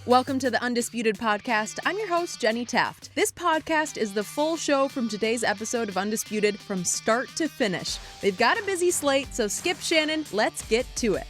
Welcome to the Undisputed podcast. I'm your host, Jenny Taft. This podcast is the full show from today's episode of Undisputed from start to finish. They've got a busy slate, so skip Shannon, let's get to it.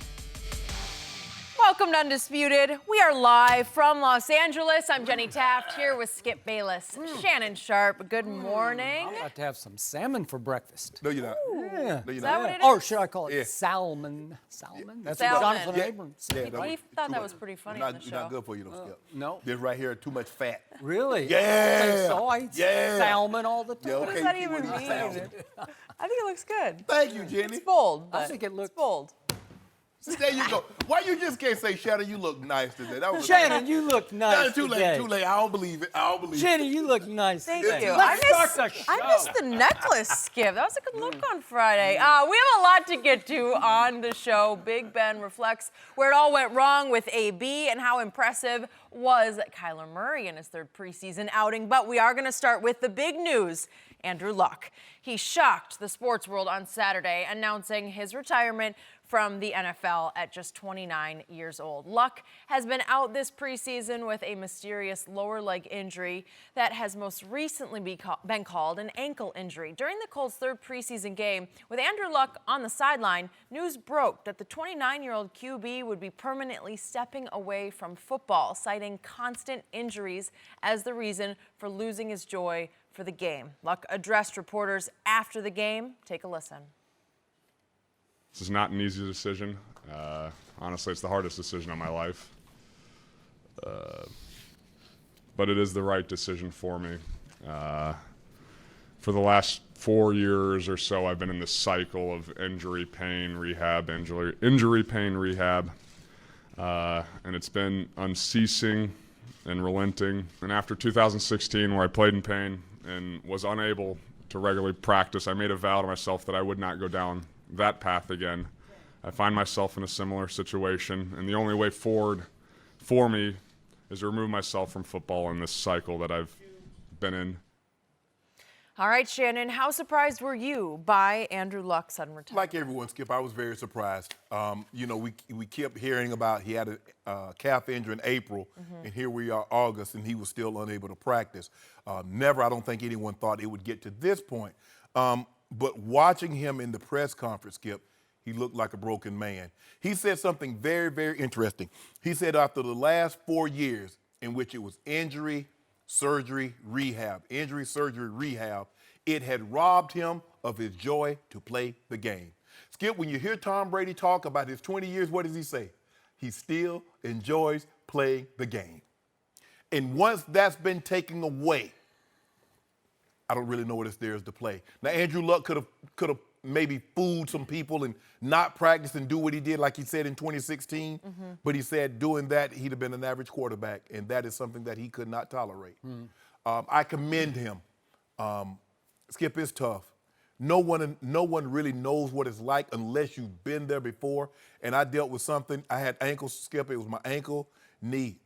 Welcome to Undisputed. We are live from Los Angeles. I'm Jenny Taft here with Skip Bayless, Shannon Sharpe. Good morning. I'm about to have some salmon for breakfast. No, you're not. Yeah. No, you're Is that not. what it is? Or should I call it salmon? Salmon? That's Salmon. what Jonathan Yeah. Abrams. Yeah, We thought that was pretty funny on the It's show. not good for you, though, Skip. No. This right here, too much fat. Really? Yeah. I think so. I eat salmon all the time. Yeah, What does okay, that you even wouldn't eat mean? salmon. I think it looks good. Thank you, Jenny. It's bold, but I think it looks it's bold. There you go. Why you just can't say, Shannon, you look nice today? That was Shannon, you look nice too today. late, too late. I don't believe it. I don't believe it. Jenny, you look nice Thank today. you. Let's start the show. I missed the necklace, Skip. That was a good look on Friday. We have a lot to get to on the show. Big Ben reflects where it all went wrong with AB and how impressive was Kyler Murray in his third preseason outing. But we are going to start with the big news. Andrew Luck. He shocked the sports world on Saturday, announcing his retirement from the NFL at just 29 years old. Luck has been out this preseason with a mysterious lower leg injury that has most recently been called an ankle injury. During the Colts' third preseason game, with Andrew Luck on the sideline, news broke that the 29-year-old QB would be permanently stepping away from football, citing constant injuries as the reason for losing his joy for the game. Luck addressed reporters after the game. Take a listen. This is not an easy decision. Honestly, it's the hardest decision of my life. But it is the right decision for me. For the last 4 years or so, I've been in this cycle of injury, pain, rehab, injury, pain, rehab. And it's been unceasing and relenting. And after 2016, where I played in pain and was unable to regularly practice, I made a vow to myself that I would not go down that path again. I find myself in a similar situation, and the only way forward for me is to remove myself from football in this cycle that I've been in. All right, Shannon, how surprised were you by Andrew Luck's sudden retirement? Like everyone, Skip, I was very surprised. We kept hearing about he had a calf injury in April, and here we are August, and he was still unable to practice. Never, I don't think anyone thought it would get to this point. But watching him in the press conference, Skip, he looked like a broken man. He said something very, very interesting. He said after the last 4 years in which it was injury, surgery, rehab, it had robbed him of his joy to play the game. Skip, when you hear Tom Brady talk about his 20 years, what does he say? He still enjoys playing the game. And once that's been taken away, I don't really know what there is to play. Now, Andrew Luck could have maybe fooled some people and not practice and do what he did, like he said in 2016. But he said doing that, he'd have been an average quarterback, and that is something that he could not tolerate. I commend him. Skip, is tough. No one really knows what it's like unless you've been there before. And I dealt with something. I had ankle, Skip. It was my ankle, knee,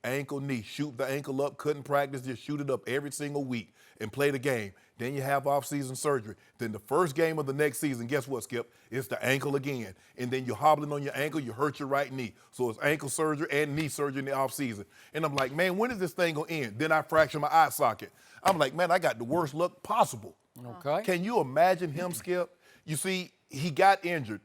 shoot the ankle up, couldn't practice, just shoot it up every single week and play the game. Then you have off-season surgery. Then the first game of the next season, guess what, Skip? It's the ankle again. And then you're hobbling on your ankle, you hurt your right knee. So it's ankle surgery and knee surgery in the off-season. And I'm like, man, when is this thing going to end? Then I fracture my eye socket. I'm like, man, I got the worst luck possible. Okay. Can you imagine him, Skip? You see, he got injured.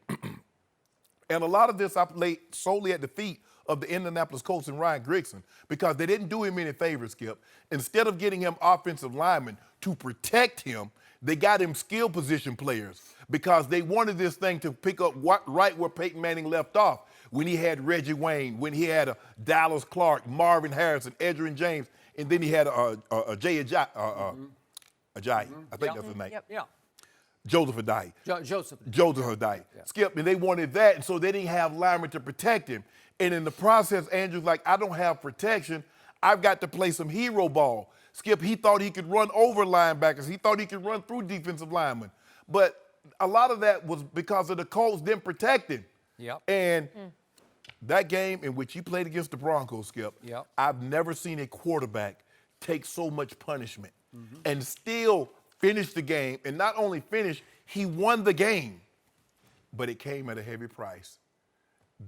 And a lot of this I laid solely at the feet of the Indianapolis Colts and Ryan Grigson because they didn't do him any favors, Skip. Instead of getting him offensive linemen to protect him, they got him skill position players because they wanted this thing to pick up right where Peyton Manning left off when he had Reggie Wayne, when he had Dallas Clark, Marvin Harrison, Edgerrin James, and then he had Jay Ajayi. I think that's his name. Yeah. Joseph Ajayi. Joseph Ajayi. Yeah. Skip, and they wanted that, and so they didn't have linemen to protect him. And in the process, Andrew's like, I don't have protection. I've got to play some hero ball. Skip, he thought he could run over linebackers. He thought he could run through defensive linemen. But a lot of that was because of the Colts didn't protect him. Yep. And that game in which he played against the Broncos, Skip, Yep. I've never seen a quarterback take so much punishment and still finish the game. And not only finish, he won the game. But it came at a heavy price.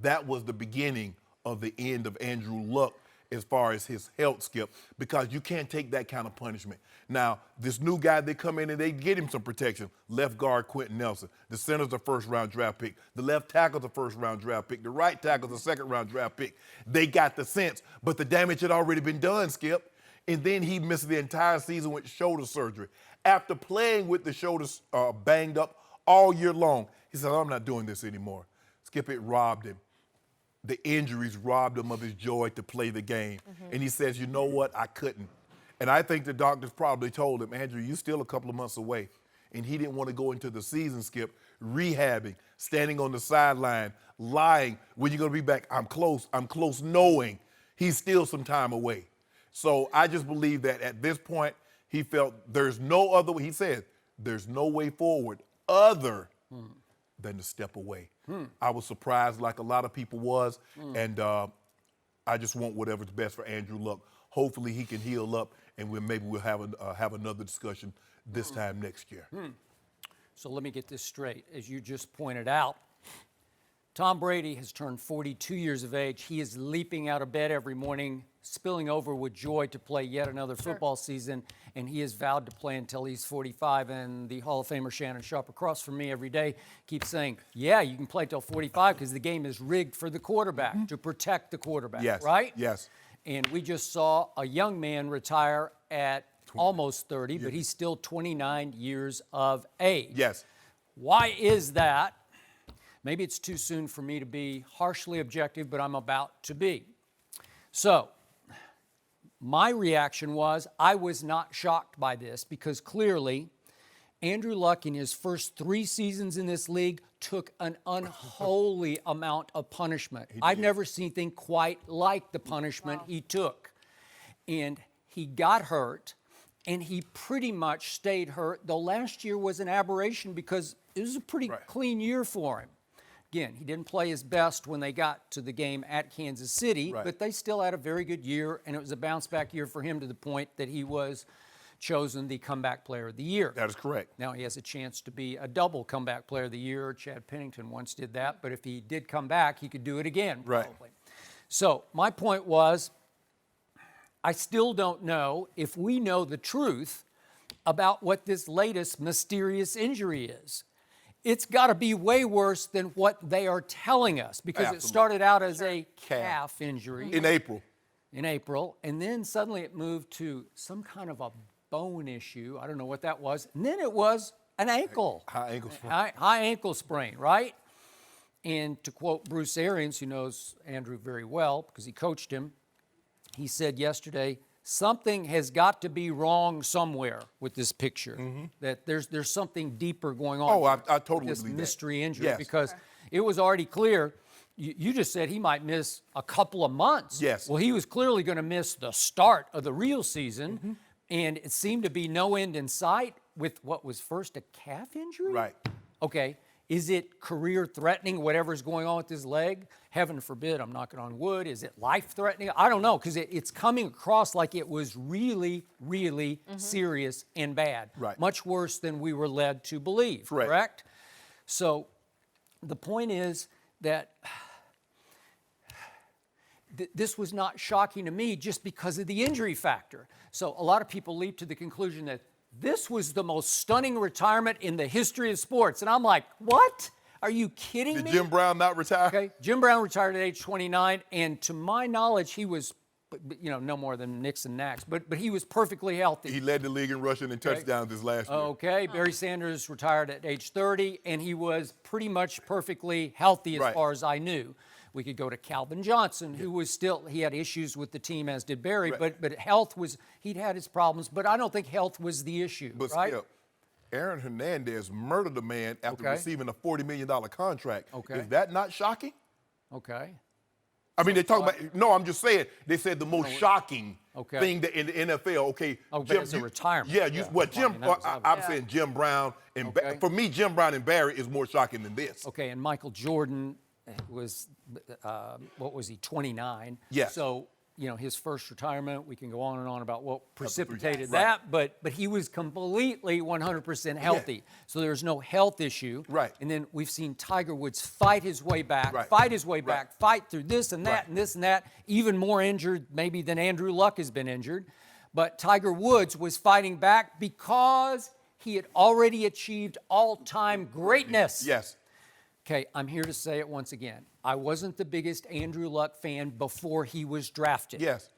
That was the beginning of the end of Andrew Luck as far as his health, Skip, because you can't take that kind of punishment. Now, this new guy, they come in and they get him some protection. Left guard, Quentin Nelson. The center's a first-round draft pick. The left tackle's a first-round draft pick. The right tackle's a second-round draft pick. They got the sense, but the damage had already been done, Skip. And then he missed the entire season with shoulder surgery. After playing with the shoulders banged up all year long, he said, I'm not doing this anymore. Skip, it robbed him. The injuries robbed him of his joy to play the game. And he says, you know what, I couldn't. And I think the doctors probably told him, Andrew, you're still a couple of months away. And he didn't want to go into the season, Skip, rehabbing, standing on the sideline, lying, when you going to be back? I'm close, knowing he's still some time away. So I just believe that at this point, he felt there's no other way. He said, there's no way forward other than to step away. I was surprised like a lot of people was, and I just want whatever's best for Andrew Luck. Hopefully he can heal up, and maybe we'll have another discussion this time next year. So let me get this straight. As you just pointed out, Tom Brady has turned 42 years of age. He is leaping out of bed every morning, spilling over with joy to play yet another football season, and he has vowed to play until he's 45. And the Hall of Famer Shannon Sharpe across from me every day keeps saying, yeah, you can play till 45 because the game is rigged for the quarterback, to protect the quarterback, Yes. right? Yes. And we just saw a young man retire at almost 30, but he's still 29 years of age. Yes. Why is that? Maybe it's too soon for me to be harshly objective, but I'm about to be. So, my reaction was I was not shocked by this because clearly Andrew Luck in his first 3 seasons in this league took an unholy amount of punishment. I've never seen anything quite like the punishment he took. And he got hurt, and he pretty much stayed hurt, though last year was an aberration because it was a pretty clean year for him. Again, he didn't play his best when they got to the game at Kansas City, but they still had a very good year, and it was a bounce-back year for him to the point that he was chosen the Comeback Player of the Year. That is correct. Now he has a chance to be a double Comeback Player of the Year. Chad Pennington once did that, but if he did come back, he could do it again, probably. So my point was, I still don't know if we know the truth about what this latest mysterious injury is. It's got to be way worse than what they are telling us because it started out as a calf injury. In April. In April, and then suddenly it moved to some kind of a bone issue. I don't know what that was. And then it was an ankle. High ankle sprain. High ankle sprain, right? And to quote Bruce Arians, who knows Andrew very well because he coached him, he said yesterday, something has got to be wrong somewhere with this picture. That there's something deeper going on. Oh, I totally this believe mystery that. injury Yes. because it was already clear. You just said he might miss a couple of months. Yes. Well, he was clearly going to miss the start of the real season, and it seemed to be no end in sight with what was first a calf injury. Right. Okay. Is it career-threatening, whatever's going on with his leg? Heaven forbid, I'm knocking on wood. Is it life-threatening? I don't know, because it's coming across like it was really, really serious and bad. Right. Much worse than we were led to believe, correct? So the point is that this was not shocking to me just because of the injury factor. So a lot of people leap to the conclusion that this was the most stunning retirement in the history of sports. And I'm like, what? Are you kidding me? Did Jim Brown not retire? Okay, Jim Brown retired at age 29, and to my knowledge, he was, no more than Nixon Nax, but he was perfectly healthy. He led the league in rushing and touchdowns this last year. Okay, Barry Sanders retired at age 30, and he was pretty much perfectly healthy as far as I knew. We could go to Calvin Johnson, who was still, he had issues with the team, as did Barry, but health was, he'd had his problems, but I don't think health was the issue, But right? Skip, Aaron Hernandez murdered a man after receiving a $40 million contract. Okay. Is that not shocking? Okay. I mean, they talk about, no, I'm just saying, they said the most shocking thing that in the NFL, but it's a retirement. I'm saying Jim Brown, and for me, Jim Brown and Barry is more shocking than this. Okay, and Michael Jordan was, what was he, 29? Yes. So, his first retirement. We can go on and on about what precipitated Right. that, but he was completely 100% healthy. So there's no health issue. Right. And then we've seen Tiger Woods fight his way back, Right. fight through this and that Right. and this and that, even more injured maybe than Andrew Luck has been injured. But Tiger Woods was fighting back because he had already achieved all-time greatness. Yes. Okay, I'm here to say it once again. I wasn't the biggest Andrew Luck fan before he was drafted. Yes.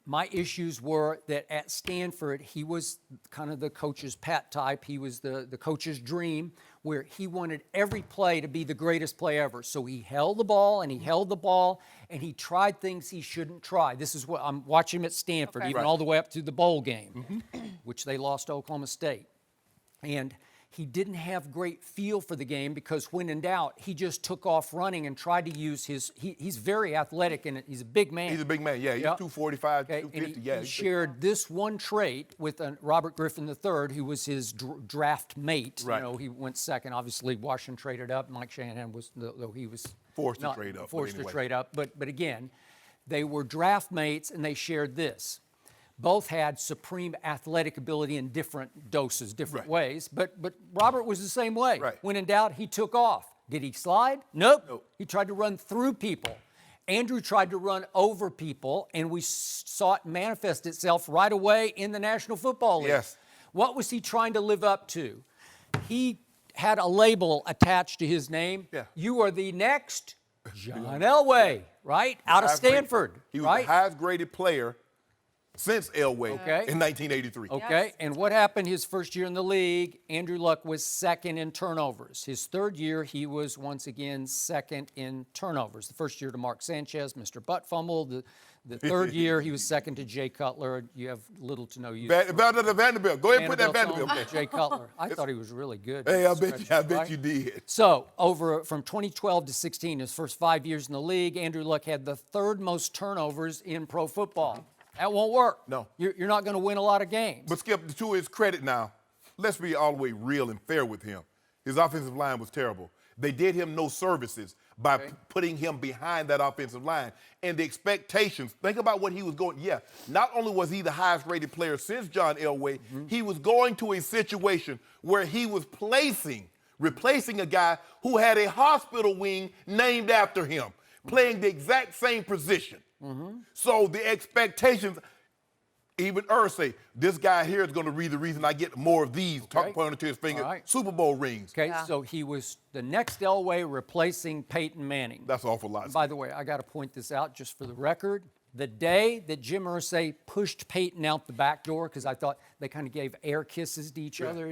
My issues were that at Stanford, he was kind of the coach's pet type. He was the coach's dream, where he wanted every play to be the greatest play ever. So he held the ball and he held the ball and he tried things he shouldn't try. This is what I'm watching him at Stanford, Okay. even Right. all the way up to the bowl game, which they lost to Oklahoma State. And he didn't have great feel for the game because when in doubt, he just took off running and tried to use he's very athletic and he's a big man. He's a big man. Yeah, he's Yep. 245, Okay, 250. and Yeah. he he's big. shared this one trait with Robert Griffin III, who was his draft mate. Right. He went second. Obviously, Washington traded up. Mike Shanahan was, though he was Forced to not trade up, but Forced to anyway. trade up. But again, they were draft mates, and they shared this. Both had supreme athletic ability in different doses, different Right. ways. But Robert was the same way. Right. When in doubt, he took off. Did he slide? Nope. Nope. He tried to run through people. Andrew tried to run over people, and we saw it manifest itself right away in the National Football League. Yes. What was he trying to live up to? He had a label attached to his name. Yeah. You are the next John Elway, right? Out of Highest graded- Stanford, He was right? the highest graded player since Elway Okay. in 1983. Okay, Yes. and what happened his first year in the league? Andrew Luck was second in turnovers. His third year, he was once again second in turnovers. The first year to Mark Sanchez, Mr. Butt Fumble. The third year, he was second to Jay Cutler. You have little to no use for Vanderbilt. Go ahead and put that Vanderbilt's Vanderbilt. own Jay Cutler. I thought he was really good. Hey, I bet Right? you did. So, from 2012 to 16, his first 5 years in the league, Andrew Luck had the third most turnovers in pro football. That won't work. No. You're not going to win a lot of games. But Skip, to his credit now, let's be all the way real and fair with him. His offensive line was terrible. They did him no services by putting him behind that offensive line. And the expectations, think about what he was going, not only was he the highest rated player since John Elway, he was going to a situation where he was replacing a guy who had a hospital wing named after him, playing the exact same position. So the expectations, even say, this guy here is going to be the reason I get more of these, pointing to his finger, All right. Super Bowl rings. Okay, Yeah. so he was the next Elway replacing Peyton Manning. That's an awful lot. By the way, I got to point this out just for the record. The day that Jim Irsay pushed Peyton out the back door, because I thought they kind of gave air kisses to each other,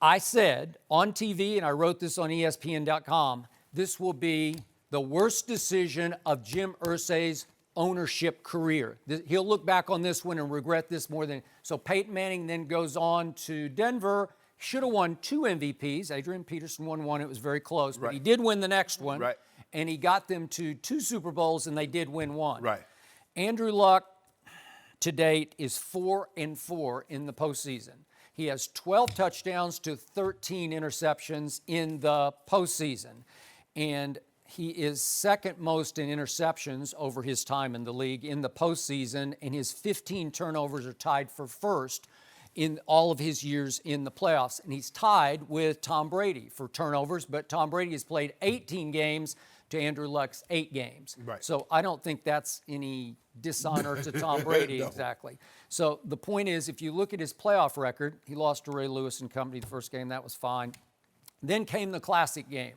I said on TV, and I wrote this on ESPN.com, this will be the worst decision of Jim Irsay's ownership career. He'll look back on this one and regret this more than. So Peyton Manning then goes on to Denver. Should have won 2 MVPs. Adrian Peterson won one. It was very close, but he did win the next one. Right. And he got them to 2 Super Bowls, and they did win one. Right. Andrew Luck, to date, is 4-4 in the postseason. He has 12 touchdowns to 13 interceptions in the postseason. And he is second most in interceptions over his time in the league in the postseason, and his 15 turnovers are tied for first in all of his years in the playoffs. And he's tied with Tom Brady for turnovers, but Tom Brady has played 18 games to Andrew Luck's 8 games. Right. So I don't think that's any dishonor to Tom Brady. No. Exactly. So the point is, if you look at his playoff record, he lost to Ray Lewis and company the first game. That was fine. Then came the classic game.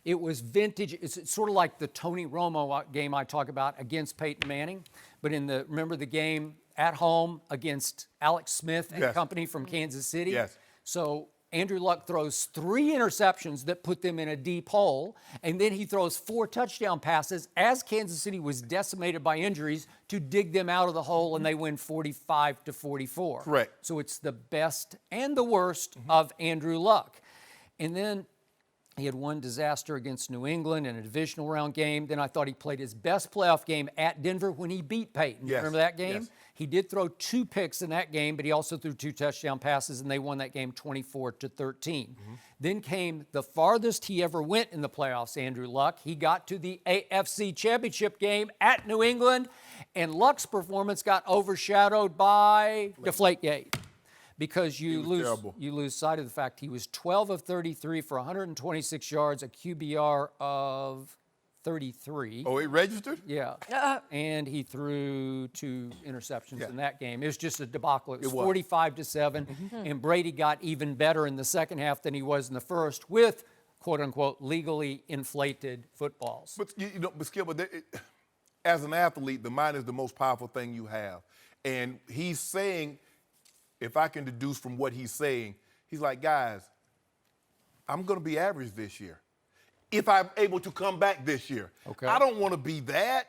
It was vintage. It's sort of like the Tony Romo game I talk about against Peyton Manning. But remember the game at home against Alex Smith and company from Kansas City? Yes. So Andrew Luck throws 3 interceptions that put them in a deep hole, and then he throws 4 touchdown passes as Kansas City was decimated by injuries to dig them out of the hole, and they win 45-44. Correct. So it's the best and the worst of Andrew Luck. And then he had one disaster against New England in a divisional round game. Then I thought he played his best playoff game at Denver when he beat Peyton. Yes. Remember that game? Yes. He did throw 2 picks in that game, but he also threw 2 touchdown passes, and they won that game 24-13. Then came the farthest he ever went in the playoffs, Andrew Luck. He got to the AFC Championship game at New England, And Luck's performance got overshadowed by Deflategate. Because you lose sight of the fact he was 12 of 33 for 126 yards, a QBR of 33. Oh, it registered? Yeah. And he threw 2 interceptions in that game. It was just a debacle. It was 45-7, and Brady got even better in the second half than he was in the first with, quote unquote, legally inflated footballs. But Skip, as an athlete, the mind is the most powerful thing you have. And he's saying, if I can deduce from what he's saying, he's like, guys, I'm going to be average this year. If I'm able to come back this year. Okay. I don't want to be that.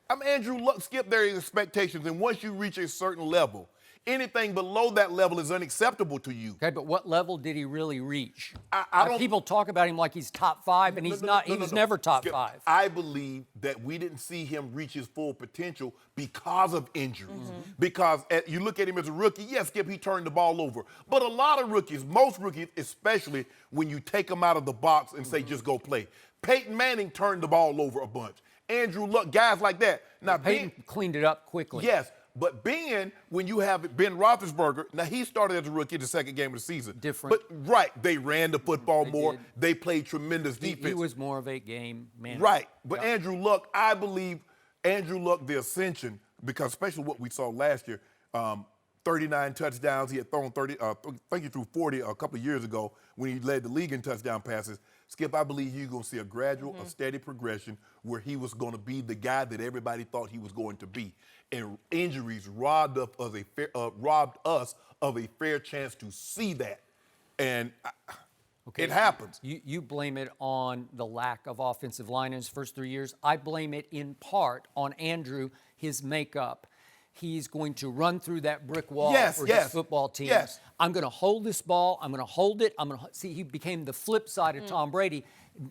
I'm Andrew Luck. Skip, there is expectations. And once you reach a certain level, anything below that level is unacceptable to you. Okay, but what level did he really reach? I don't. People talk about him like he's top 5, and he's not. He was never top Skip, 5. I believe that we didn't see him reach his full potential because of injuries. Because you look at him as a rookie, yes, Skip, he turned the ball over. But a lot of rookies, most rookies, especially when you take them out of the box and say, just go play. Peyton Manning turned the ball over a bunch. Andrew Luck, guys like that. Now, Peyton cleaned it up quickly. Yes. But when you have Ben Roethlisberger, now he started as a rookie the second game of the season. Different. But, they ran the football more. did. They played tremendous defense. He was more of a game manager. Right. But Andrew Luck, I believe Andrew Luck, the ascension, because especially what we saw last year, 39 touchdowns. He had thrown 30, I think he threw 40 a couple of years ago when he led the league in touchdown passes. Skip, I believe you're going to see a gradual, a steady progression where he was going to be the guy that everybody thought he was going to be. And injuries robbed us of a fair chance to see that. And it happens. You blame it on the lack of offensive line in his first 3 years. I blame it in part on Andrew, his makeup. He's going to run through that brick wall for his football team. Yes. I'm going to hold this ball. I'm going to hold it. See, he became the flip side of Tom Brady.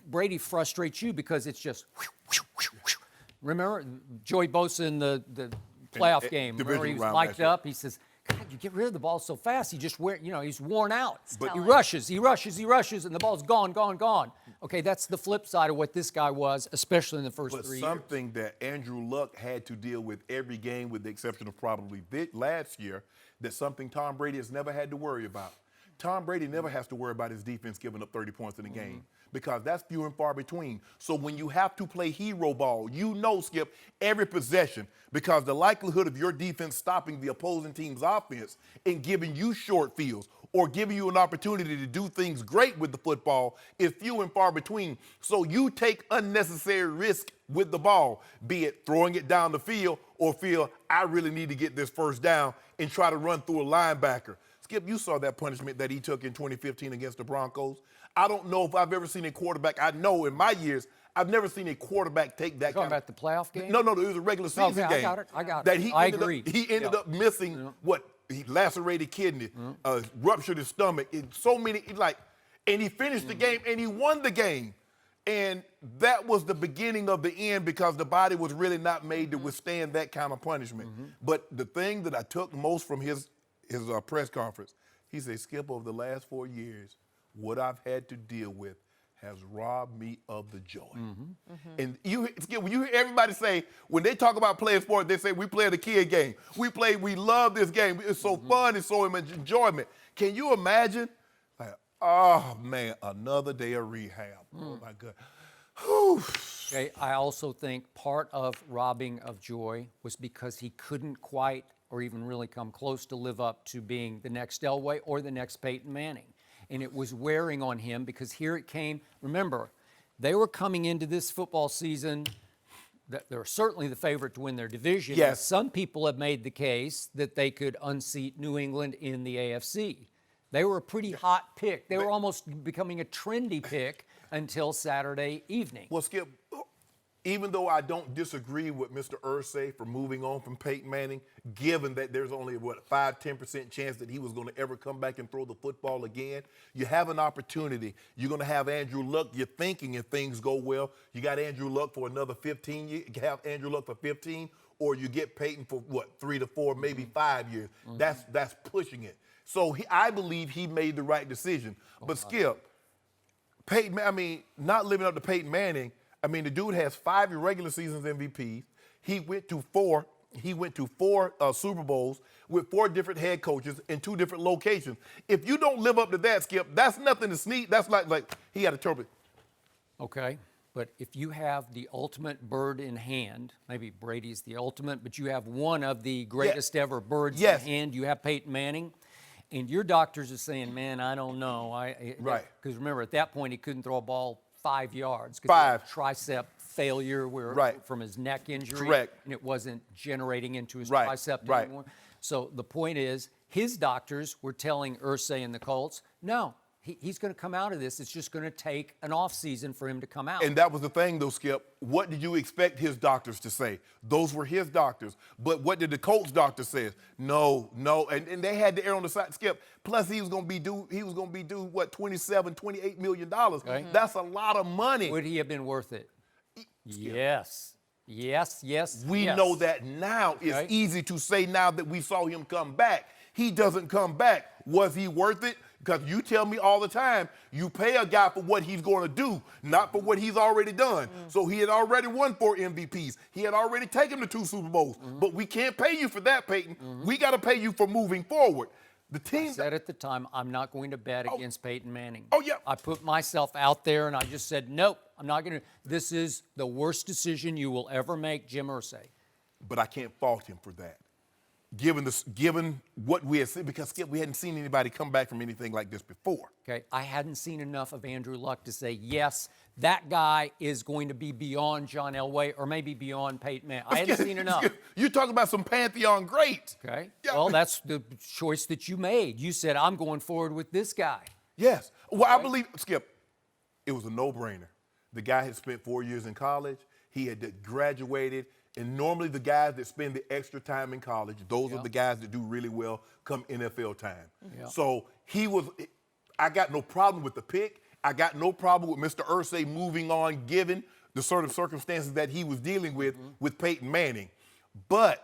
Brady frustrates you because it's just whew, whew, whew, whew. Remember Joey Bosa in the playoff game? Remember he was mic'd up. He says, God, you get rid of the ball so fast. He just he's worn out. But he rushes, and the ball's gone, gone, gone. Okay, that's the flip side of what this guy was, especially in the first 3 years. But something that Andrew Luck had to deal with every game, with the exception of probably last year, that's something Tom Brady has never had to worry about. Tom Brady never has to worry about his defense giving up 30 points in a game because that's few and far between. So when you have to play hero ball, Skip, every possession, because the likelihood of your defense stopping the opposing team's offense and giving you short fields or giving you an opportunity to do things great with the football is few and far between. So you take unnecessary risk with the ball, be it throwing it down the field or feel I really need to get this first down and try to run through a linebacker. Skip, you saw that punishment that he took in 2015 against the Broncos. I don't know if I've ever seen a quarterback. I know in my years, I've never seen a quarterback take that. You're talking about the playoff game? No, it was a regular season game. I got it. That I agree. He ended up missing he lacerated kidney, ruptured his stomach, and so many, and he finished the game and he won the game. And that was the beginning of the end because the body was really not made to withstand that kind of punishment. But the thing that I took most from his press conference, he said, Skip, over the last 4 years, what I've had to deal with has robbed me of the joy. And when you hear everybody say, when they talk about playing sports, they say, we play the kid game. We love this game. It's so fun, it's so much enjoyment. Can you imagine? Oh, man, another day of rehab. Oh, my God. Whew. Okay, I also think part of robbing of joy was because he couldn't quite or even really come close to live up to being the next Elway or the next Peyton Manning. And it was wearing on him because here it came. Remember, they were coming into this football season. They're certainly the favorite to win their division. Yes. Some people have made the case that they could unseat New England in the AFC. They were a pretty hot pick. They were almost becoming a trendy pick until Saturday evening. Well, Skip, even though I don't disagree with Mr. Irsay for moving on from Peyton Manning, given that there's only, 5-10% chance that he was going to ever come back and throw the football again, you have an opportunity. You're going to have Andrew Luck. You're thinking if things go well, you got Andrew Luck for another 15 years. You have Andrew Luck for 15, or you get Peyton for, 3 to 4, maybe 5 years. That's pushing it. So I believe he made the right decision. But Skip, not living up to Peyton Manning, the dude has 5 regular seasons MVPs. He went to 4 he went to 4 Super Bowls with 4 different head coaches in 2 different locations. If you don't live up to that, Skip, that's nothing to sneak. That's like he had a turban. Okay, but if you have the ultimate bird in hand, maybe Brady's the ultimate, but you have one of the greatest ever birds in hand, you have Peyton Manning, and your doctors are saying, man, I don't know. Right. Because remember, at that point, he couldn't throw a ball 5 yards. 5. Tricep failure from his neck injury. Correct. And it wasn't generating into his Right. tricep Right. anymore. So the point is, his doctors were telling Irsay and the Colts, no, he's going to come out of this. It's just going to take an off season for him to come out. And that was the thing, though, Skip. What did you expect his doctors to say? Those were his doctors. But what did the Colts doctor say? No. And they had to err on the side, Skip. Plus, he was going to be due, what, $27, $28 million. Okay. That's a lot of money. Would he have been worth it? Yes. We know that now. Okay. It's easy to say now that we saw him come back. He doesn't come back. Was he worth it? Because you tell me all the time, you pay a guy for what he's going to do, not for what he's already done. So he had already won 4 MVPs. He had already taken the 2 Super Bowls. But we can't pay you for that, Peyton. We got to pay you for moving forward. The team I said at the time, I'm not going to bet against Peyton Manning. Oh, yeah. I put myself out there, and I just said, nope, I'm not going to. This is the worst decision you will ever make, Jim Irsay. But I can't fault him for that. Given what we had seen, because Skip, we hadn't seen anybody come back from anything like this before. Okay, I hadn't seen enough of Andrew Luck to say, yes, that guy is going to be beyond John Elway or maybe beyond Peyton Manning. I hadn't seen enough. You're talking about some Pantheon greats. Okay, Yeah. well, that's the choice that you made. You said, I'm going forward with this guy. Yes. Well, I believe, Skip, it was a no-brainer. The guy had spent 4 years in college. He had graduated. And normally the guys that spend the extra time in college, those are the guys that do really well come NFL time. Yeah. So I got no problem with the pick. I got no problem with Mr. Irsay moving on, given the sort of circumstances that he was dealing with Peyton Manning. But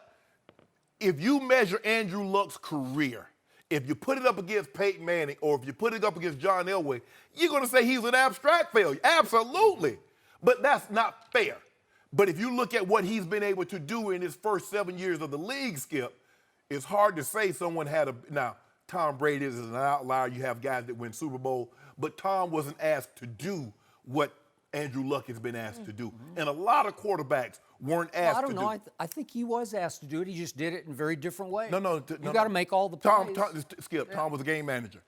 if you measure Andrew Luck's career, if you put it up against Peyton Manning or if you put it up against John Elway, you're going to say he's an abstract failure. Absolutely. But that's not fair. But if you look at what he's been able to do in his first 7 years of the league, Skip, it's hard to say someone now, Tom Brady is an outlier. You have guys that win Super Bowl. But Tom wasn't asked to do what Andrew Luck has been asked to do. And a lot of quarterbacks weren't asked to do. I don't know. I think he was asked to do it. He just did it in very different ways. No. You got to make all the plays. Skip, Tom was a game manager.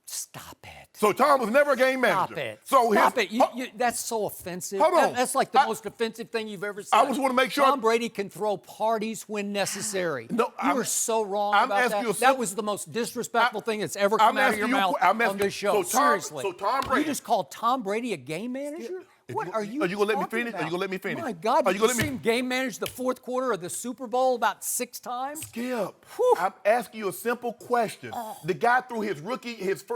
Stop it. So Tom was never a game manager. Stop it. That's so offensive. Hold on. That's like the most offensive thing you've ever said. I just want to make sure. Tom Brady can throw parties when necessary. No, you are so wrong about that. That was the most disrespectful thing that's ever come out of your mouth on this show. Seriously. So Tom Brady. You just called Tom Brady a game manager? What are you Are you going to let me talking finish? about? Are you going to let me finish? My God, Are did you you gonna see let me him game manage the 4th quarter of the Super Bowl about 6 times? Skip, Whew. I'm asking you a simple question. The guy threw his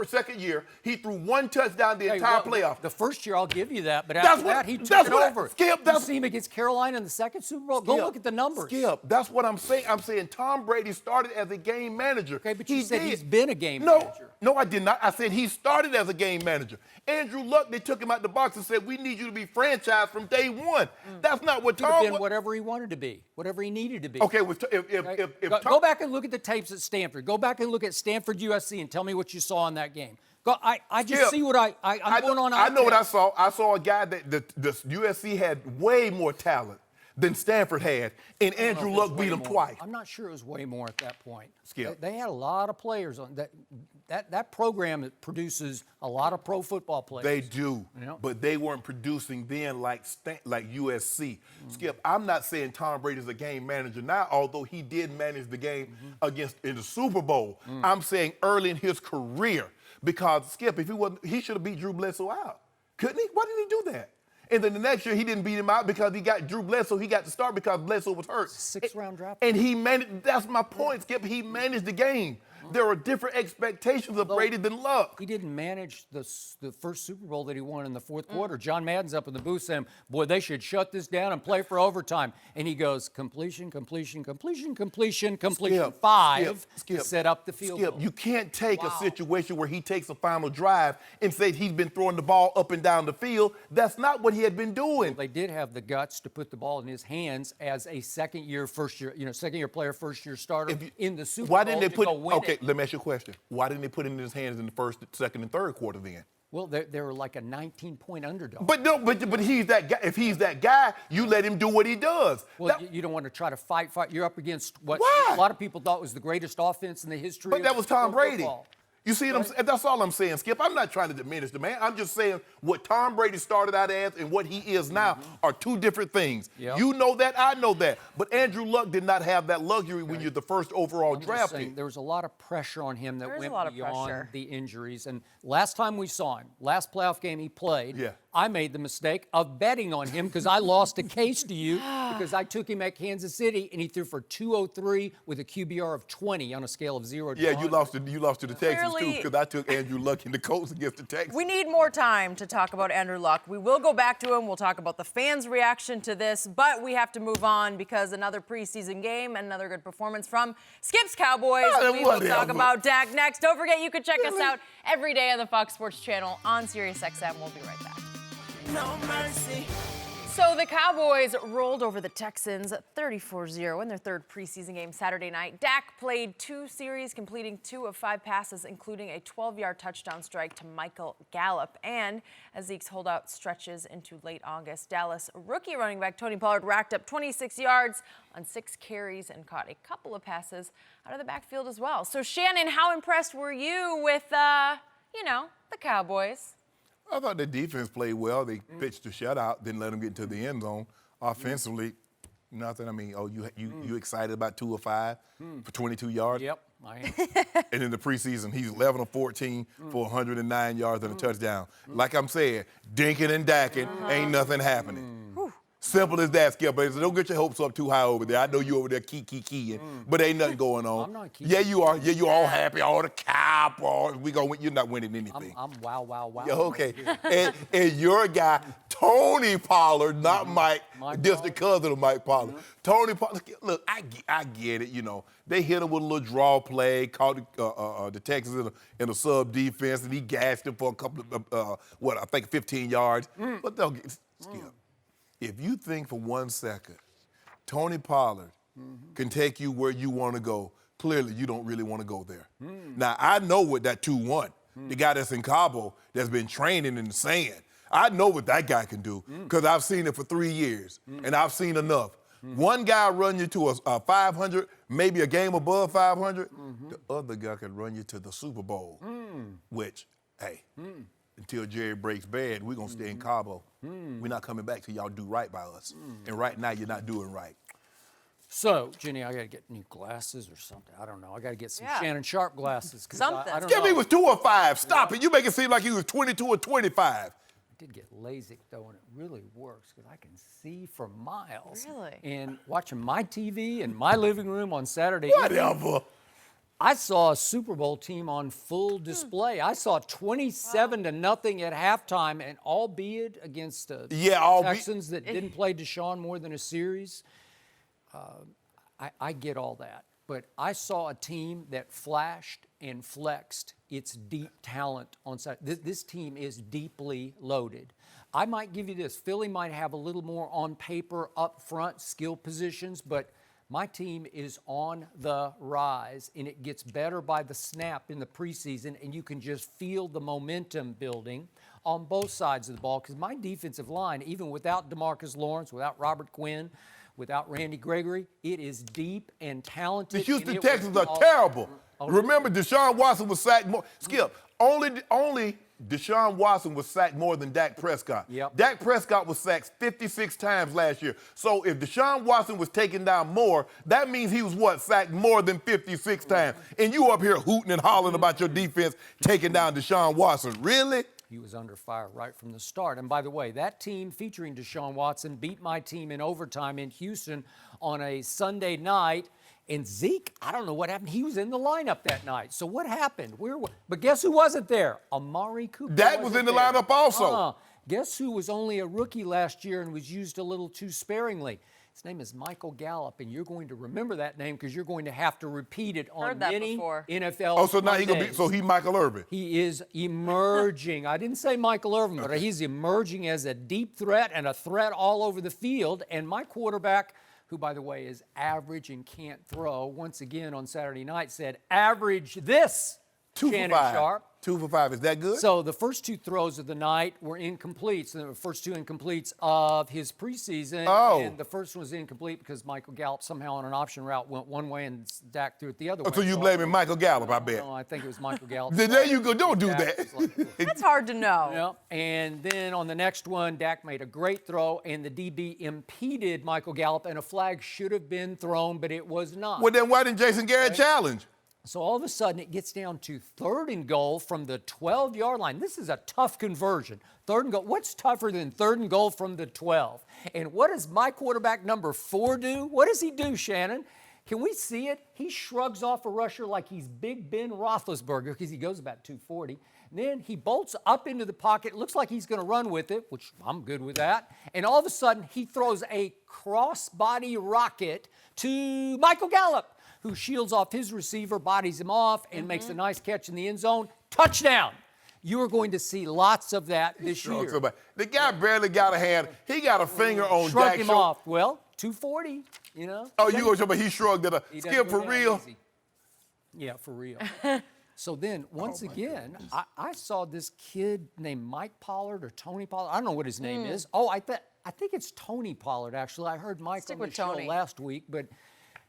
second year, he threw 1 touchdown the entire playoff. The first year, I'll give you that, but after that, he took it over. Skip, you see him against Carolina in the 2nd Super Bowl? Go look at the numbers. Skip, that's what I'm saying. I'm saying Tom Brady started as a game manager. Okay, but you said he's been a game manager. No, I did not. I said he started as a game manager. Andrew Luck, they took him out the box and said, we need you to be franchised from day one. That's not what Tom been whatever he wanted to be, whatever he needed to be. Okay, go back and look at the tapes at Stanford. Go back and look at Stanford USC and tell me what you saw in that game. I just see what I'm going on. I know what I saw. I saw a guy that the USC had way more talent than Stanford had, and Andrew Luck beat him twice. I'm not sure it was way more at that point. Skip. They had a lot of players on that program that produces a lot of pro football players. They do, but they weren't producing then like USC. Skip, I'm not saying Tom Brady's a game manager now, although he did manage the game in the Super Bowl. I'm saying early in his career, because Skip, if he wasn't, he should have beat Drew Bledsoe out, couldn't he? Why didn't he do that? And then the next year, he didn't beat him out because he got Drew Bledsoe. He got to start because Bledsoe was hurt. 6th round draft. And he managed, that's my point, Skip. He managed the game. There are different expectations of Brady than Luck. He didn't manage the first Super Bowl that he won in the fourth quarter. John Madden's up in the booth saying, boy, they should shut this down and play for overtime. And he goes, completion, completion, completion, completion, completion. Five to set up the field goal. You can't take a situation where he takes a final drive and say he's been throwing the ball up and down the field. That's not what he had been doing. They did have the guts to put the ball in his hands as a second-year player, first-year starter in the Super Bowl. Why didn't they put? Okay, let me ask you a question. Why didn't they put it in his hands in the first, second, and third quarter then? Well, they were like a 19-point underdog. But he's that guy. If he's that guy, you let him do what he does. Well, you don't want to try to fight. You're up against what Why? a lot of people thought was the greatest offense in the history. But that was Tom Brady. Football. You see what I'm saying? That's all I'm saying, Skip. I'm not trying to diminish the man. I'm just saying what Tom Brady started out as and what he is now are two different things. Yep. You know that, I know that. But Andrew Luck did not have that luxury when you're the first overall draft pick. There was a lot of pressure on him that went beyond pressure. the injuries. And last time we saw him, last playoff game he played, I made the mistake of betting on him because I lost a case to you because I took him at Kansas City and he threw for 203 with a QBR of 20 on a scale of 0 to 100. You lost to the Texans too because I took Andrew Luck in the Colts against the Texans. We need more time to talk about Andrew Luck. We will go back to him. We'll talk about the fans' reaction to this, but we have to move on because another preseason game and another good performance from Skip's Cowboys. We will talk about Dak next. Don't forget you can check us out every day on the Fox Sports Channel on SiriusXM. We'll be right back. No mercy. So the Cowboys rolled over the Texans 34-0 in their third preseason game Saturday night. Dak played 2 series, completing 2 of 5 passes, including a 12-yard touchdown strike to Michael Gallup. And as Zeke's holdout stretches into late August, Dallas rookie running back Tony Pollard racked up 26 yards on 6 carries and caught a couple of passes out of the backfield as well. So Shannon, how impressed were you with, the Cowboys? I thought the defense played well. They pitched a shutout, didn't let them get into the end zone. Offensively, nothing. I mean, you excited about 2 of 5 for 22 yards? Yep, I am. And in the preseason, he's 11 of 14 for 109 yards and a touchdown. Like I'm saying, dinking and dacking, ain't nothing happening. Simple as that, Skip. But don't get your hopes up too high over there. I know you over there keying, but ain't nothing going on. I'm not keying. Yeah, you are. Yeah, you're all happy, all the Cowboys. You're not winning anything. I'm wow. Yeah, okay. and your guy, Tony Pollard, not Mike, distant cousin of Mike Pollard. Tony Pollard, look, I get it, They hit him with a little draw play, caught the Texans in a sub defense, and he gashed him for a couple of, 15 yards. But they'll get, Skip. If you think for 1 second Tony Pollard can take you where you want to go, clearly you don't really want to go there. Now, I know what that 2-1, the guy that's in Cabo that's been training in the sand, I know what that guy can do because I've seen it for 3 years, and I've seen enough. One guy run you to a 500, maybe a game above 500. The other guy can run you to the Super Bowl, which, hey, until Jerry breaks bad, we're going to stay in Cabo. We're not coming back till y'all do right by us. And right now, you're not doing right. So, Jenny, I got to get new glasses or something. I don't know. I got to get some Shannon Sharpe glasses. Something. I don't Skip, know. he was 2 of 5. Stop it. You make it seem like he was 22 or 25. I did get LASIK, though, and it really works because I can see for miles. Really? And watching my TV in my living room on Saturday Whatever. I saw a Super Bowl team on full display. I saw 27-0 at halftime, and albeit against Texans that didn't play Deshaun more than a series. I get all that. But I saw a team that flashed and flexed its deep talent on Saturday. This team is deeply loaded. I might give you this. Philly might have a little more on paper up front skill positions, but my team is on the rise, and it gets better by the snap in the preseason, and you can just feel the momentum building on both sides of the ball because my defensive line, even without DeMarcus Lawrence, without Robert Quinn, without Randy Gregory, it is deep and talented. The Houston Texans are terrible. Remember, Deshaun Watson was sacked more. Skip, only Deshaun Watson was sacked more than Dak Prescott. Yep. Dak Prescott was sacked 56 times last year. So if Deshaun Watson was taken down more, that means he was, sacked more than 56 times. And you up here hooting and hollering about your defense taking down Deshaun Watson. Really? He was under fire right from the start. And by the way, that team featuring Deshaun Watson beat my team in overtime in Houston on a Sunday night. And Zeke, I don't know what happened. He was in the lineup that night. So what happened? But guess who wasn't there? Amari Cooper. That was in the lineup also. Guess who was only a rookie last year and was used a little too sparingly? His name is Michael Gallup, and you're going to remember that name because you're going to have to repeat it on many NFL. Oh, so now Mondays. he's Michael Irvin. He is emerging. I didn't say Michael Irvin, but he's emerging as a deep threat and a threat all over the field. And my quarterback, who, by the way, is average and can't throw, once again on Saturday night said, average this, Shannon Sharpe. 2 for 5. Is that good? So the first 2 throws of the night were incomplete. So the first 2 incompletes of his preseason. Oh. And the first one was incomplete because Michael Gallup somehow on an option route went one way and Dak threw it the other way. So you blaming Michael Gallup, I bet. No, I think it was Michael Gallup. There you go. Don't do that. That's hard to know. Yeah. And then on the next one, Dak made a great throw, and the DB impeded Michael Gallup, and a flag should have been thrown, but it was not. Well, then why didn't Jason Garrett challenge? So all of a sudden, it gets down to 3rd and goal from the 12-yard line. This is a tough conversion. 3rd and goal. What's tougher than 3rd and goal from the 12? And what does my quarterback number 4 do? What does he do, Shannon? Can we see it? He shrugs off a rusher like he's Big Ben Roethlisberger because he goes about 240. Then he bolts up into the pocket. Looks like he's going to run with it, which I'm good with that. And all of a sudden, he throws a crossbody rocket to Michael Gallup, who shields off his receiver, bodies him off, and makes a nice catch in the end zone. Touchdown! You are going to see lots of that this year. The guy barely got a hand. He got a finger on Shrug Dak's him shoulder. off. Well, 240, you know. Oh, you going to talk about he shrugged at a Skip for real? Easy. Yeah, for real. So then, once again, I saw this kid named Mike Pollard or Tony Pollard. I don't know what his name is. Oh, I think it's Tony Pollard, actually. I heard Mike on the show last week, but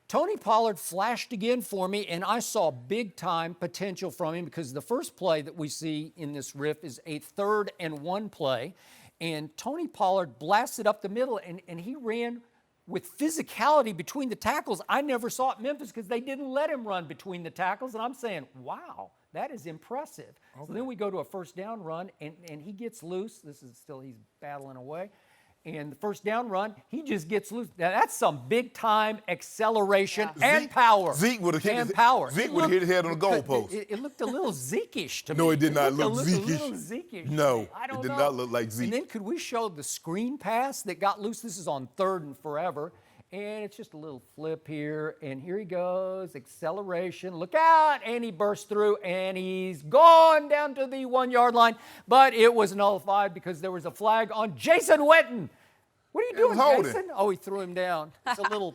Tony Pollard flashed again for me, and I saw big-time potential from him because the first play that we see in this riff is a 3rd and 1 play, and Tony Pollard blasted up the middle, and he ran with physicality between the tackles. I never saw at Memphis because they didn't let him run between the tackles, and I'm saying, wow, that is impressive. Okay. So then we go to a 1st down run, and he gets loose. This is still, he's battling away. And the 1st down run, he just gets loose. Now, that's some big-time acceleration and power. Zeke would have hit his head on the goalpost. It looked a little Zeke-ish to me. No, it did not look Zeke-ish. A little Zeke-ish. No, I don't it did know. not look like Zeke. And then could we show the screen pass that got loose? This is on 3rd and forever. And it's just a little flip here. And here he goes, acceleration. Look out. And he bursts through, and he's gone down to the 1-yard line. But it was nullified because there was a flag on Jason Witten. What are you doing, Jason? Oh, he threw him down. It's a little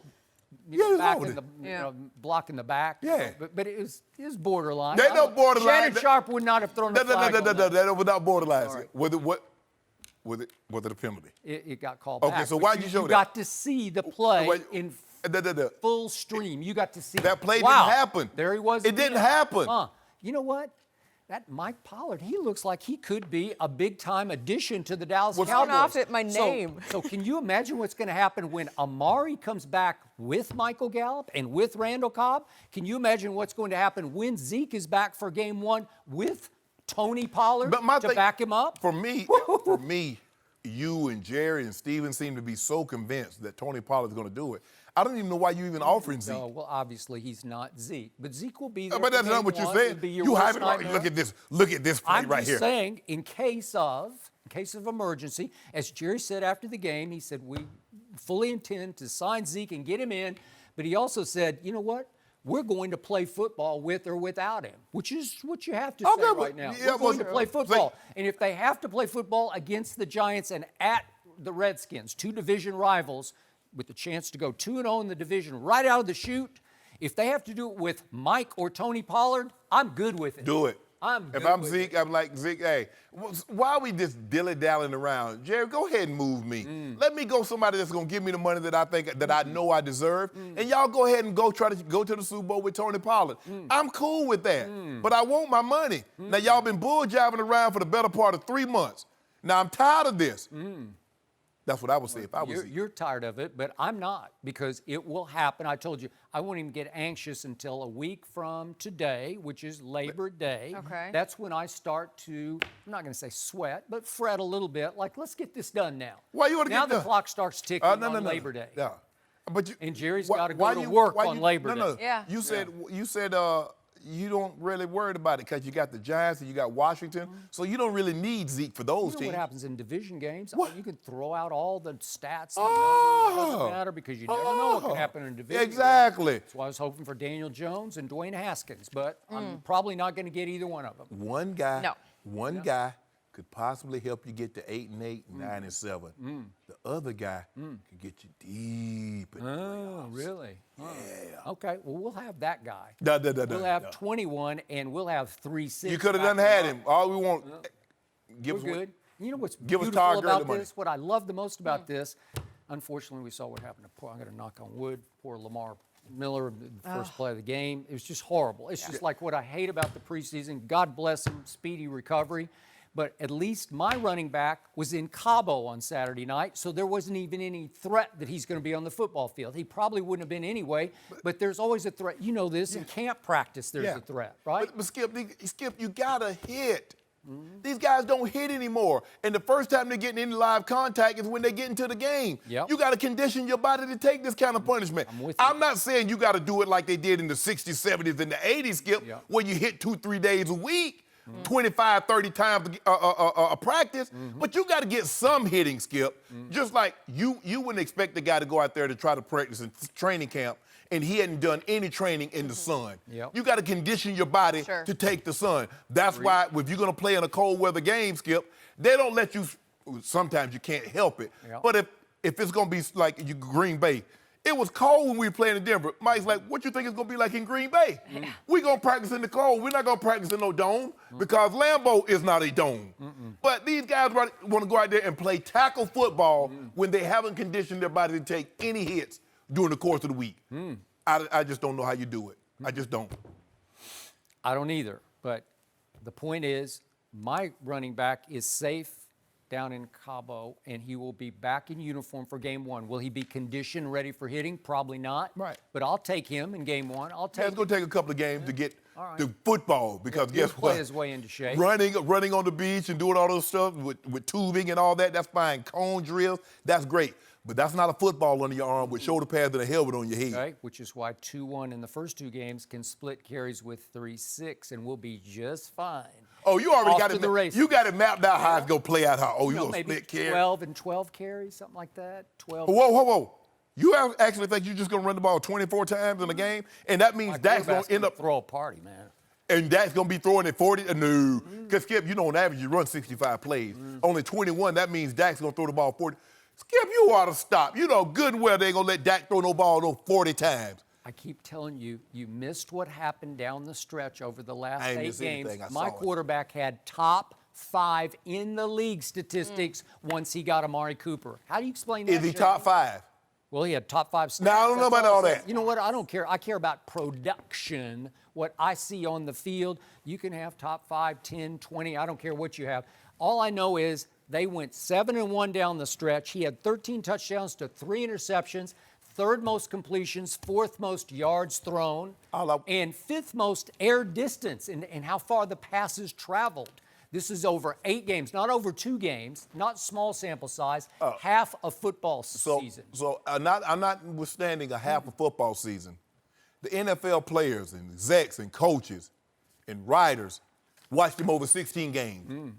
back in the, blocking the back. Yeah. But it was borderline. They no borderline. Shannon Sharpe would not have thrown the flag on that. That was not borderline. Right. Was it a penalty? It got called back. Okay, so why'd you show that? You got to see the play in full stream. You got to see that play didn't happen. There he was. It didn't happen. You know what? That Mike Pollard, he looks like he could be a big-time addition to the Dallas Cowboys. What's off at my name? So can you imagine what's going to happen when Amari comes back with Michael Gallup and with Randall Cobb? Can you imagine what's going to happen when Zeke is back for game 1 with Tony Pollard back him up? For me, you and Jerry and Steven seem to be so convinced that Tony Pollard is going to do it. I don't even know why you even offering Zeke. No, well, obviously he's not Zeke, but Zeke will be there. But that's not what you're saying. You hype it up. Look at this. Look at this play right here. I'm just saying, in case of emergency, as Jerry said after the game, he said we fully intend to sign Zeke and get him in, but he also said, you know what? We're going to play football with or without him, which is what you have to say right now. We're going to play football. And if they have to play football against the Giants and at the Redskins, 2 division rivals, with the chance to go 2-0 in the division right out of the chute, if they have to do it with Mike or Tony Pollard, I'm good with it. Do it. If I'm Zeke, I'm like, Zeke, hey, why are we just dilly-dallying around? Jerry, go ahead and move me. Let me go somebody that's going to give me the money that I know I deserve. And y'all go ahead and try to go to the Super Bowl with Tony Pollard. I'm cool with that. But I want my money. Now, y'all been bull-jiving around for the better part of 3 months. Now, I'm tired of this. That's what I would say if I was Zeke. You're tired of it, but I'm not, because it will happen. I told you, I won't even get anxious until a week from today, which is Labor Day. Okay. That's when I start to, I'm not going to say sweat, but fret a little bit, like, let's get this done now. Why you want to get done? Now the clock starts ticking on Labor Day. Yeah. But you, And Jerry's got to go to work on Labor Day. No. Yeah. You said you don't really worry about it because you got the Giants and you got Washington, so you don't really need Zeke for those You know teams. what happens in division games? What? You can throw out all the stats. And numbers. It doesn't matter because you never know what can happen in a division. Exactly. Game. So I was hoping for Daniel Jones and Dwayne Haskins, but I'm probably not going to get either one of them. One guy. No. One guy could possibly help you get to 8-8, 9-7. The other guy could get you deep in the playoffs. Really? Yeah. Okay, well, we'll have that guy. We'll We'll have 21, and we'll have 3-6. You could have had him. All we want, give We're us good. You know what's give us beautiful Todd Gurley about money. this? What I love the most about this, unfortunately, we saw what happened to poor, I'm going to knock on wood, poor Lamar Miller, the first play of the game. It was just horrible. It's just like what I hate about the preseason. God bless him, speedy recovery. But at least my running back was in Cabo on Saturday night, so there wasn't even any threat that he's going to be on the football field. He probably wouldn't have been anyway, but there's always a threat. You know this, in camp practice there's a threat, right? But Skip, you got to hit. These guys don't hit anymore. And the first time they're getting any live contact is when they get into the game. Yep. You got to condition your body to take this kind of punishment. I'm with you. I'm not saying you got to do it like they did in the 60s, 70s, and the 80s, Skip, where you hit 2-3 days a week. 25, 30 times a practice, but you got to get some hitting, Skip. Just like you wouldn't expect the guy to go out there to try to practice in training camp, and he hadn't done any training in the sun. Yep. You got to condition your body to take the sun. That's why if you're going to play in a cold weather game, Skip, they don't let you. Sometimes you can't help it, but if it's going to be like Green Bay. It was cold when we were playing in Denver. Mike's like, what you think it's going to be like in Green Bay? We're going to practice in the cold. We're not going to practice in no dome because Lambeau is not a dome. But these guys want to go out there and play tackle football when they haven't conditioned their body to take any hits during the course of the week. I just don't know how you do it. I just don't. I don't either, but the point is my running back is safe down in Cabo, and he will be back in uniform for game one. Will he be conditioned, ready for hitting? Probably not. Right. But I'll take him in game one. It's going to take a couple of games to get to football because guess He'll play what? his way into shape. Running on the beach and doing all those stuff with tubing and all that, that's fine. Cone drills, that's great. But that's not a football under your arm with shoulder pads and a helmet on your head. Okay, which is why 2-1 in the first two games can split carries with 3-6, and we'll be just fine. Oh, you already Off got to it. the races. You got it mapped out how it's gonna play out. How? Oh, you gonna Maybe split carry? 12 and 12 carries, something like that. 12. Whoa! You actually think you're just gonna run the ball 24 times in a game, and that means Dak's gonna end up throw a party, man. and Dak's gonna be throwing at 40? No, because Skip, you know on average you run 65 plays. Only 21. That means Dak's gonna throw the ball 40. Skip, you ought to stop. You know good and well they ain't gonna let Dak throw no ball no 40 times. I keep telling you, you missed what happened down the stretch over the last I ain't 8 missed games. anything. I My saw it. quarterback had top 5 in the league statistics once he got Amari Cooper. How do you explain that? Is he Shannon? top 5? Well, he had top 5 stats. Now, I don't know That's about all I'm saying. that. You know what? I don't care. I care about production, what I see on the field. You can have top 5, 10, 20. I don't care what you have. All I know is they went 7-1 down the stretch. He had 13 touchdowns to 3 interceptions, 3rd most completions, 4th most yards thrown, and 5th most air distance in how far the passes traveled. This is over 8 games, not over 2 games, not small sample size, half a football season. So I'm not withstanding a half a football season. The NFL players and execs and coaches and writers watched him over 16 games.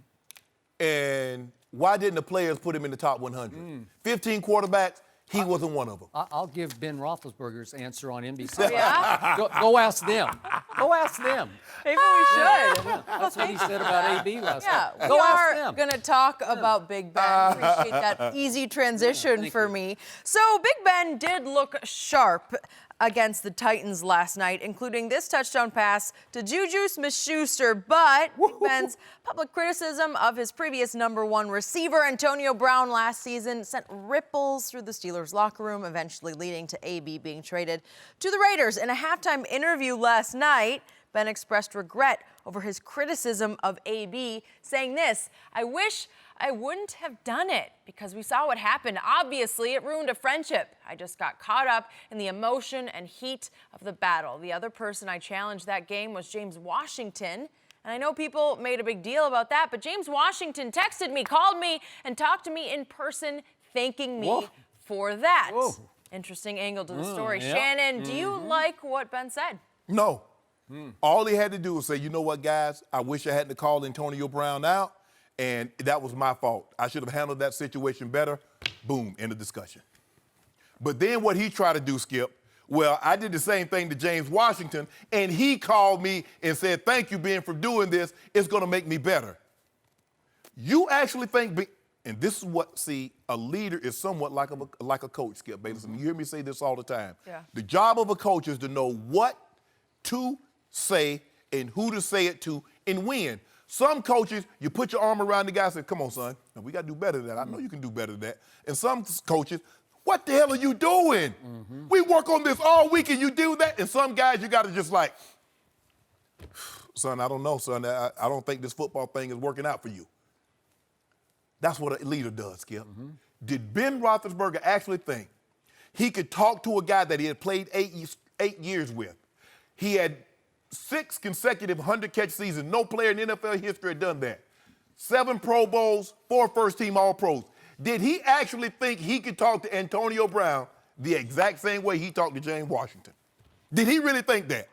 And why didn't the players put him in the top 100? 15 quarterbacks, he wasn't one of them. I'll give Ben Roethlisberger's answer on NBC. Oh, yeah? Go ask them. Go ask them. Maybe we should. That's what he said about AB last Yeah, night. we Go ask are them. going to talk about Big Ben. Appreciate that easy transition for me. So Big Ben did look sharp against the Titans last night, including this touchdown pass to Juju Smith-Schuster. But Big Ben's public criticism of his previous #1 receiver, Antonio Brown, last season sent ripples through the Steelers' locker room, eventually leading to AB being traded to the Raiders. In a halftime interview last night, Ben expressed regret over his criticism of AB, saying this: "I wish I wouldn't have done it because we saw what happened. Obviously, it ruined a friendship. I just got caught up in the emotion and heat of the battle." The other person I challenged that game was James Washington. And I know people made a big deal about that, but James Washington texted me, called me, and talked to me in person, thanking me for that. Interesting angle to the story. yeah. Shannon, do you like what Ben said? No. All he had to do was say, you know what, guys, I wish I hadn't called Antonio Brown out, and that was my fault. I should have handled that situation better. Boom, end of discussion. But then what he tried to do, Skip, well, I did the same thing to James Washington, and he called me and said, thank you, Ben, for doing this. It's going to make me better. You actually think, and this is what, see, a leader is somewhat like a coach, Skip Bayless. And you hear me say this all the time. Yeah. The job of a coach is to know what to say and who to say it to and when. Some coaches, you put your arm around the guy and say, come on, son, now, we got to do better than that. I know you can do better than that. And some coaches, what the hell are you doing? We work on this all week and you do that. And some guys, you got to just like, son, I don't know, son. I don't think this football thing is working out for you. That's what a leader does, Skip. Did Ben Roethlisberger actually think he could talk to a guy that he had played 8 years with? He had 6 consecutive 100-catch seasons. No player in NFL history had done that. 7 Pro Bowls, 4 first-team All-Pros. Did he actually think he could talk to Antonio Brown the exact same way he talked to James Washington? Did he really think that?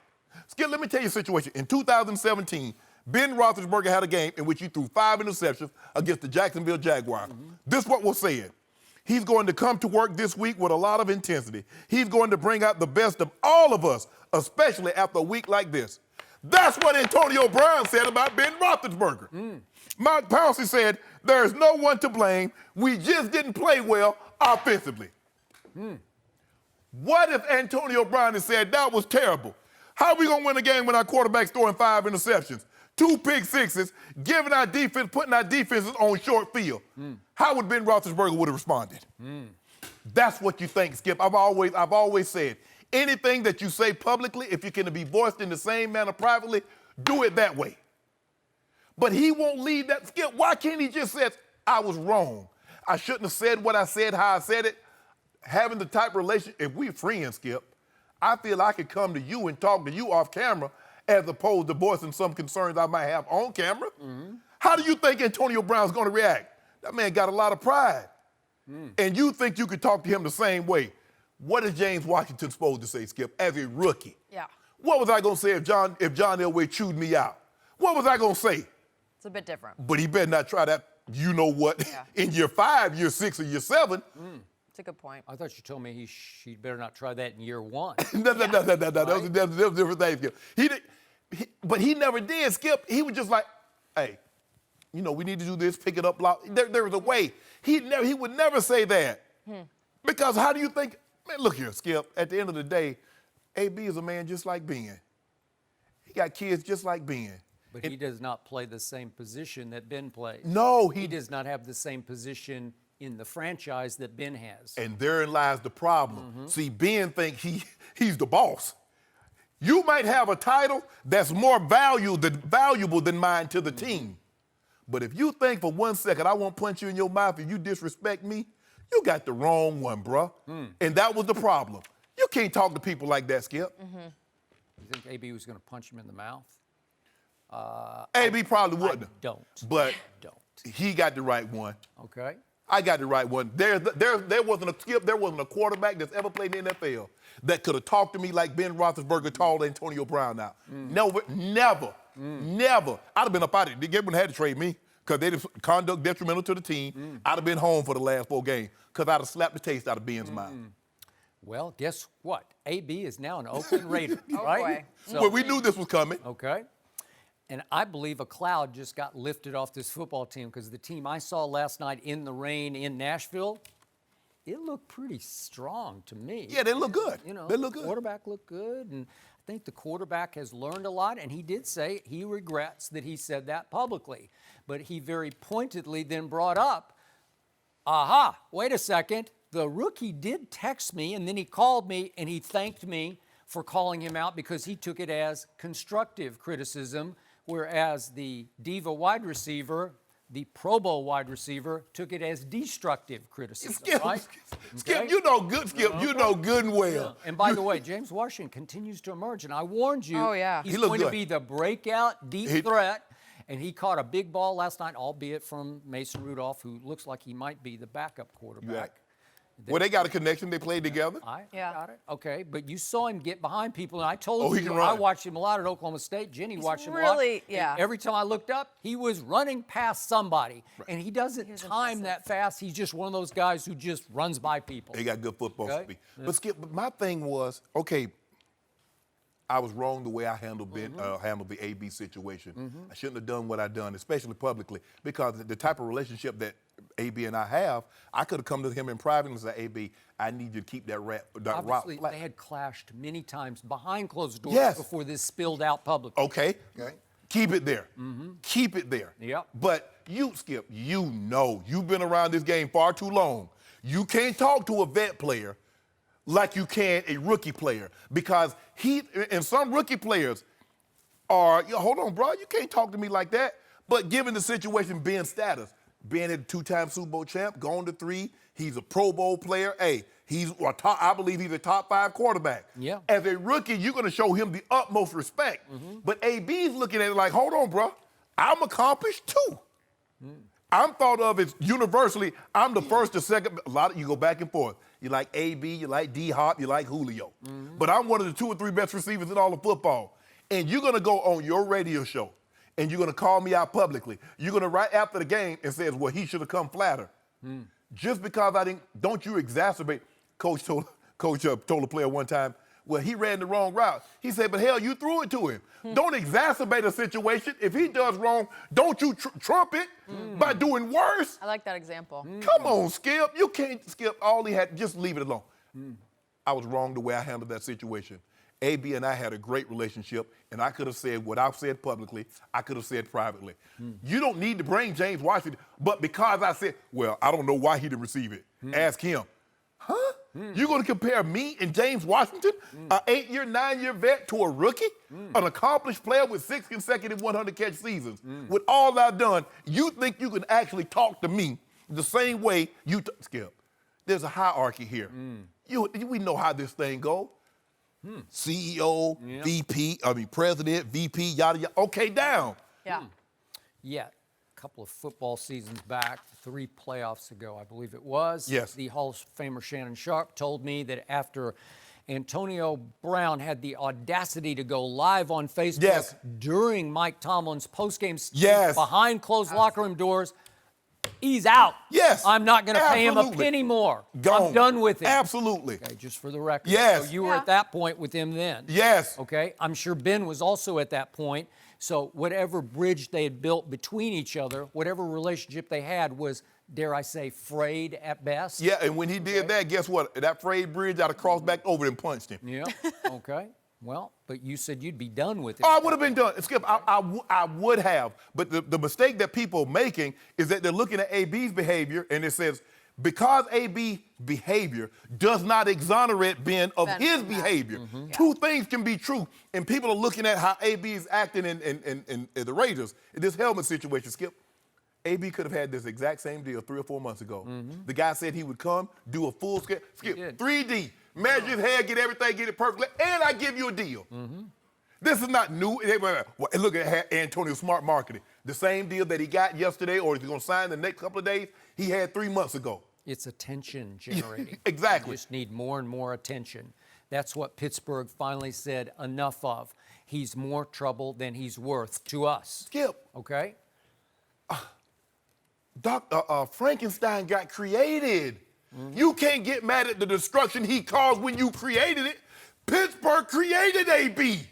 Skip, let me tell you a situation. In 2017, Ben Roethlisberger had a game in which he threw 5 interceptions against the Jacksonville Jaguars. This is what was said. He's going to come to work this week with a lot of intensity. He's going to bring out the best of all of us, especially after a week like this. That's what Antonio Brown said about Ben Roethlisberger. Mike Pouncey said, there's no one to blame. We just didn't play well offensively. What if Antonio Brown had said, that was terrible? How are we going to win a game when our quarterback's throwing 5 interceptions, 2 pick sixes, giving our defense, putting our defenses on short field? How would Ben Roethlisberger would have responded? That's what you think, Skip. I've always said, anything that you say publicly, if you can be voiced in the same manner privately, do it that way. But he won't leave that. Skip, why can't he just say, I was wrong. I shouldn't have said what I said, how I said it. Having the type of relationship, if we're friends, Skip, I feel I could come to you and talk to you off camera as opposed to voicing some concerns I might have on camera. How do you think Antonio Brown's going to react? That man got a lot of pride. And you think you could talk to him the same way. What is James Washington supposed to say, Skip, as a rookie? Yeah. What was I going to say if John Elway chewed me out? What was I going to say? It's a bit different. But he better not try that, you know what, in year 5, year 6, or year 7. It's a good point. I thought you told me he better not try that in year 1. No. That was a different thing, Skip. But he never did, Skip. He was just like, hey, you know, we need to do this, pick it up. Blah. There was a way. He would never say that. Because how do you think, man, look here, Skip, at the end of the day, AB is a man just like Ben. He got kids just like Ben. But he does not play the same position that Ben plays. No, he does not have the same position in the franchise that Ben has. And therein lies the problem. See, Ben thinks he's the boss. You might have a title that's more valuable than mine to the team. But if you think for 1 second I won't punch you in your mouth if you disrespect me, you got the wrong one, bruh. And that was the problem. You can't talk to people like that, Skip. You think AB was going to punch him in the mouth? AB probably wouldn't. I don't. But he got the right one. Okay. I got the right one. There wasn't a Skip. There wasn't a quarterback that's ever played in the NFL that could have talked to me like Ben Roethlisberger called Antonio Brown out. Never. I'd have been up out of it. They wouldn't have had to trade me because they did conduct detrimental to the team. I'd have been home for the last 4 games because I'd have slapped the taste out of Ben's mouth. Well, guess what? AB is now an Oakland Raider, right? Boy. Well, we knew this was coming. Okay. And I believe a cloud just got lifted off this football team because the team I saw last night in the rain in Nashville, it looked pretty strong to me. Yeah, they look good. You know, they look good. The quarterback looked good, and I think the quarterback has learned a lot, and he did say he regrets that he said that publicly. But he very pointedly then brought up, wait a second, the rookie did text me, and then he called me, and he thanked me for calling him out because he took it as constructive criticism, whereas the diva wide receiver, the Pro Bowl wide receiver, took it as destructive criticism, Skip, right? Skip, Okay? you know good, Skip. You know good and well. And by the way, James Washington continues to emerge, and I warned you, he's He looked going to good. be the breakout deep threat, and he caught a big ball last night, albeit from Mason Rudolph, who looks like he might be the backup quarterback. Well, they got a connection. They played together. I Yeah. got it. Okay, but you saw him get behind people, and I told Oh, he you can I run. watched him a lot at Oklahoma State. Jenny watched him a really- lot. yeah. And every time I looked up, he was running past somebody, and he doesn't time that fast. He's just one of those guys who just runs by people. They got good football Okay. speed. But Skip, but my thing was, okay, I was wrong the way I handled handled the AB situation. I shouldn't have done what I done, especially publicly, because the type of relationship that AB and I have, I could have come to him in private and said, AB, I need you to keep that route Obviously, flat. they had clashed many times behind closed doors Yes. before this spilled out publicly. Okay. Keep it there. Keep it there. Yep. But you, Skip, you know, you've been around this game far too long. You can't talk to a vet player like you can a rookie player, because and some rookie players are, hold on, bro, you can't talk to me like that. But given the situation, Ben's status, being a two-time Super Bowl champ, gone to 3, he's a Pro Bowl player. Hey, I believe he's a top 5 quarterback. Yeah. As a rookie, you're going to show him the utmost respect. But AB's looking at it like, hold on, bro, I'm accomplished too. I'm thought of as universally, I'm the first or second. You go back and forth. You like AB, you like D-Hop, you like Julio. But I'm one of the 2 or 3 best receivers in all of football. And you're going to go on your radio show, and you're going to call me out publicly. You're going to right after the game and say, well, he should have come flatter. Just because I didn't, don't you exacerbate. Coach told a player one time, well, he ran the wrong route. He said, but hell, you threw it to him. Don't exacerbate a situation. If he does wrong, don't you trump it by doing worse. I like that example. Come on, Skip. You can't, Skip. All he had, just leave it alone. I was wrong the way I handled that situation. AB and I had a great relationship, and I could have said what I've said publicly, I could have said privately. You don't need to bring James Washington, but because I said, well, I don't know why he didn't receive it. Ask him. Huh? You're going to compare me and James Washington, an 8-year, 9-year vet, to a rookie? An accomplished player with 6 consecutive 100-catch seasons. With all I've done, you think you can actually talk to me the same way you Skip, there's a hierarchy here. We know how this thing goes. CEO, president, VP, yada, yada. Okay, down. Yeah. Yeah, a couple of football seasons back, 3 playoffs ago, I believe it was. Yes. The Hall of Famer Shannon Sharpe told me that after Antonio Brown had the audacity to go live on Facebook during Mike Tomlin's postgame speech behind closed locker room doors, he's out. Yes. I'm not going to pay him a penny more. Gone. I'm done with it. Absolutely. Okay, just for the record. Yes. So you were at that point with him then. Yes. Okay. I'm sure Ben was also at that point. So whatever bridge they had built between each other, whatever relationship they had was, dare I say, frayed at best. Yeah, and when he did that, guess what? That frayed bridge, I'd have crossed back over and punched him. Yeah. Okay. Well, but you said you'd be done with it. Oh, I would have been done. Skip, I would have. But the mistake that people are making is that they're looking at AB's behavior, and it says, because AB's behavior does not exonerate Ben of his behavior. Two things can be true, and people are looking at how AB is acting in the Raiders in this helmet situation. Skip, AB could have had this exact same deal 3 or 4 months ago. The guy said he would come, do a full scale, Skip, 3D, measure his hair, get everything, get it perfectly, and I give you a deal. This is not new. Look at Antonio Smart marketing. The same deal that he got yesterday, or if he's going to sign the next couple of days, he had 3 months ago. It's attention generating. Exactly. You just need more and more attention. That's what Pittsburgh finally said enough of. He's more trouble than he's worth to us. Skip. Okay? Frankenstein got created. You can't get mad at the destruction he caused when you created it. Pittsburgh created AB.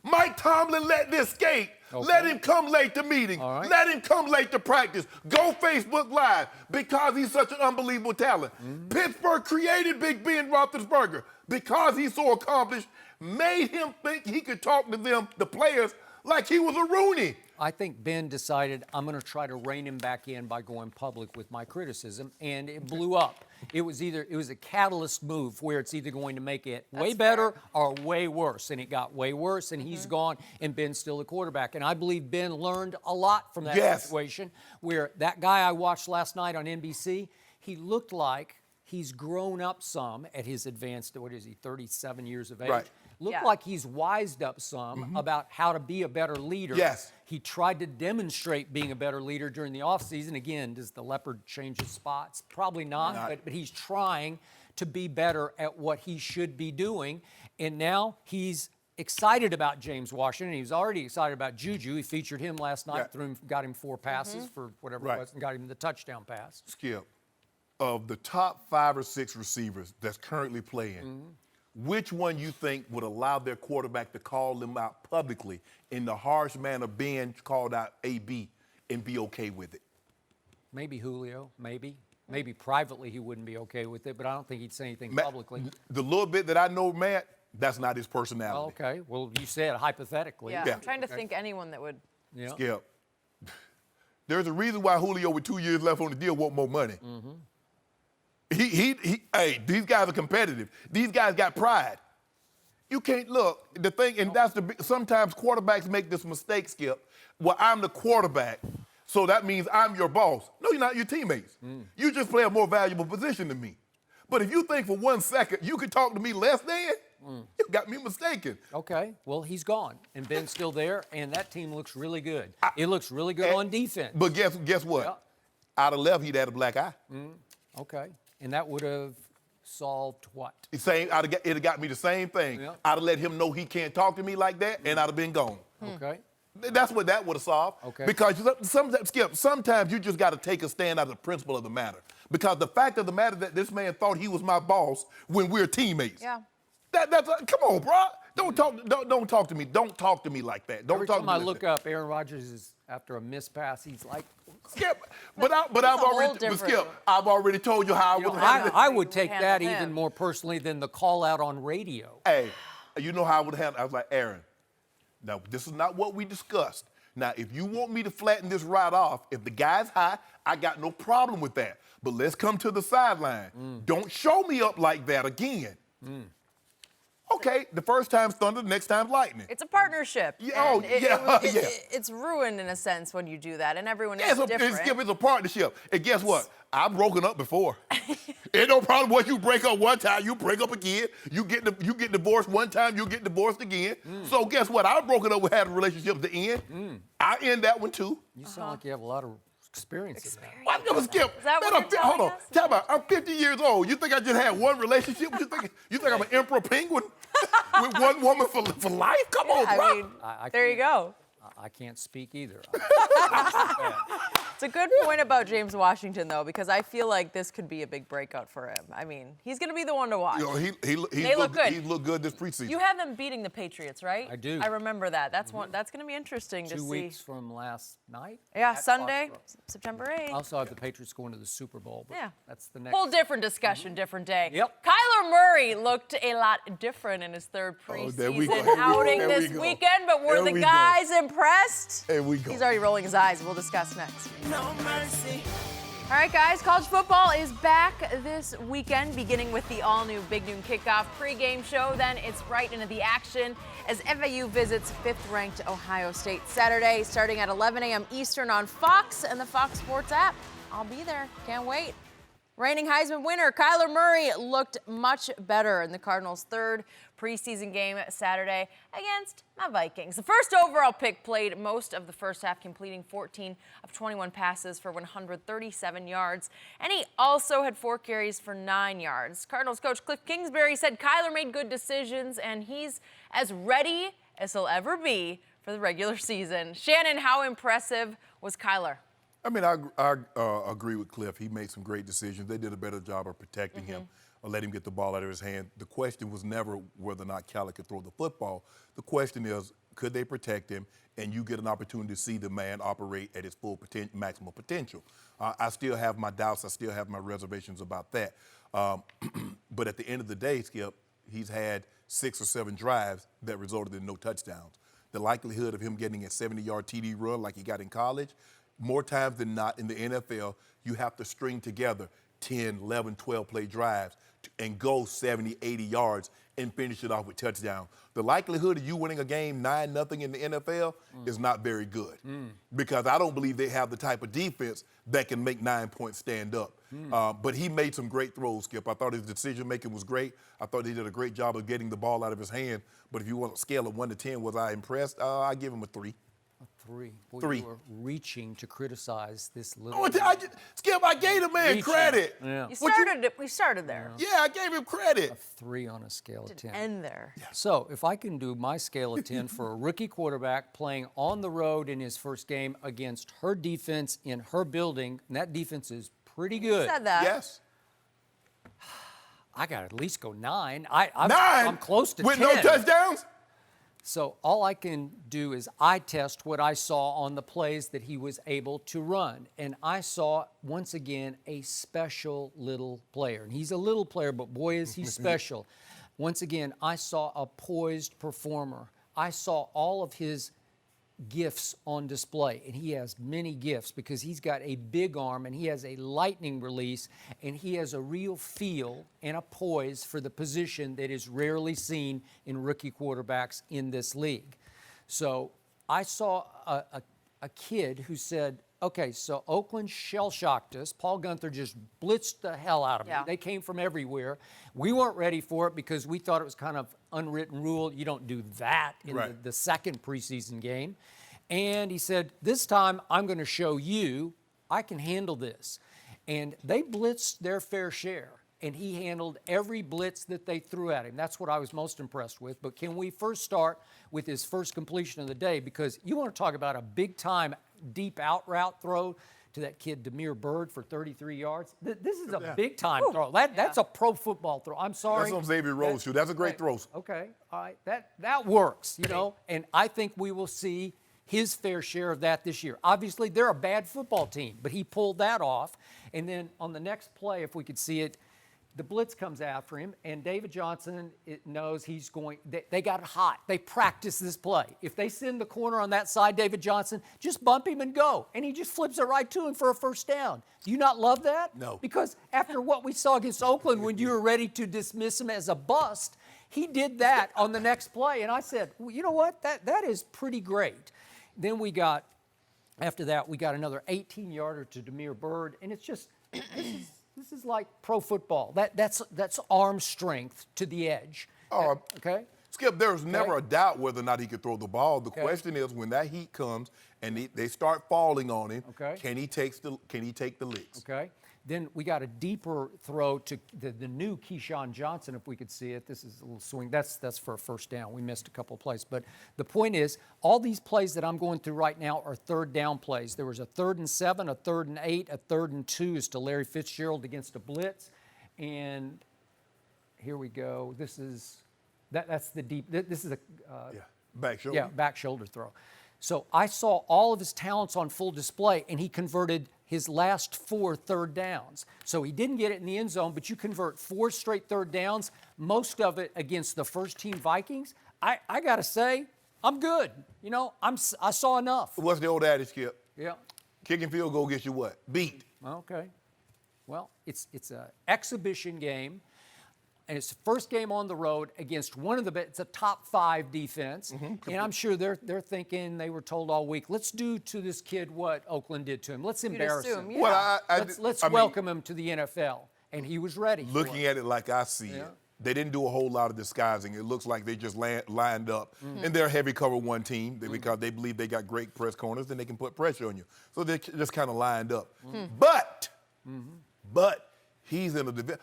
Mike Tomlin let this skate. Okay. Let him come late to meetings. Right. Let him come late to practice. Go Facebook Live because he's such an unbelievable talent. Pittsburgh created Big Ben Roethlisberger because he's so accomplished, made him think he could talk to them, the players, like he was a Rooney. I think Ben decided, I'm going to try to rein him back in by going public with my criticism, and it blew up. It was a catalyst move where it's either going to make it way better or way worse, and it got way worse, and he's gone, and Ben's still the quarterback. And I believe Ben learned a lot from that situation, where that guy I watched last night on NBC, he looked like he's grown up some at his advanced, what is he, 37 years of age? Right. Looked Yeah. like he's wised up some about how to be a better leader. Yes. He tried to demonstrate being a better leader during the offseason. Again, does the leopard change his spots? Probably not, but he's trying to be better at what he should be doing. And now he's excited about James Washington. He was already excited about Juju. He featured him last night, got him 4 passes for whatever it was, and got him the touchdown pass. Skip, of the top 5 or 6 receivers that's currently playing, which one you think would allow their quarterback to call them out publicly in the harsh manner being called out AB and be okay with it? Maybe Julio, maybe. Maybe privately he wouldn't be okay with it, but I don't think he'd say anything publicly. The little bit that I know, Matt, that's not his personality. Okay, well, you said hypothetically. Yeah, Yeah. I'm trying to think anyone that would. Yeah. Skip, there's a reason why Julio with 2 years left on the deal want more money. Hey, these guys are competitive. These guys got pride. You can't look, the thing, and that's sometimes quarterbacks make this mistake, Skip. Well, I'm the quarterback, so that means I'm your boss. No, you're not, your teammates. You just play a more valuable position than me. But if you think for 1 second you could talk to me less than, you got me mistaken. Okay, well, he's gone, and Ben's still there, and that team looks really good. It looks really good on defense. But guess what? Yeah. I'd have left, he'd had a black eye. Okay, and that would have solved what? It'd have got me the same thing. Yeah. I'd have let him know he can't talk to me like that, and I'd have been gone. Okay. That's what that would have solved. Okay. Because sometimes, Skip, sometimes you just got to take a stand out of the principle of the matter. Because the fact of the matter that this man thought he was my boss when we're teammates. Yeah. Come on, bro. Don't talk to me. Don't talk to me like that. Don't Every talk time to me I like look that. up, Aaron Rodgers is, after a missed pass, he's like, Skip, but I've a whole already, different- Skip, I've already told you how I would handle it. I would take handle that him. even more personally than the call out on radio. Hey, you know how I would handle it? I was like, Aaron, now this is not what we discussed. Now, if you want me to flatten this right off, if the guy's high, I got no problem with that. But let's come to the sideline. Don't show me up like that again. Okay, the first time's thunder, the next time's lightning. It's a partnership. Yeah, and it's ruined in a sense when you do that, and everyone is different. It's a partnership. And guess what? I've broken up before. Ain't no problem once you break up one time, you break up again. You get divorced one time, you get divorced again. So guess what? I've broken up with having relationships to end. I end that one too. You sound like you have a lot of experience in that. Why never Skip? Is that what you're telling Hold on. us? Tell me, I'm 50 years old. You think I just had one relationship? You think I'm an emperor penguin with one woman for life? Come on, bro. I mean, there you go. I can't speak either. It's a good point about James Washington, though, because I feel like this could be a big breakout for him. I mean, he's going to be the one to watch. You know, They look good. He looked good this preseason. You have them beating the Patriots, right? I do. I remember that. That's going to be interesting to 2 see. weeks from last night. Yeah, at Sunday, Foxborough. September 8th. I also have the Patriots going to the Super Bowl, but Yeah. that's the next. Whole different discussion, different day. Yep. Kyler Murray looked a lot different in his third there we go. preseason Here we go. outing There we this go. weekend, but were There the we go. guys impressed? There we go. He's already rolling his eyes. We'll discuss next. No mercy. All right, guys, college football is back this weekend, beginning with the all-new Big Noon Kickoff pregame show. Then it's right into the action as FAU visits 5th-ranked Ohio State Saturday, starting at 11 a.m. Eastern on Fox and the Fox Sports app. I'll be there. Can't wait. Reigning Heisman winner Kyler Murray looked much better in the Cardinals' third preseason game Saturday against my Vikings. The first overall pick played most of the first half, completing 14 of 21 passes for 137 yards, and he also had 4 carries for 9 yards. Cardinals coach Cliff Kingsbury said Kyler made good decisions, and he's as ready as he'll ever be for the regular season. Shannon, how impressive was Kyler? I mean, I agree with Cliff. He made some great decisions. They did a better job of protecting him or let him get the ball out of his hand. The question was never whether or not Kyler could throw the football. The question is, could they protect him and you get an opportunity to see the man operate at his full maximum potential? I still have my doubts. I still have my reservations about that. But at the end of the day, Skip, he's had 6 or 7 drives that resulted in no touchdowns. The likelihood of him getting a 70-yard TD run like he got in college, more times than not in the NFL, you have to string together 10, 11, 12 play drives and go 70, 80 yards and finish it off with touchdown. The likelihood of you winning a game 9-0 in the NFL is not very good because I don't believe they have the type of defense that can make 9 points stand up. But he made some great throws, Skip. I thought his decision-making was great. I thought he did a great job of getting the ball out of his hand. But if you want a scale of 1 to 10, was I impressed? I give him a 3. Three. Boy, 3. You were reaching to criticize this little. Oh, Skip, I gave the man credit. Yeah. We started there. Yeah, I gave him credit. 3 on a scale of 10. End there. So if I can do my scale of 10 for a rookie quarterback playing on the road in his first game against her defense in her building, and that defense is pretty good. Said that. Yes. I got to at least go 9. 9? I'm close to With 10. no touchdowns? So all I can do is eye test what I saw on the plays that he was able to run. And I saw, once again, a special little player. And he's a little player, but boy, is he special. Once again, I saw a poised performer. I saw all of his gifts on display, and he has many gifts because he's got a big arm and he has a lightning release and he has a real feel and a poise for the position that is rarely seen in rookie quarterbacks in this league. So I saw a kid who said, okay, so Oakland shell-shocked us. Paul Gunther just blitzed the hell out of me. Yeah. They came from everywhere. We weren't ready for it because we thought it was kind of unwritten rule. You don't do that in the second preseason game. And he said, this time I'm going to show you I can handle this. And they blitzed their fair share. And he handled every blitz that they threw at him. That's what I was most impressed with. But can we first start with his first completion of the day? Because you want to talk about a big-time deep out route throw to that kid Demir Bird for 33 yards. This is a big-time throw. That's a pro football throw. I'm sorry. That's on Xavier Rhodes' shoe. That's a great throw. Okay, all right. That works, you know. And I think we will see his fair share of that this year. Obviously, they're a bad football team, but he pulled that off. And then on the next play, if we could see it, the blitz comes after him, and David Johnson knows he's going. They got hot. They practiced this play. If they send the corner on that side, David Johnson, just bump him and go. And he just flips it right to him for a first down. Do you not love that? No. Because after what we saw against Oakland when you were ready to dismiss him as a bust, he did that on the next play. And I said, well, you know what? That is pretty great. Then after that, we got another 18-yarder to Demir Bird. And it's just, this is like pro football. That's arm strength to the edge. Okay? Skip, there's never a doubt whether or not he could throw the ball. The question is when that heat comes and they start falling on him, can he take the licks? Okay. Then we got a deeper throw to the new Keyshawn Johnson, if we could see it. This is a little swing. That's for a first down. We missed a couple of plays. But the point is, all these plays that I'm going through right now are third down plays. There was a 3rd and 7, a 3rd and 8, a 3rd and 2 is to Larry Fitzgerald against a blitz. And here we go. That's the deep. This is a back shoulder. Yeah, back shoulder throw. So I saw all of his talents on full display, and he converted his last 4 third downs. So he didn't get it in the end zone, but you convert 4 straight third downs, most of it against the first-team Vikings. I got to say, I'm good. You know, I saw enough. What's the old adage, Skip? Yeah. Kicking field goal gets you what? Beat. Okay. Well, it's an exhibition game. And it's the first game on the road against it's a top 5 defense. And I'm sure they're thinking, they were told all week, let's do to this kid what Oakland did to him. Let's embarrass him. Yeah. Well, Let's welcome him to the NFL. And he was ready. Looking at it like I see it, they didn't do a whole lot of disguising. It looks like they just lined up. And they're a heavy cover 1 team because they believe they got great press corners and they can put pressure on you. So they just kind of lined up. But he's in a division.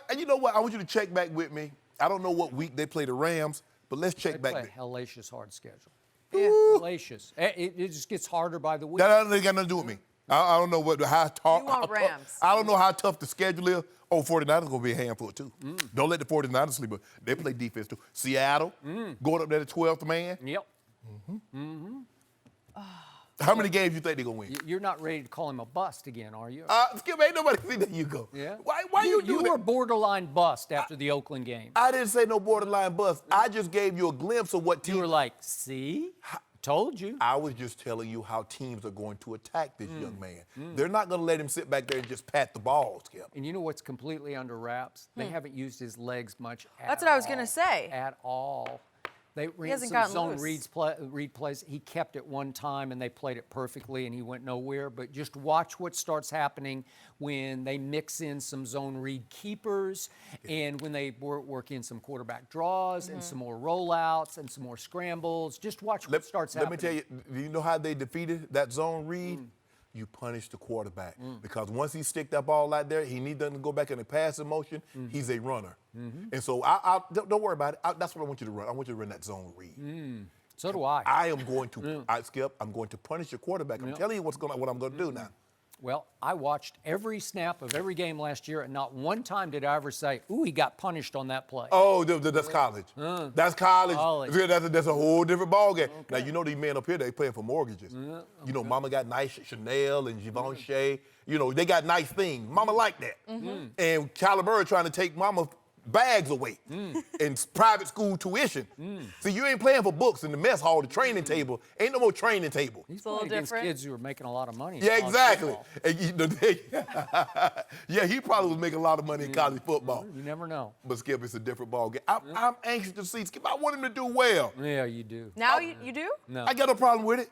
And you know what? I want you to check back with me. I don't know what week they play the Rams, but let's check back. They play a hellacious hard schedule. Yeah, hellacious. It just gets harder by the week. That ain't got nothing to do with me. I don't know how tough. You want Rams. I don't know how tough the schedule is. 49ers going to be a handful, too. Don't let the 49ers sleep. But they play defense, too. Seattle, going up there to 12th man. Yep. How many games you think they're going to win? You're not ready to call him a bust again, are you? Skip, ain't nobody see that you go. Yeah. Why you do You that? were borderline bust after the Oakland game. I didn't say no borderline bust. I just gave you a glimpse of what team. You were like, see? told you. I was just telling you how teams are going to attack this young man. They're not going to let him sit back there and just pat the ball, Skip. And you know what's completely under wraps? They haven't used his legs much at all. That's what I was going to say. At all. They ran hasn't some gotten zone loose. read plays. He kept it one time, and they played it perfectly, and he went nowhere. But just watch what starts happening when they mix in some zone read keepers and when they work in some quarterback draws and some more rollouts and some more scrambles. Just watch what starts happening. Let me tell you, do you know how they defeated that zone read? You punish the quarterback. Because once he stick that ball out there, he needs to go back in a passing motion. He's a runner. And so don't worry about it. That's what I want you to run. I want you to run that zone read. So do I. I am going to, Skip, I'm going to punish your quarterback. I'm telling you what I'm going to do now. Well, I watched every snap of every game last year, and not one time did I ever say, ooh, he got punished on that play. Oh, that's college. That's college. College. That's a whole different ballgame. Now, you know these men up here, they playing for mortgages. You know, Mama got nice Chanel and Givenchy. You know, they got nice things. Mama like that. And Caliber trying to take Mama bags away and private school tuition. See, you ain't playing for books in the mess hall, the training table. Ain't no more training table. He's a little playing against different. kids who are making a lot of money. Yeah, in college exactly. football. And yeah, he probably was making a lot of money in college football. You never know. But Skip, it's a different ball game. I'm anxious to see Skip. I want him to do well. Yeah, you do. Now you do? No. I got no problem with it.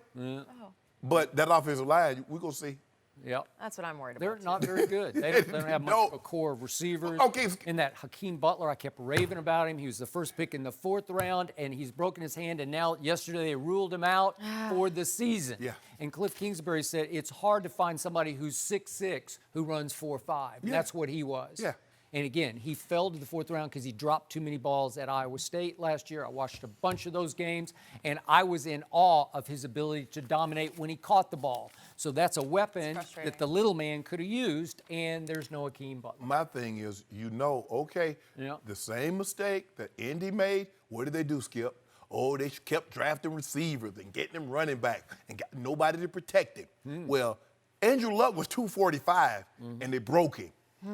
But that offensive line, we're going to see. Yep. That's what I'm worried They're about. not very good. They don't have much No. of a core of receivers. Okay. And that Hakeem Butler, I kept raving about him. He was the first pick in the 4th round, and he's broken his hand, and now yesterday they ruled him out for the season. Yeah. And Cliff Kingsbury said it's hard to find somebody who's 6'6", who runs 4'5". Yeah. That's what he was. Yeah. And again, he fell to the 4th round because he dropped too many balls at Iowa State last year. I watched a bunch of those games, and I was in awe of his ability to dominate when he caught the ball. So that's a weapon frustrating. that the little man could have used, and there's no Hakeem Butler. My thing is, okay, Yeah. the same mistake that Indy made, what did they do, Skip? Oh, they kept drafting receivers and getting them running back and got nobody to protect him. Well, Andrew Luck was 245, and they broke him.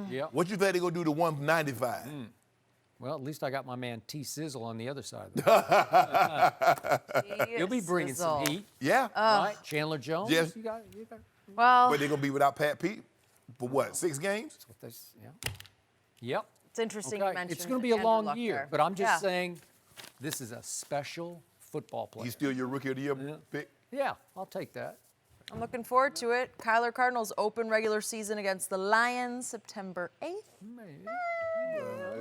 Yep. What you think they going to do to 195? Well, at least I got my man T. Sizzle on the other side of that. He'll be bringing some heat, Yeah. right? Chandler Jones. Yes. You got Well, But they're going to be without Pat Pete for what, 6 games? this. Yeah. Yep. it's interesting you Okay. mentioned It's going to be a Andrew long Luck year, there. but I'm just Yeah. saying this is a special football player. He's still your Rookie of the Year pick? Yeah, I'll take that. I'm looking forward to it. Kyler Cardinals open regular season against the Lions September 8th.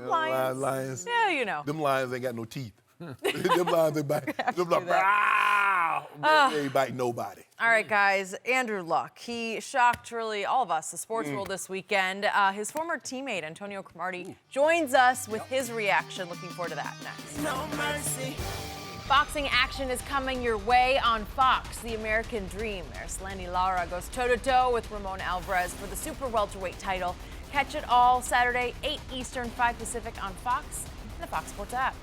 Lions. Yeah, you know. Them lions ain't got no teeth. Them lions ain't bite. Them do that. they ain't bite nobody. All right, guys. Andrew Luck. He shocked really all of us, the sports world this weekend. His former teammate, Antonio Cromartie, joins us with his reaction. Looking forward to that next. No mercy. Boxing action is coming your way on Fox, The American Dream. There's Landy Lara goes toe-to-toe with Ramon Alvarez for the super welterweight title. Catch it all Saturday, 8 Eastern, 5 Pacific on Fox and the Fox Sports app.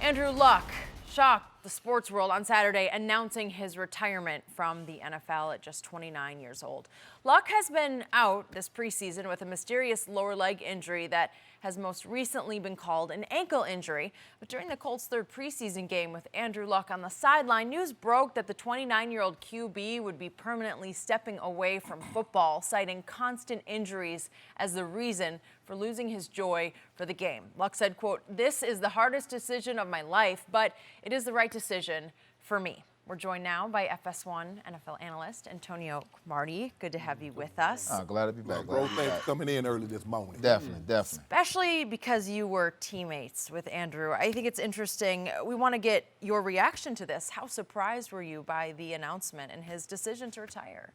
Andrew Luck shocked the sports world on Saturday, announcing his retirement from the NFL at just 29 years old. Luck has been out this preseason with a mysterious lower leg injury that has most recently been called an ankle injury. But during the Colts' 3rd preseason game with Andrew Luck on the sideline, news broke that the 29-year-old QB would be permanently stepping away from football, citing constant injuries as the reason for losing his joy for the game. Luck said, quote, "This is the hardest decision of my life, but it is the right decision for me." We're joined now by FS1 NFL analyst Antonio Cromartie. Good to have you with us. Glad to be back. Bro, thanks for coming in early this morning. Definitely. Especially because you were teammates with Andrew. I think it's interesting. We want to get your reaction to this. How surprised were you by the announcement and his decision to retire?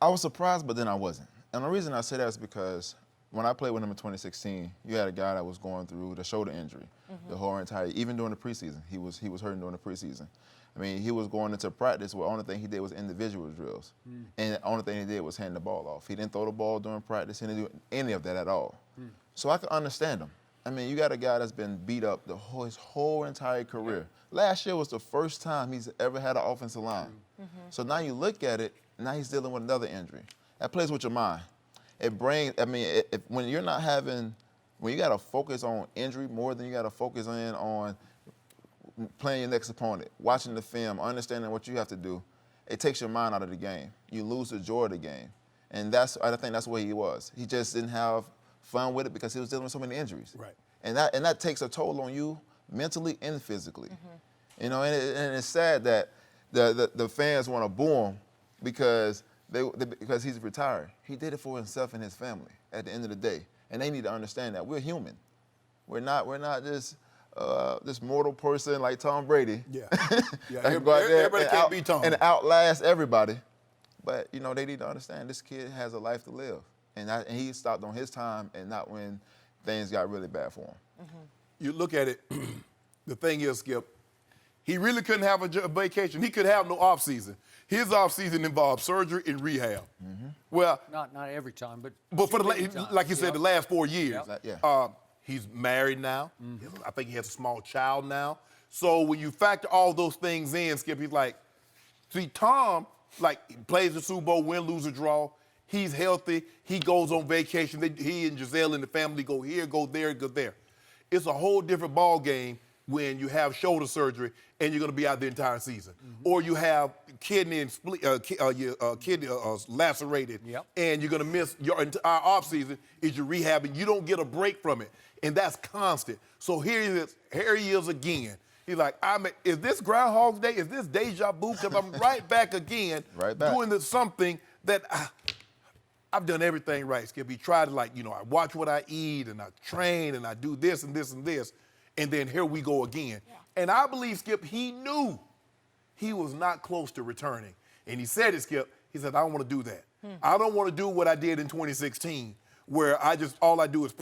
I was surprised, but then I wasn't. And the reason I say that is because when I played with him in 2016, you had a guy that was going through the shoulder injury the whole entire, even during the preseason. He was hurting during the preseason. I mean, he was going into practice where the only thing he did was individual drills. And the only thing he did was hand the ball off. He didn't throw the ball during practice. He didn't do any of that at all. So I can understand him. I mean, you got a guy that's been beat up his whole entire career. Last year was the first time he's ever had an offensive line. So now you look at it, now he's dealing with another injury. That plays with your mind. When you're not having, when you got to focus on injury more than you got to focus on playing your next opponent, watching the film, understanding what you have to do, it takes your mind out of the game. You lose the joy of the game. And I think that's where he was. He just didn't have fun with it because he was dealing with so many injuries. Right. And that takes a toll on you mentally and physically. You know, and it's sad that the fans want to boo him because he's retired. He did it for himself and his family at the end of the day. And they need to understand that we're human. We're not just this mortal person like Tom Brady. Yeah. Yeah. That can go out there Everybody can't be Tom. and outlast everybody. But you know, they need to understand this kid has a life to live, and he stopped on his time and not when things got really bad for him. You look at it. The thing is, Skip, he really couldn't have a vacation. He could have no off season. His off season involved surgery and rehab. Well, Not every time, but for many times. like you said, the last 4 years. Yeah. He's married now. I think he has a small child now. So when you factor all those things in, Skip, he's like, see, Tom, like, he plays the Super Bowl, win, lose, or draw. He's healthy. He goes on vacation. He and Giselle and the family go here, go there, go there. It's a whole different ball game when you have shoulder surgery and you're going to be out the entire season. Or you have kidney and kidney lacerated, and you're going to miss your entire offseason is your rehab, and you don't get a break from it. And that's constant. So here he is again. He's like, is this Groundhog's Day? Is this deja vu? Because I'm right back again doing something that I've done everything right, Skip. He tried to, like, I watch what I eat, and I train, and I do this and this and this. And then here we go again. Yeah. And I believe, Skip, he knew he was not close to returning. And he said it, Skip. He said, I don't want to do that. I don't want to do what I did in 2016, where all I do is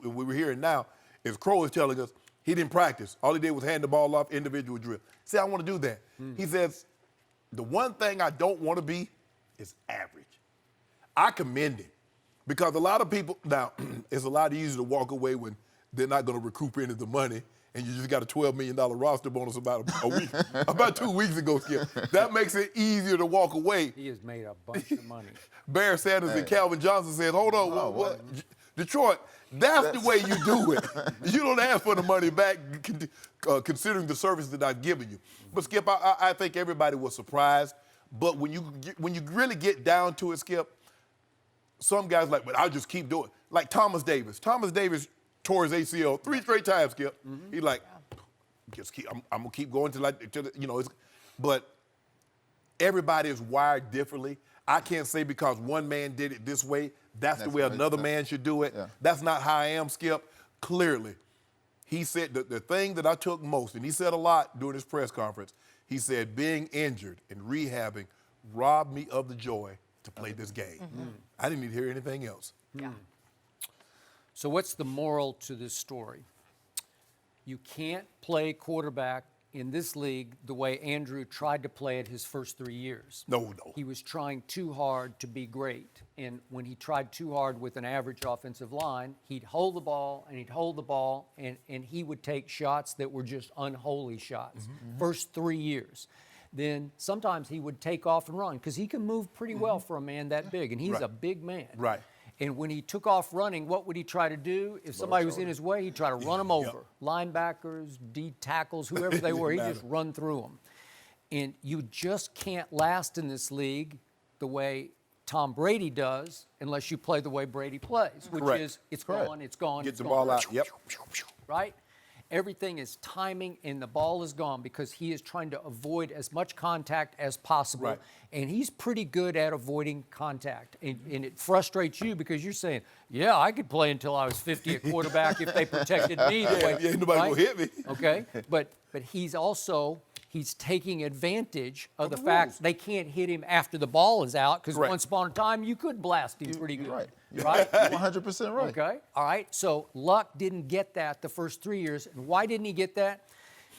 we were hearing now is Crow is telling us he didn't practice. All he did was hand the ball off, individual drill. See, I want to do that. He says, the one thing I don't want to be is average. I commend him because a lot of people, now, it's a lot easier to walk away when they're not going to recoup any of the money, and you just got a $12 million roster bonus about a week, about 2 weeks ago, Skip. That makes it easier to walk away. He has made a bunch of money. Bear Sanders and Calvin Johnson said, hold on, what? Detroit, that's the way you do it. You don't ask for the money back considering the service that I've given you. But, Skip, I think everybody was surprised. But when you really get down to it, Skip, some guys like, but I'll just keep doing it. Like Thomas Davis. Thomas Davis tore his ACL 3 straight times, Skip. He's like, I'm gonna keep going but everybody is wired differently. I can't say because one man did it this way, that's the way another man should do it. Yeah. That's not how I am, Skip. Clearly, he said the thing that I took most, and he said a lot during his press conference, he said being injured and rehabbing robbed me of the joy to play this game. I didn't need to hear anything else. Yeah. So what's the moral to this story? You can't play quarterback in this league the way Andrew tried to play it his first 3 years. No. He was trying too hard to be great. And when he tried too hard with an average offensive line, he'd hold the ball, and he would take shots that were just unholy shots. First 3 years. Then sometimes he would take off and run because he can move pretty well for a man that big, and he's a big man. Right. And when he took off running, what would he try to do? If somebody was in his way, he'd try to run them over. Linebackers, D tackles, whoever they were, he'd just run through them. And you just can't last in this league the way Tom Brady does unless you play the way Brady plays, which is it's gone, it's gone, Get it's the gone. ball out, Right? Everything is timing, and the ball is gone because he is trying to avoid as much contact as possible. Right. And he's pretty good at avoiding contact. And it frustrates you because you're saying, yeah, I could play until I was 50 at quarterback if they protected me. Ain't nobody gonna hit me. Okay? But he's taking advantage of the fact they can't hit him after the ball is out because once upon a time you could blast him pretty good. You're right? 100% right. Okay. All right. So Luck didn't get that the first 3 years. And why didn't he get that?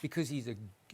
Because he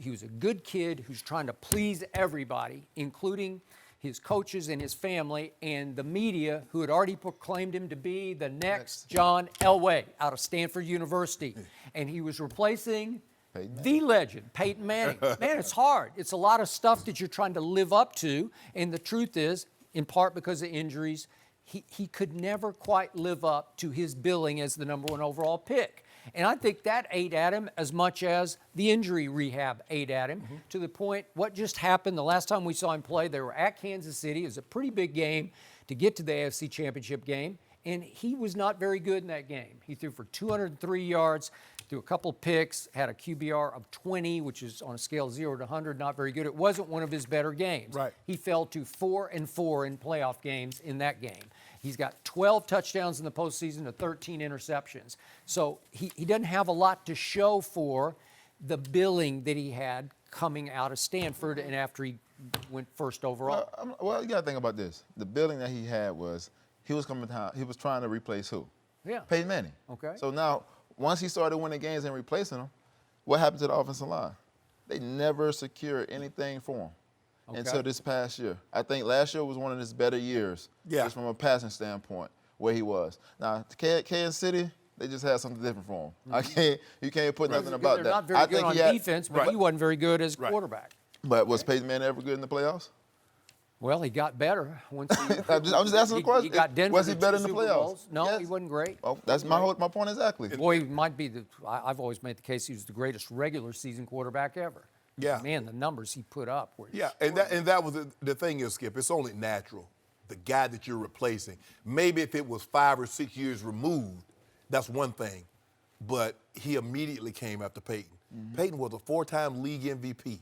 was a good kid who's trying to please everybody, including his coaches and his family and the media who had already proclaimed him to be the next John Elway out of Stanford University. And he was replacing the legend, Peyton Manning. Man, it's hard. It's a lot of stuff that you're trying to live up to. And the truth is, in part because of injuries, he could never quite live up to his billing as the #1 overall pick. And I think that ate at him as much as the injury rehab ate at him, to the point what just happened the last time we saw him play, they were at Kansas City. It was a pretty big game to get to the AFC Championship game, and he was not very good in that game. He threw for 203 yards, threw a couple picks, had a QBR of 20, which is on a scale of 0 to 100, not very good. It wasn't one of his better games. Right. He fell to 4-4 in playoff games in that game. He's got 12 touchdowns in the postseason to 13 interceptions. So he doesn't have a lot to show for the billing that he had coming out of Stanford and after he went first overall. Well, you got to think about this. The billing that he had was he was trying to replace who? Yeah. Peyton Manning. Okay. So now, once he started winning games and replacing them, what happened to the offensive line? They never secured anything for him until this past year. I think last year was one of his better years, just from a passing standpoint, where he was. Now, Kansas City, they just had something different for him. You can't put nothing about They're that. not very good on defense, but he wasn't very good as quarterback. But was Peyton Manning ever good in the playoffs? Well, he got better once he. I'm just asking a question. He got Denver was he to better 2 in the Super playoffs? Bowls. No, Yes. he wasn't great. Oh, that's my point exactly. Boy, he might be I've always made the case he was the greatest regular season quarterback ever. Yeah. Man, the numbers he put up were. Yeah, and that was the thing is, Skip, it's only natural. The guy that you're replacing. Maybe if it was 5 or 6 years removed, that's one thing. But he immediately came after Peyton. Peyton was a 4-time league MVP.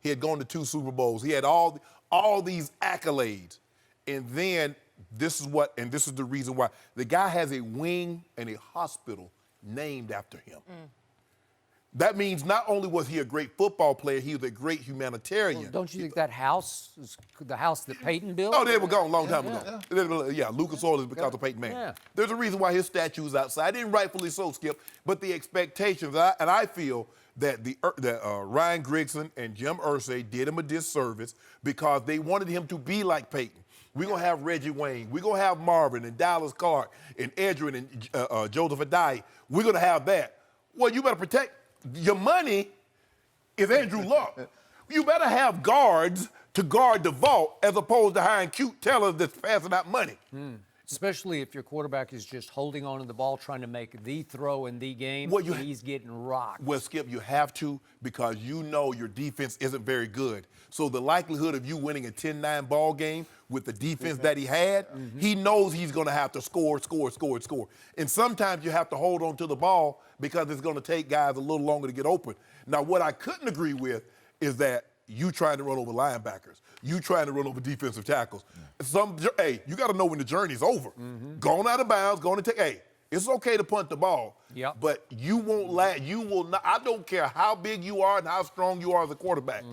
He had gone to 2 Super Bowls. He had all these accolades. And then this is the reason why. The guy has a wing and a hospital named after him. That means not only was he a great football player, he was a great humanitarian. Well, don't you think that house is the house that Peyton built? Oh, they were gone a long time ago. Yeah, Lucas Oil is because of Peyton Manning. Yeah. There's a reason why his statue is outside, and rightfully so, Skip. But the expectations, and I feel that Ryan Grigson and Jim Irsay did him a disservice because they wanted him to be like Peyton. We're going to have Reggie Wayne. We're going to have Marvin and Dallas Clark and Edgerrin and Joseph Adai. We're going to have that. Well, you better protect. Your money is Andrew Luck. You better have guards to guard the vault as opposed to hiring cute tellers that's passing out money. Especially if your quarterback is just holding on to the ball, trying to make the throw in the game, Well, he's getting rocked. Well, Skip, you have to because you know your defense isn't very good. So the likelihood of you winning a 10-9 ball game with the defense that he had, he knows he's going to have to score. And sometimes you have to hold on to the ball because it's going to take guys a little longer to get open. Now, what I couldn't agree with is that you trying to run over linebackers. You trying to run over defensive tackles. Hey, you got to know when the journey's over. Going out of bounds, going to take, hey, it's okay to punt the ball. Yep. But you will not, I don't care how big you are and how strong you are as a quarterback.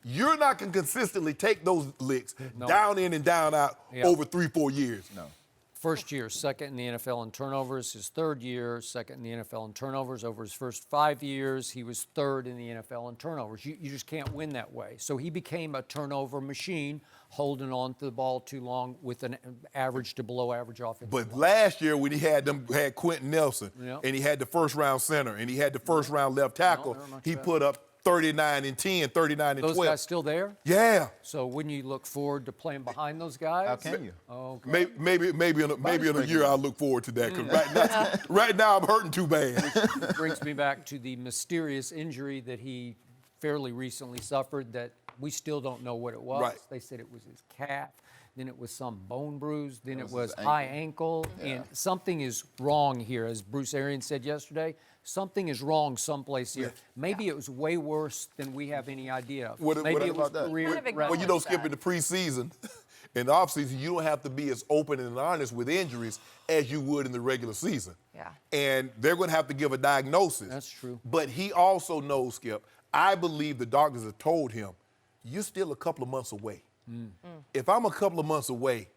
You're not going to consistently take those licks down in and down out over 3-4 years. No. First year, second in the NFL in turnovers. His third year, second in the NFL in turnovers. Over his first 5 years, he was third in the NFL in turnovers. You just can't win that way. So he became a turnover machine, holding on to the ball too long with an average to below average offense. But last year when he had Quentin Nelson, and he had the first-round center, and he had the first-round left tackle, he put up 39 and 10, 39 and 12. Those guys still there? Yeah. So wouldn't you look forward to playing behind those guys? How can you? Oh, okay. Maybe in a year I'll look forward to that because right now I'm hurting too bad. Brings me back to the mysterious injury that he fairly recently suffered that we still don't know what it was. Right. They said it was his calf, then it was some bone bruise, then it was his high ankle, and something is wrong here. As Bruce Arians said yesterday, something is wrong someplace here. Maybe it was way worse than we have any idea of. Maybe it was career. Well, you know, Skip, in the preseason, in the offseason, you don't have to be as open and honest with injuries as you would in the regular season. Yeah. And they're going to have to give a diagnosis. That's true. But he also knows, Skip, I believe the doctors have told him, you're still a couple of months away. If I'm a couple of months away,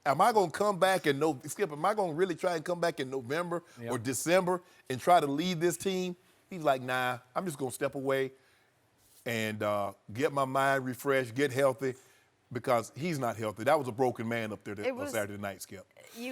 am I going to come back and Skip, am I going to really try and come back in November or December and try to lead this team? He's like, nah, I'm just going to step away and get my mind refreshed, get healthy, because he's not healthy. That was a broken man up there on Saturday night, Skip.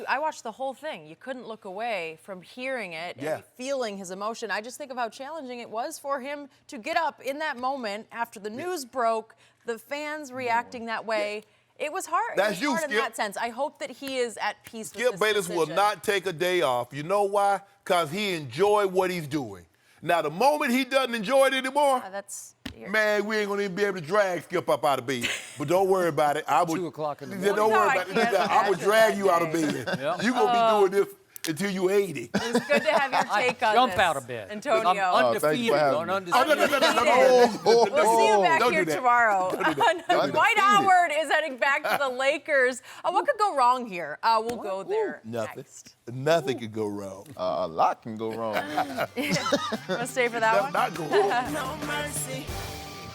I watched the whole thing. You couldn't look away from hearing it and feeling his emotion. I just think of how challenging it was for him to get up in that moment after the news broke, the fans reacting that way. It was hard. That's it was you, hard in Skip. that sense. I hope that he is at peace with Skip this Bayless will decision. not take a day off. You know why? Because he enjoyed what he's doing. Now, the moment he doesn't enjoy it anymore, That's man, we ain't going to even be able to drag Skip up out of bed. But don't worry about it. I would, 2 o'clock in the Don't morning. No, worry I about it. can't I would imagine drag that you out of day. bed. Yep. You're going to be doing this until you 80. It's good to have your take on Jump this, out of bed. Antonio. I'm thank you undefeated for having on me. undisputed. We'll see you back Don't here do that. tomorrow. that. Dwight Howard is heading back to the Lakers. What could go wrong here? We'll go there Nothing. next. Nothing could go wrong. A lot can go wrong. Want to stay for that one? Not go wrong.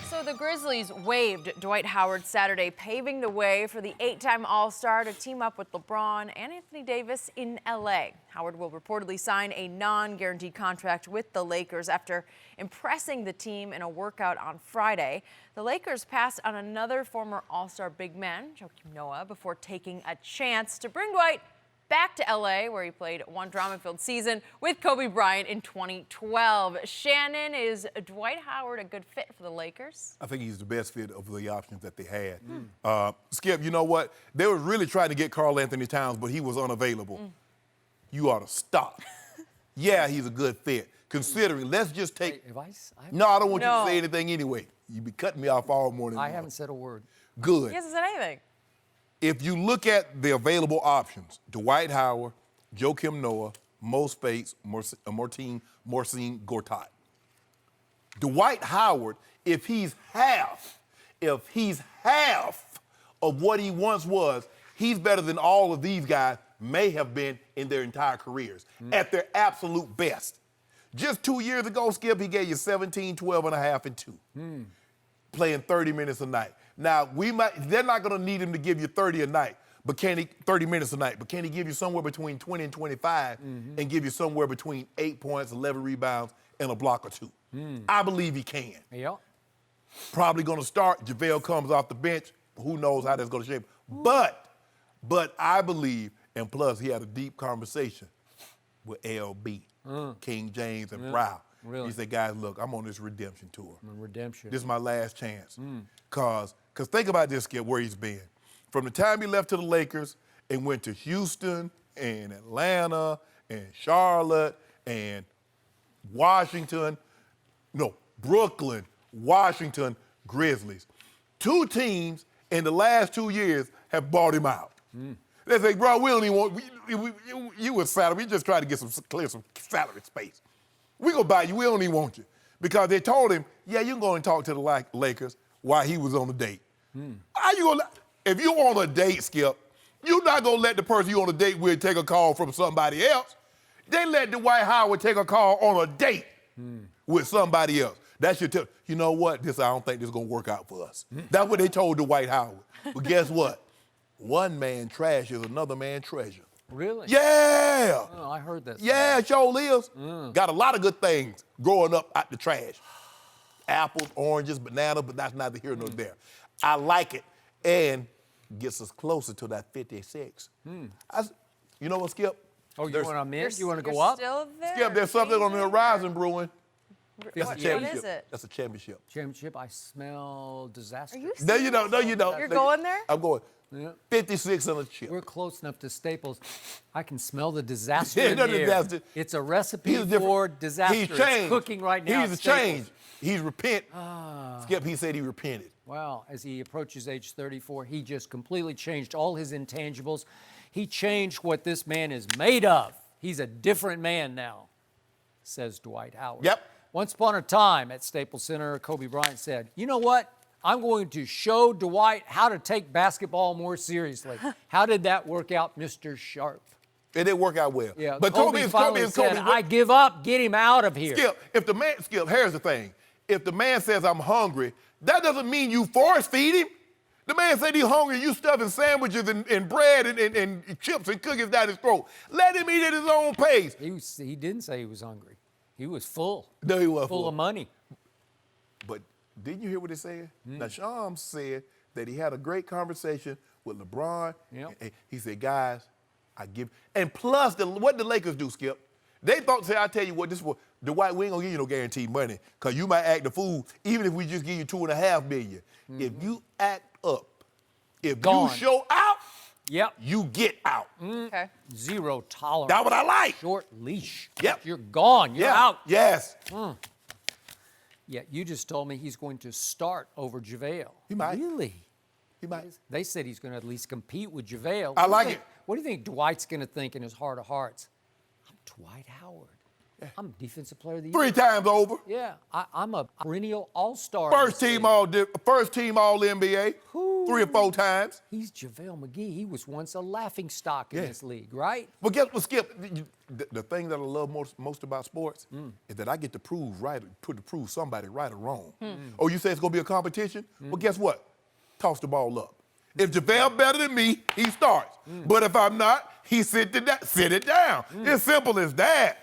So the Grizzlies waived Dwight Howard Saturday, paving the way for the 8-time All-Star to team up with LeBron and Anthony Davis in L.A. Howard will reportedly sign a non-guaranteed contract with the Lakers after impressing the team in a workout on Friday. The Lakers passed on another former All-Star big man, Joakim Noah, before taking a chance to bring Dwight back to L.A., where he played one drama-filled season with Kobe Bryant in 2012. Shannon, is Dwight Howard a good fit for the Lakers? I think he's the best fit of the options that they had. Skip, you know what? They were really trying to get Karl Anthony Towns, but he was unavailable. You ought to stop. Yeah, he's a good fit. Considering, let's just take. No, I don't want you to say anything anyway. You be cutting me off all morning. I haven't said a word. Good. He hasn't said anything. If you look at the available options, Dwight Howard, Joakim Noah, Mo Spates, Marcin Gortat. Dwight Howard, if he's half of what he once was, he's better than all of these guys may have been in their entire careers, at their absolute best. Just 2 years ago, Skip, he gave you 17, 12 and a half, and 2. Playing 30 minutes a night. Now, they're not going to need him to give you 30 a night, but 30 minutes a night, but can he give you somewhere between 20 and 25 and give you somewhere between 8 points, 11 rebounds, and a block or 2? I believe he can. Yeah. Probably going to start. JaVale comes off the bench. Who knows how that's going to shape. But I believe, and plus he had a deep conversation with LB, King James, and Brow. Really? He said, guys, look, I'm on this redemption tour. Redemption. This is my last chance. Because think about this, Skip, where he's been. From the time he left to the Lakers and went to Houston and Atlanta and Charlotte and Brooklyn, Washington, Grizzlies. 2 teams in the last 2 years have bought him out. They say, bro, we don't even want, you with salary, we just trying to get clear some salary space. We gonna buy you, we don't even want you. Because they told him, yeah, you can go and talk to the Lakers while he was on a date. How you gonna, if you on a date, Skip, you're not gonna let the person you on a date with take a call from somebody else. They let Dwight Howard take a call on a date with somebody else. That should tell, you know what, I don't think this is gonna work out for us. That's what they told Dwight Howard. But guess what? One man trash is another man treasure. Really? Yeah. Oh, I heard that. Yeah, sure lives. Got a lot of good things growing up out the trash. Apples, oranges, bananas, but that's neither here nor there. I like it, and gets us closer to that 56. You know what, Skip? Oh, you want to miss? You want to You're go up? Still there? Skip, there's something on the horizon brewing. That's a What championship. is it? That's a championship. Championship, I smell disaster. Are you No, you don't. No, you don't. You're going there? I'm going. Yeah. 56 on a chip. We're close enough to Staples. I can smell the disaster Yeah, in no the air. disaster. It's a recipe He's a different- for disaster. He's It's changed. cooking right now. He's at a Staples. change. He's repent. Skip, he said he repented. Wow, as he approaches age 34, he just completely changed all his intangibles. He changed what this man is made of. He's a different man now, says Dwight Howard. Yep. Once upon a time at Staples Center, Kobe Bryant said, you know what? I'm going to show Dwight how to take basketball more seriously. How did that work out, Mr. Sharpe? It didn't work out well. Yeah, but Kobe finally said, I give up, get him out of here. Skip, here's the thing. If the man says, I'm hungry, that doesn't mean you force feed him. The man said he's hungry, you stuffing sandwiches and bread and chips and cookies down his throat. Let him eat at his own pace. He didn't say he was hungry. He was full. No, he wasn't full of money. But didn't you hear what he said? Now, Shams said that he had a great conversation with LeBron. Yep. And he said, guys, I give. And plus, what the Lakers do, Skip? They thought, I tell you what, this was, Dwight, we ain't gonna give you no guaranteed money, because you might act the fool, even if we just give you $2.5 million. If you act up, If Gone. you show out, Yep. you get out. Okay. Zero tolerance. That's what I like. Short leash. Yep. You're gone. You're out. Yes. Yeah, you just told me he's going to start over JaVale. He might. Really? He might. They said he's going to at least compete with JaVale. I like it. What do you think Dwight's going to think in his heart of hearts? I'm Dwight Howard. I'm Defensive Player of the Year. 3 times over. Yeah, I'm a perennial all-star. First team all NBA. 3 or 4 times. He's JaVale McGee. He was once a laughing stock in this league, right? Well, guess what, Skip? The thing that I love most about sports is that I get to prove somebody right or wrong. Oh, you say it's gonna be a competition? Well, guess what? Toss the ball up. If JaVale better than me, he starts. But if I'm not, he sit it down. It's simple as that.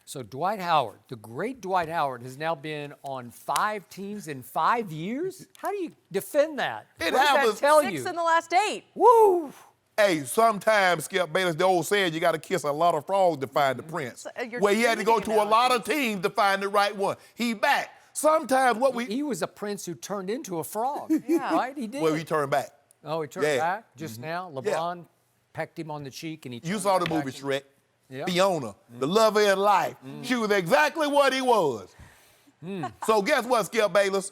So Dwight Howard, the great Dwight Howard, has now been on 5 teams in 5 years? How do you defend that? It What does happens. that tell 6 you? in the last 8. Woo! Hey, sometimes, Skip Bayless, the old saying, you got to kiss a lot of frogs to find the prince. You're Where he had to go using to a lot of analogies. teams to find the right one. He back. Sometimes He was a prince who turned into a frog. Yeah. Right? He did. well, he turned back. Oh, he turned Yeah. back just now. LeBron pecked him on the cheek and he You turned saw the right movie back. Shrek. Yeah. Fiona, the love of his life. She was exactly what he was. So guess what, Skip Bayless?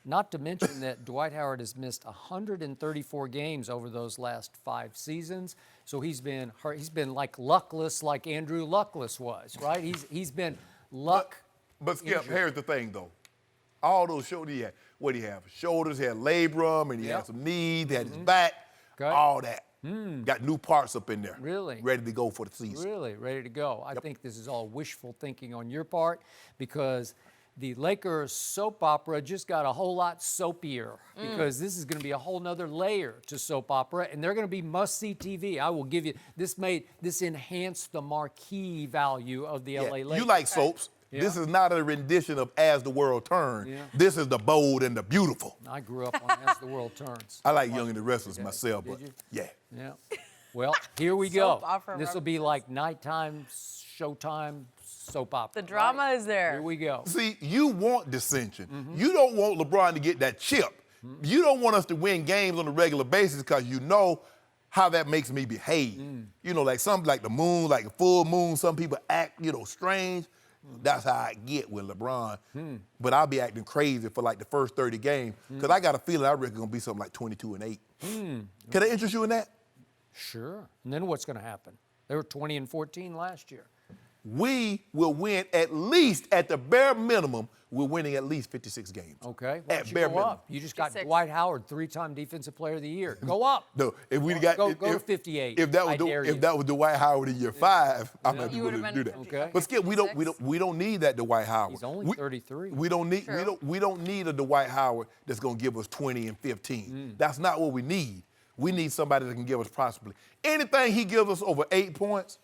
Not to mention that Dwight Howard has missed 134 games over those last 5 seasons. So he's been hurt. He's been like luckless, like Andrew Luckless was, right? He's been luck. But Skip, injured. here's the thing, though. All those shoulders he had, what he had? Shoulders, he had labrum, and he Yep. had some knees, he had his back, Okay. all that. Got new parts up in there. Really? Ready to go for the season. Really ready to go. I think this is all wishful thinking on your part because the Lakers soap opera just got a whole lot soapier because this is going to be a whole nother layer to soap opera and they're going to be must-see TV. I will give you, this enhanced the marquee value of the LA Lakers. You like soaps. Yeah. This is not a rendition of As the World Turns. Yeah. This is the bold and the beautiful. I grew up on As the World Turns. I like Young and the Restless myself, Did but you? yeah. Yeah. Well, here we go. Soap opera This will be like nighttime, showtime, soap opera. The drama is there. Here we go. See, you want dissension. You don't want LeBron to get that chip. You don't want us to win games on a regular basis because you know how that makes me behave. You know, like something like the moon, like a full moon, some people act, strange. That's how I get with LeBron. But I'll be acting crazy for like the first 30 games because I got a feeling I reckon it's going to be something like 22-8. Can I interest you in that? Sure. And then what's going to happen? They were 20-14 last year. We will win at least, at the bare minimum, we're winning at least 56 games. Okay. Why At don't you bare go minimum. up? You just got 56. Dwight Howard, 3-time Defensive Player of the Year. Go up. No, if we got Go if, to 58. If that I was dare you. if that was Dwight Howard in year 5, I might be You willing would've to do been that. 50. Okay. But Skip, we don't need that Dwight Howard. He's only 33. We don't need True. we don't need a Dwight Howard that's going to give us 20 and 15. That's not what we need. We need somebody that can give us possibly anything he gives us over 8 points.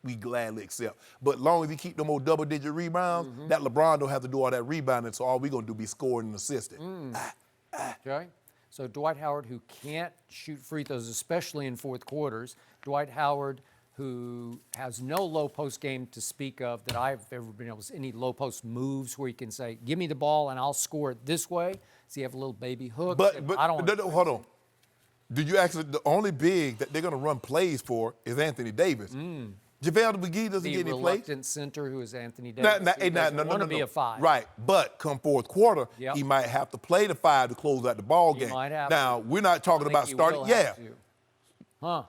We gladly accept. But long as he keep them old double-digit rebounds, that LeBron don't have to do all that rebounding, so all we're going to do be scoring and assisting. Okay. So Dwight Howard, who can't shoot free throws, especially in fourth quarters. Dwight Howard, who has no low post game to speak of that I've ever been able to see. Any low post moves where he can say, give me the ball and I'll score it this way. Does he have a little baby hook? But I don't no, hold on. Did you actually, the only big that they're going to run plays for is Anthony Davis. JaVale McGee doesn't the get any plays. reluctant center who is Anthony Davis. He doesn't want to be a 5. Right, but come fourth quarter, Yep. he might have to play the 5 to close out the ball game. might have now, to. we're not talking I think about he starting. will Yeah. have to. Huh.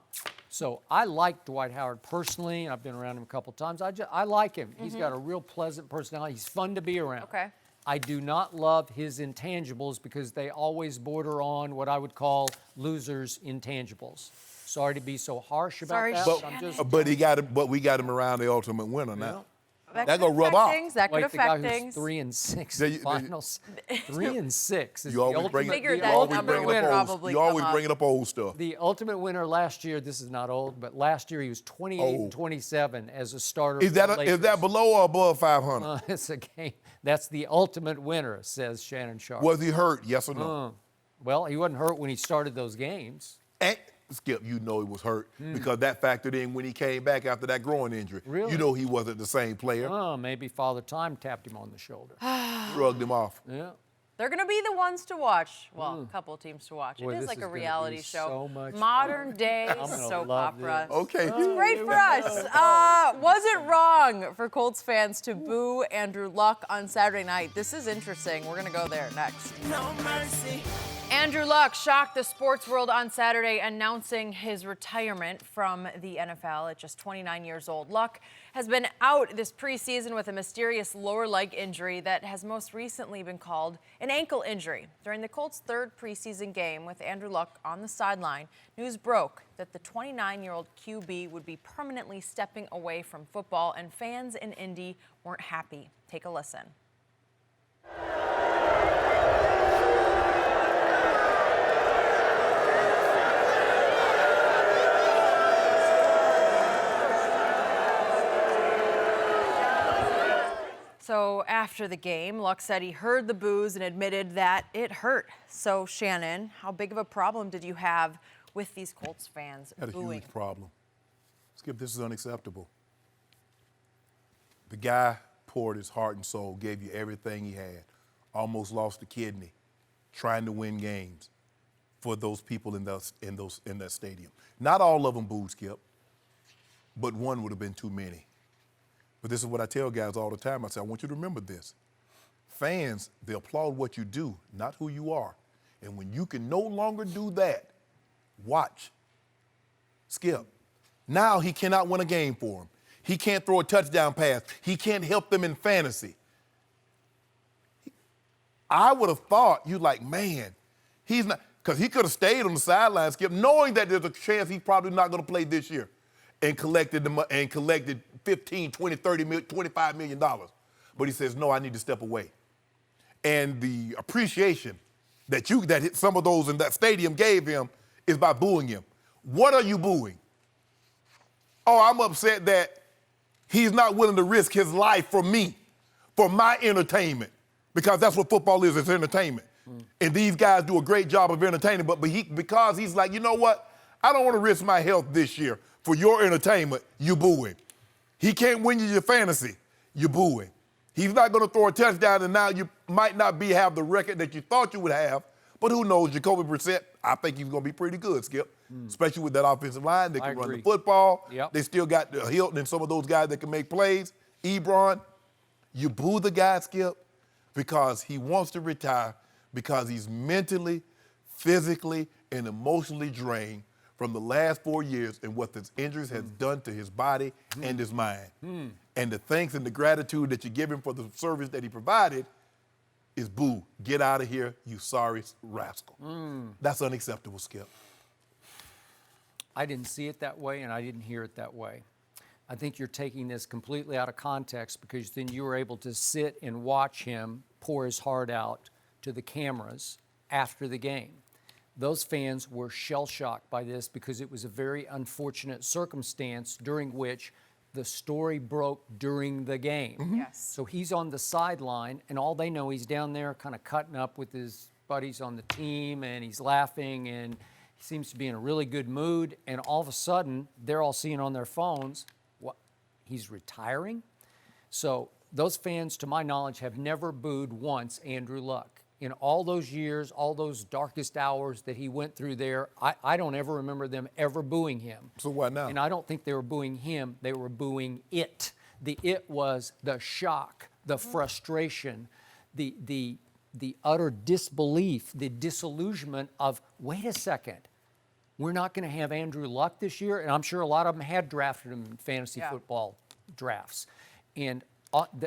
So I like Dwight Howard personally, and I've been around him a couple times. I like him. He's got a real pleasant personality. He's fun to be around. Okay. I do not love his intangibles because they always border on what I would call losers' intangibles. Sorry to be so harsh about Sorry, that. Shannon. I'm just But we got him around the ultimate winner now. That That could gonna rub affect off. things. That could like the guy affect who's things. 3-6 There in you- finals. 3-6 is You the always ultimate. bring Figured you that always number bring would up old, probably you always come up. bringing up old stuff. The ultimate winner last year, this is not old, but last year he was 28-27 as a starter. Is for that the is that Lakers. below or above 500? It's a game. That's the ultimate winner, says Shannon Sharpe. Was he hurt? Yes or no? Well, he wasn't hurt when he started those games. And Skip, you know he was hurt because that factored in when he came back after that groin injury. Really? You know he wasn't the same player. Oh, maybe Father Time tapped him on the shoulder. Shrugged him off. Yeah. They're going to be the ones to watch. Well, a couple of teams to watch. Boy, it is this like is a gonna be reality show. so much Modern day I'm gonna soap love opera. this. Okay. Great for us. Was it wrong for Colts fans to boo Andrew Luck on Saturday night? This is interesting. We're going to go there next. No mercy. Andrew Luck shocked the sports world on Saturday, announcing his retirement from the NFL at just 29 years old. Luck has been out this preseason with a mysterious lower leg injury that has most recently been called an ankle injury. During the Colts' third preseason game with Andrew Luck on the sideline, news broke that the 29-year-old QB would be permanently stepping away from football, and fans in Indy weren't happy. Take a listen. So after the game, Luck said he heard the boos and admitted that it hurt. So Shannon, how big of a problem did you have with these Colts fans Had a booing? huge problem. Skip, this is unacceptable. The guy poured his heart and soul, gave you everything he had, almost lost a kidney, trying to win games for those people in that stadium. Not all of them booed, Skip, but one would have been too many. But this is what I tell guys all the time. I say, I want you to remember this. Fans, they applaud what you do, not who you are. And when you can no longer do that, watch. Skip. Now he cannot win a game for him. He can't throw a touchdown pass. He can't help them in fantasy. I would have thought, you like, man, he's not, because he could have stayed on the sideline, Skip, knowing that there's a chance he's probably not going to play this year, and collected 15, 20, 30, $25 million. But he says, no, I need to step away. And the appreciation that some of those in that stadium gave him is by booing him. What are you booing? Oh, I'm upset that he's not willing to risk his life for me, for my entertainment, because that's what football is, it's entertainment. And these guys do a great job of entertaining, but because he's like, you know what? I don't want to risk my health this year for your entertainment, you boo him. He can't win you your fantasy, you boo him. He's not going to throw a touchdown, and now you might not have the record that you thought you would have, but who knows, Jacoby Brissett, I think he's going to be pretty good, Skip, especially with that offensive line. They can run the football. Yep. They still got Hilton and some of those guys that can make plays. Ebron, you boo the guy, Skip, because he wants to retire, because he's mentally, physically, and emotionally drained from the last 4 years and what his injuries has done to his body and his mind. And the thanks and the gratitude that you give him for the service that he provided is boo. Get out of here, you sorry rascal. That's unacceptable, Skip. I didn't see it that way, and I didn't hear it that way. I think you're taking this completely out of context, because then you were able to sit and watch him pour his heart out to the cameras after the game. Those fans were shell-shocked by this, because it was a very unfortunate circumstance during which the story broke during the game. Yes. So he's on the sideline, and all they know, he's down there kind of cutting up with his buddies on the team, and he's laughing, and he seems to be in a really good mood, and all of a sudden, they're all seeing on their phones, what, he's retiring? So those fans, to my knowledge, have never booed once Andrew Luck. In all those years, all those darkest hours that he went through there, I don't ever remember them ever booing him. So what now? And I don't think they were booing him, they were booing it. The it was the shock, the frustration, the utter disbelief, the disillusionment of, wait a second, we're not going to have Andrew Luck this year? And I'm sure a lot of them had drafted him in fantasy football drafts. And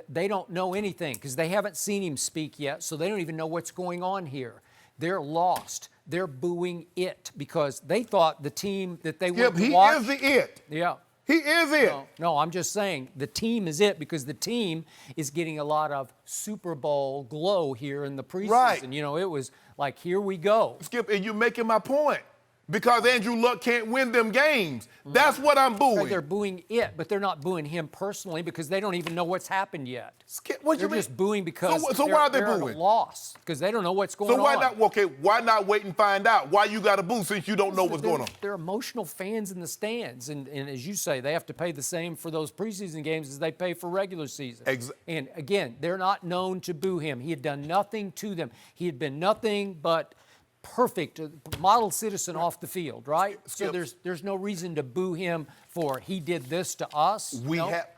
they don't know anything, because they haven't seen him speak yet, so they don't even know what's going on here. They're lost. They're booing it, because they thought the team that they went to watch. He is the it. Yeah. He is it. No, I'm just saying the team is it, because the team is getting a lot of Super Bowl glow here in the preseason. Right. You know, it was like, here we go. Skip, and you're making my point. Because Andrew Luck can't win them games. That's what I'm booing. They're booing it, but they're not booing him personally because they don't even know what's happened yet. What you They're mean? just booing because So why are they they're booing? at a loss because they don't know what's going So why on. not? Okay, why not wait and find out? Why you got to boo since you don't know what's going on? They're emotional fans in the stands, and as you say, they have to pay the same for those preseason games as they pay for regular season. And again, they're not known to boo him. He had done nothing to them. He had been nothing but perfect, model citizen off the field, right? Skip. So there's no reason to boo him for he did this to us.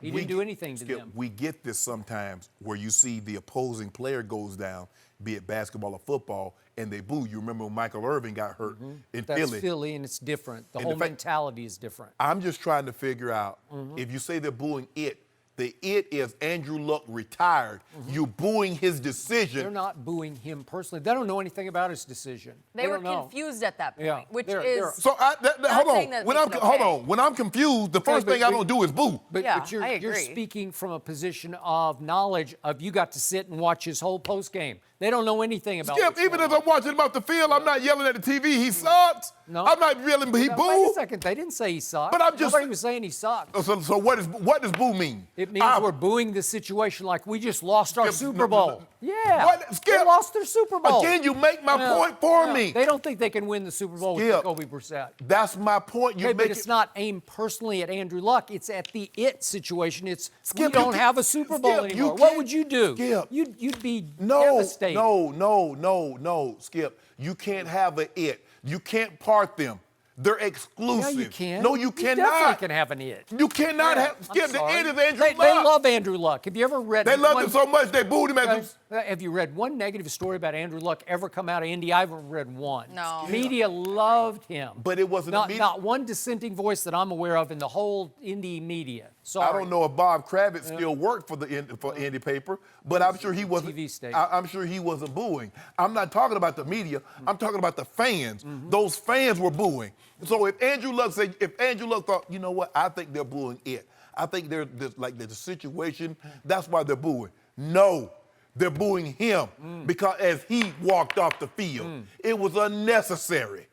He didn't do anything to them. We get this sometimes where you see the opposing player goes down, be it basketball or football, and they boo. You remember when Michael Irvin got hurt in That's Philly. Philly, and it's different. The And whole the fact- mentality is different. I'm just trying to figure out if you say they're booing it, the it is Andrew Luck retired. You're booing his decision. They're not booing him personally. They don't know anything about his decision. They were don't know. confused at that point, Yeah, which they're- is. So hold saying on. that When makes I'm it hold okay. on. When I'm confused, the first but- thing I but- don't do is boo. But, Yeah, but you're I agree. speaking from a position of knowledge of you got to sit and watch his whole post game. They don't know anything about Skip, what's even going as I'm watching him off the field, I'm not yelling at the TV. He sucks. No. I'm not yelling, but he Now, wait a boo. second. They didn't say he sucked. But I'm just- Nobody was saying he sucked. So what does boo mean? It means we're booing the situation like we just lost our Skip, Super Bowl. Yeah. What? Skip. They lost their Super Bowl. Again, you make my Yeah, point for yeah. me. They don't think they can win the Super Bowl with Skip. Jacoby Brissett. That's my point. You Okay, make but it's it. not aimed personally at Andrew Luck. It's at the it situation. It's Skip, we you don't can't- have a Super Bowl Skip, you anymore. What can't- would you do? Skip. You'd be No, devastated. no, Skip. You can't have a it. You can't part them. They're exclusive. Yeah, you can. No, you definitely cannot. can have an it. You cannot Yeah, have. I'm Skip, the sorry. it is Andrew They Luck. love Andrew Luck. Have you ever read? They loved one- him so much they booed him as Have you read one negative story about Andrew Luck ever come out of Indy? I haven't read one. No. Media loved him. But it wasn't not, media- not one dissenting voice that I'm aware of in the whole Indy media. Sorry. I don't know if Bob Kravitz still worked for Indy paper, but I'm sure he wasn't. TV station. I'm sure he wasn't booing. I'm not talking about the media. I'm talking about the fans. Those fans were booing. So if Andrew Luck thought, you know what, I think they're booing it. I think they're like the situation. That's why they're booing. No. They're booing him because as he walked off the field, it was unnecessary.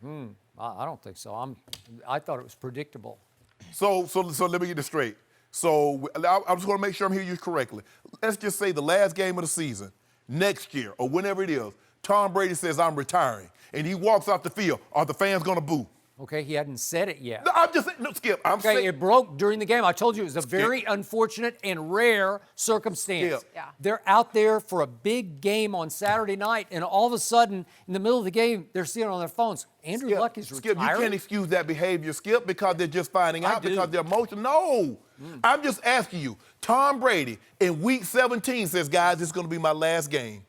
I don't think so. I thought it was predictable. So let me get this straight. So I'm just going to make sure I'm hearing you correctly. Let's just say the last game of the season, next year or whenever it is, Tom Brady says, I'm retiring, and he walks off the field. Are the fans going to boo? Okay, he hadn't said it yet. No, I'm just saying, no, Skip, I'm Okay, saying. it broke during the game. I told you it was a very unfortunate and rare circumstance. Skip. Yeah. They're out there for a big game on Saturday night, and all of a sudden, in the middle of the game, they're seeing on their phones, Andrew Luck is Skip, retiring. you can't excuse that behavior, Skip, because they're just finding out do. because they're emotional. No. I'm just asking you. Tom Brady in week 17 says, guys, this is going to be my last game.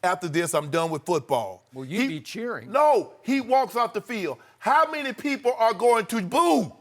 After this, I'm done with football. Well, you'd be cheering. No, he walks off the field. How many people are going to boo?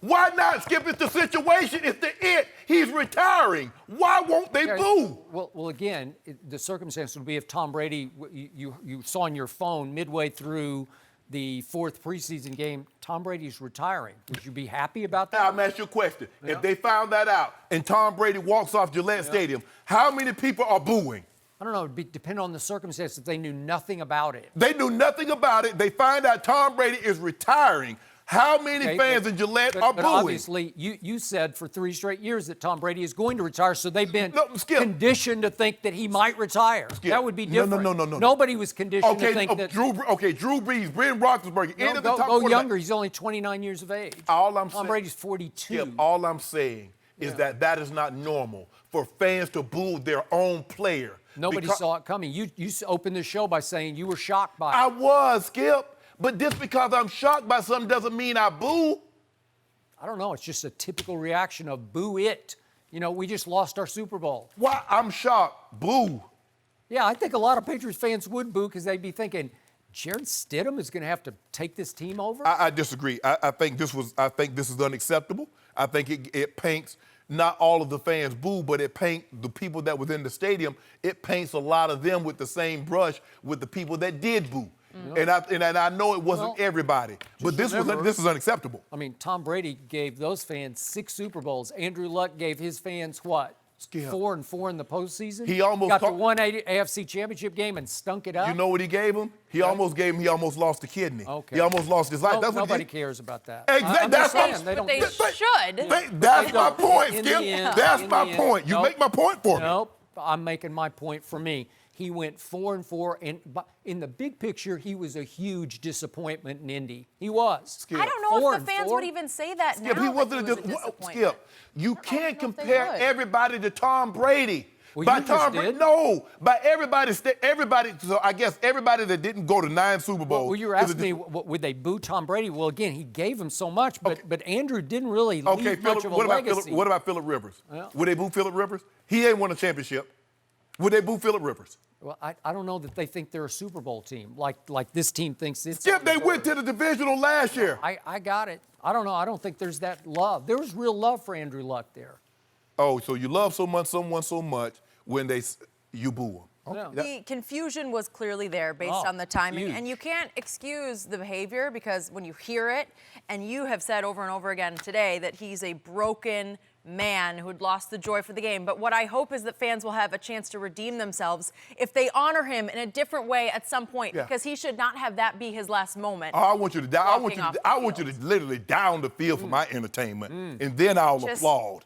Why not, Skip? It's the situation. It's the it. He's retiring. Why won't they boo? Well, again, the circumstance would be if Tom Brady, you saw on your phone midway through the fourth preseason game, Tom Brady's retiring. Would you be happy about that? Now, I'm asking you a question. If they found that out and Tom Brady walks off Gillette Stadium, how many people are booing? I don't know. It would depend on the circumstance if they knew nothing about it. They knew nothing about it. They find out Tom Brady is retiring. How many Okay, fans in Gillette are but booing? obviously, you said for 3 straight years that Tom Brady is going to retire, so they've been No, Skip. conditioned to think that he might retire. Skip. That would be No, different. no. Nobody was conditioned to think that. Drew Brees, Ben Roethlisberger, No, any of the top go quarterbacks. younger. He's only 29 years of age. All I'm Tom saying- Brady's 42. Skip, all I'm saying is that is not normal for fans to boo their own player. Nobody Because- saw it coming. You opened the show by saying you were shocked by I it. was, Skip. But just because I'm shocked by something doesn't mean I boo. I don't know. It's just a typical reaction of boo it. You know, we just lost our Super Bowl. Why? I'm shocked. Boo. Yeah, I think a lot of Patriots fans would boo because they'd be thinking, Jared Stidham is going to have to take this team over? I disagree. I think this is unacceptable. I think it paints not all of the fans boo, but it paints the people that was in the stadium. It paints a lot of them with the same brush with the people that did boo. And I know it wasn't everybody, but this is unacceptable. I mean, Tom Brady gave those fans 6 Super Bowls. Andrew Luck gave his fans what? Skip. 4-4 in the postseason. He almost got the caught- one AFC Championship game and stunk it up. You know what he gave him? He almost lost a kidney. Okay. He almost lost his life. No, That's what nobody he, cares about that. Exactly. I'm That's just what- saying, they But don't they care. should. That's my don't. point, In Skip. the end- That's in my the end- point. You Nope. make my point for me. Nope, I'm making my point for me. He went 4-4, and in the big picture, he was a huge disappointment in Indy. He was. I don't know if the fans 4-4. would even say that Skip, now. he that wasn't was a Skip, disappointment. you I can't don't know if they compare would. everybody to Tom Brady. Well, by you Tom just Brady, did. no, by everybody. So I guess everybody that didn't go to 9 Super Bowls. Well, you were is a asking me, would they boo Tom Brady? Well, again, he gave him so much, but Andrew didn't really Okay, leave much Phillip, of a what about legacy. What about Phillip Rivers? Well- Would they boo Phillip Rivers? He ain't won a championship. Would they boo Phillip Rivers? Well, I don't know that they think they're a Super Bowl team, like this team thinks it's. Skip, they went to the divisional last year. I got it. I don't know. I don't think there's that love. There was real love for Andrew Luck there. Oh, so you love someone so much when you boo them. No. The confusion was clearly there based Oh, on the timing. huge. And you can't excuse the behavior because when you hear it, and you have said over and over again today that he's a broken man who had lost the joy for the game. But what I hope is that fans will have a chance to redeem themselves if they honor him in a different way at some point, Yeah. because he should not have that be his last moment. Oh, I want you to die. Walking off the I want you to literally down the field for my entertainment, and then I'll Just- applaud.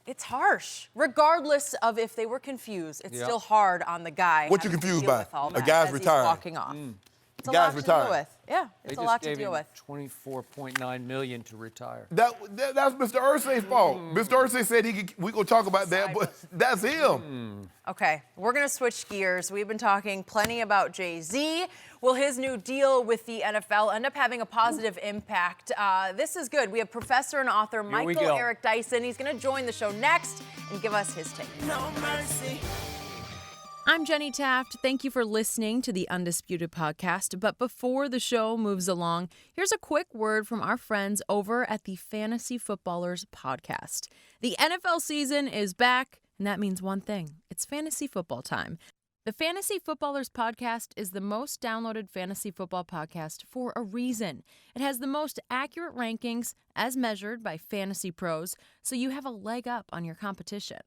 It's harsh. Regardless of if they were confused, it's Yeah. still hard on the guy. What you having to confused deal by? with all A that guy's as he's retired. walking off. It's a Guy's lot to retired. deal with. Yeah, They it's a just lot to gave deal him with. $24.9 million to retire. That's Mr. Irsay's fault. Mr. Irsay said we gonna talk about that, but that's him. Okay, we're going to switch gears. We've been talking plenty about Jay-Z. Will his new deal with the NFL end up having a positive impact? This is good. We have professor and author we Michael go. Eric Dyson. He's going to join the show next and give us his take. No mercy. I'm Jenny Taft. Thank you for listening to the Undisputed podcast. But before the show moves along, here's a quick word from our friends over at the Fantasy Footballers podcast. The NFL season is back, and that means one thing. It's fantasy football time. The Fantasy Footballers podcast is the most downloaded fantasy football podcast for a reason. It has the most accurate rankings as measured by fantasy pros, so you have a leg up on your competition.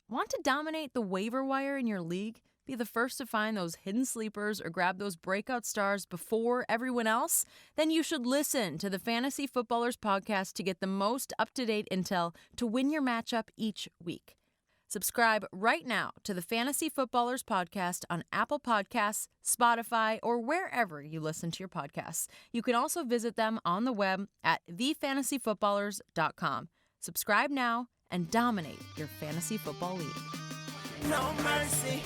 Want to dominate the waiver wire in your league? Be the first to find those hidden sleepers or grab those breakout stars before everyone else? Then you should listen to the Fantasy Footballers podcast to get the most up-to-date intel to win your matchup each week. Subscribe right now to the Fantasy Footballers podcast on Apple Podcasts, Spotify, or wherever you listen to your podcasts. You can also visit them on the web at thefantasyfootballers.com. Subscribe now and dominate your fantasy football league. No mercy.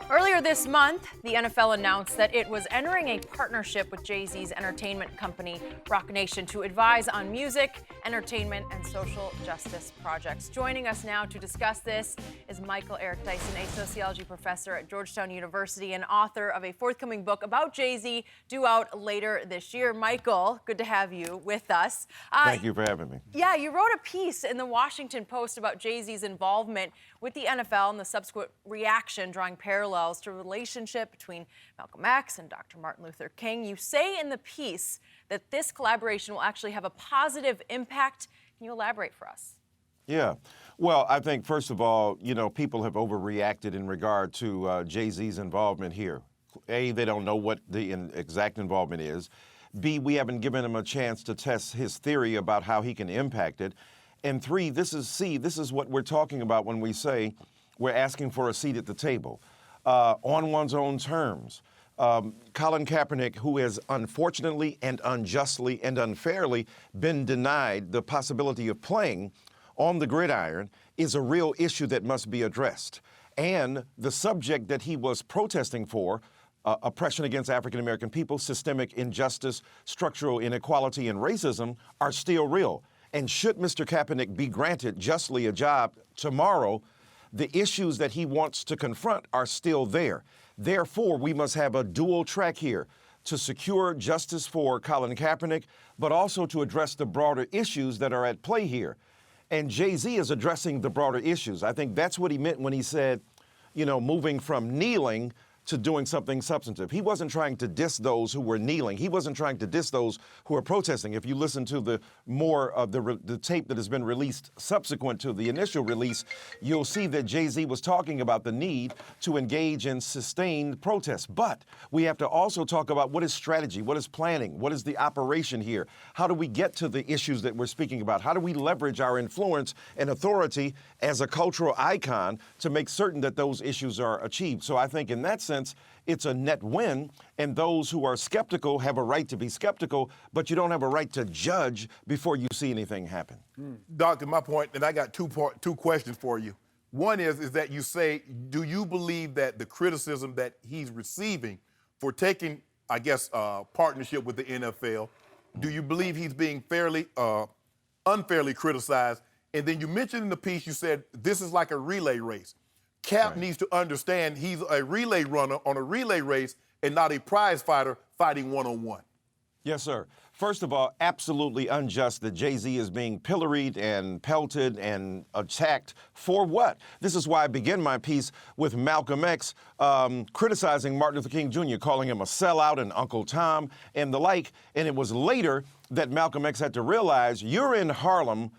Earlier this month, the NFL announced that it was entering a partnership with Jay-Z's entertainment company, Roc Nation, to advise on music, entertainment, and social justice projects. Joining us now to discuss this is Michael Eric Dyson, a sociology professor at Georgetown University and author of a forthcoming book about Jay-Z due out later this year. Michael, good to have you with us. Thank you for having me. Yeah, you wrote a piece in the Washington Post about Jay-Z's involvement with the NFL and the subsequent reaction, drawing parallels to the relationship between Malcolm X and Dr. Martin Luther King. You say in the piece that this collaboration will actually have a positive impact. Can you elaborate for us? Yeah. Well, I think, first of all, people have overreacted in regard to Jay-Z's involvement here. A, they don't know what the exact involvement is. B, we haven't given him a chance to test his theory about how he can impact it. And three, this is what we're talking about when we say we're asking for a seat at the table. On one's own terms. Colin Kaepernick, who has unfortunately and unjustly and unfairly been denied the possibility of playing on the gridiron, is a real issue that must be addressed. And the subject that he was protesting for, oppression against African American people, systemic injustice, structural inequality, and racism, are still real. And should Mr. Kaepernick be granted justly a job tomorrow, the issues that he wants to confront are still there. Therefore, we must have a dual track here to secure justice for Colin Kaepernick, but also to address the broader issues that are at play here. And Jay-Z is addressing the broader issues. I think that's what he meant when he said, moving from kneeling to doing something substantive. He wasn't trying to diss those who were kneeling. He wasn't trying to diss those who were protesting. If you listen to the more of the tape that has been released subsequent to the initial release, you'll see that Jay-Z was talking about the need to engage in sustained protests. But we have to also talk about what is strategy, what is planning, what is the operation here? How do we get to the issues that we're speaking about? How do we leverage our influence and authority as a cultural icon to make certain that those issues are achieved? So I think in that sense, it's a net win, and those who are skeptical have a right to be skeptical, but you don't have a right to judge before you see anything happen. Doctor, my point, and I got two questions for you. One is that you say, do you believe that the criticism that he's receiving for taking, I guess, partnership with the NFL, do you believe he's being unfairly criticized? And then you mentioned in the piece, you said this is like a relay race. Cap needs to understand he's a relay runner on a relay race and not a prize fighter fighting one-on-one. Yes, sir. First of all, absolutely unjust that Jay-Z is being pilloried and pelted and attacked for what? This is why I begin my piece with Malcolm X criticizing Martin Luther King Jr., calling him a sellout and Uncle Tom and the like. And it was later that Malcolm X had to realize you're in Harlem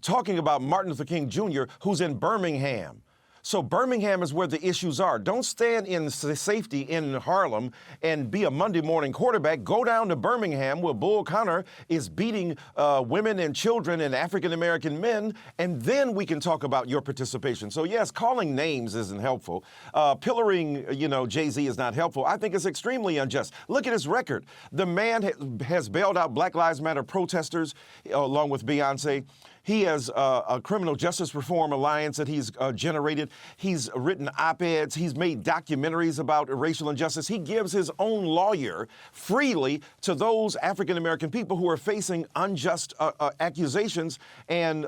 talking about Martin Luther King Jr., who's in Birmingham. So Birmingham is where the issues are. Don't stand in safety in Harlem and be a Monday morning quarterback. Go down to Birmingham where Bull Connor is beating women and children and African-American men, and then we can talk about your participation. So yes, calling names isn't helpful. Pillorying, Jay-Z is not helpful. I think it's extremely unjust. Look at his record. The man has bailed out Black Lives Matter protesters along with Beyonce. He has a criminal justice reform alliance that he's generated. He's written op-eds. He's made documentaries about racial injustice. He gives his own lawyer freely to those African-American people who are facing unjust accusations and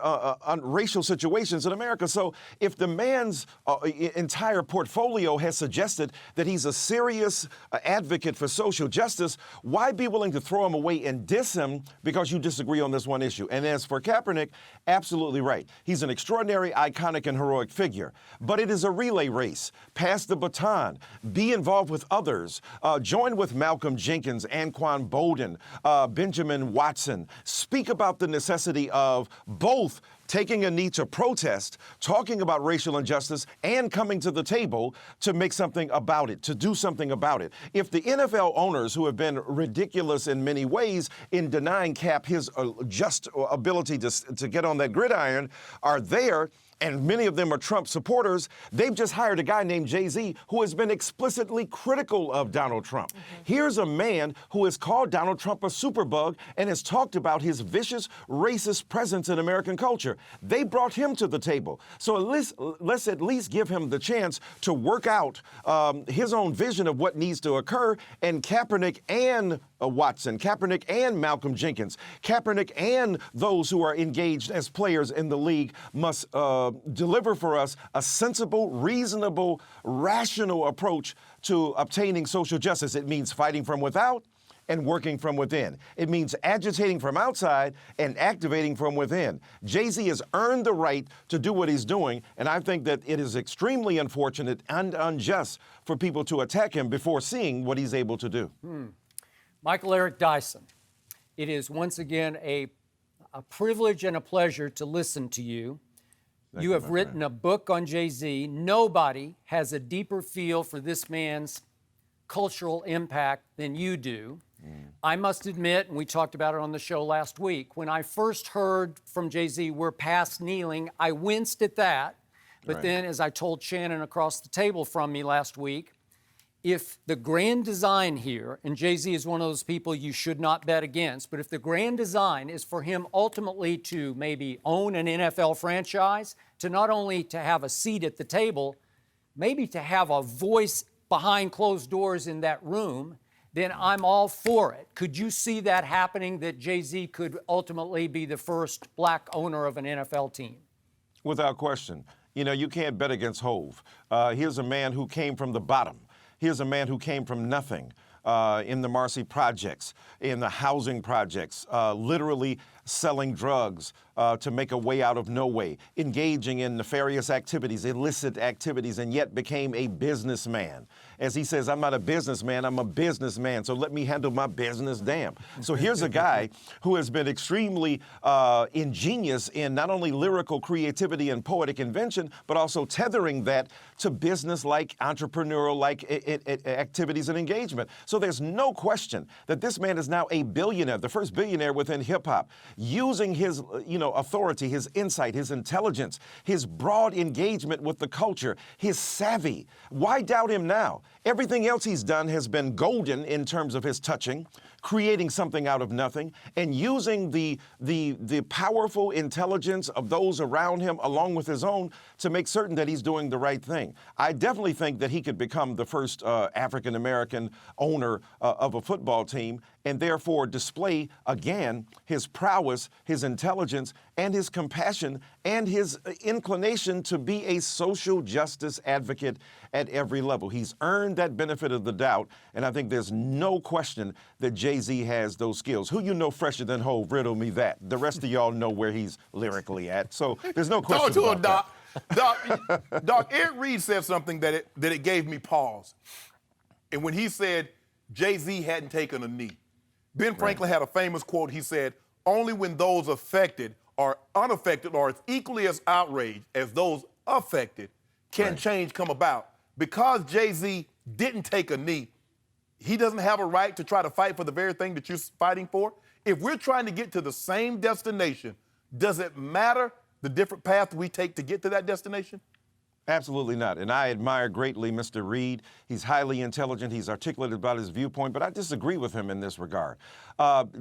racial situations in America. So if the man's entire portfolio has suggested that he's a serious advocate for social justice, why be willing to throw him away and diss him because you disagree on this one issue? And as for Kaepernick, absolutely right. He's an extraordinary, iconic, and heroic figure. But it is a relay race. Pass the baton. Be involved with others. Join with Malcolm Jenkins, Anquan Bolden, Benjamin Watson. Speak about the necessity of both taking a knee to protest, talking about racial injustice, and coming to the table to make something about it, to do something about it. If the NFL owners, who have been ridiculous in many ways in denying Cap his just ability to get on that gridiron, are there, and many of them are Trump supporters, they've just hired a guy named Jay-Z who has been explicitly critical of Donald Trump. Here's a man who has called Donald Trump a superbug and has talked about his vicious, racist presence in American culture. They brought him to the table. So let's at least give him the chance to work out his own vision of what needs to occur, and Kaepernick and Watson, Kaepernick and Malcolm Jenkins, Kaepernick and those who are engaged as players in the league must deliver for us a sensible, reasonable, rational approach to obtaining social justice. It means fighting from without and working from within. It means agitating from outside and activating from within. Jay-Z has earned the right to do what he's doing, and I think that it is extremely unfortunate and unjust for people to attack him before seeing what he's able to do. Michael Eric Dyson, it is once again a privilege and a pleasure to listen to you. You have written a book on Jay-Z. Nobody has a deeper feel for this man's cultural impact than you do. I must admit, and we talked about it on the show last week, when I first heard from Jay-Z, we're past kneeling, I winced at that. But then, as I told Shannon across the table from me last week, if the grand design here, and Jay-Z is one of those people you should not bet against, but if the grand design is for him ultimately to maybe own an NFL franchise, to not only to have a seat at the table, maybe to have a voice behind closed doors in that room, then I'm all for it. Could you see that happening, that Jay-Z could ultimately be the first black owner of an NFL team? Without question. You know, you can't bet against Hove. Here's a man who came from the bottom. Here's a man who came from nothing in the Marcy projects, in the housing projects, literally selling drugs to make a way out of no way, engaging in nefarious activities, illicit activities, and yet became a businessman. As he says, I'm not a businessman, I'm a businessman, so let me handle my business damn. So here's a guy who has been extremely ingenious in not only lyrical creativity and poetic invention, but also tethering that to business-like, entrepreneurial-like activities and engagement. So there's no question that this man is now a billionaire, the first billionaire within hip-hop, using his, authority, his insight, his intelligence, his broad engagement with the culture, his savvy. Why doubt him now? Everything else he's done has been golden in terms of his touching, creating something out of nothing, and using the powerful intelligence of those around him along with his own to make certain that he's doing the right thing. I definitely think that he could become the first African-American owner of a football team and therefore display again his prowess, his intelligence, and his compassion and his inclination to be a social justice advocate at every level. He's earned that benefit of the doubt, and I think there's no question that Jay-Z has those skills. Who you know fresher than Hov? Riddle me that. The rest of y'all know where he's lyrically at, so there's no question about that. Doc, Eric Reed said something that it gave me pause. And when he said Jay-Z hadn't taken a knee, Ben Franklin had a famous quote. He said, only when those affected or unaffected are as equally as outraged as those affected can change come about. Because Jay-Z didn't take a knee, he doesn't have a right to try to fight for the very thing that you're fighting for. If we're trying to get to the same destination, does it matter the different path we take to get to that destination? Absolutely not. And I admire greatly Mr. Reed. He's highly intelligent. He's articulate about his viewpoint, but I disagree with him in this regard.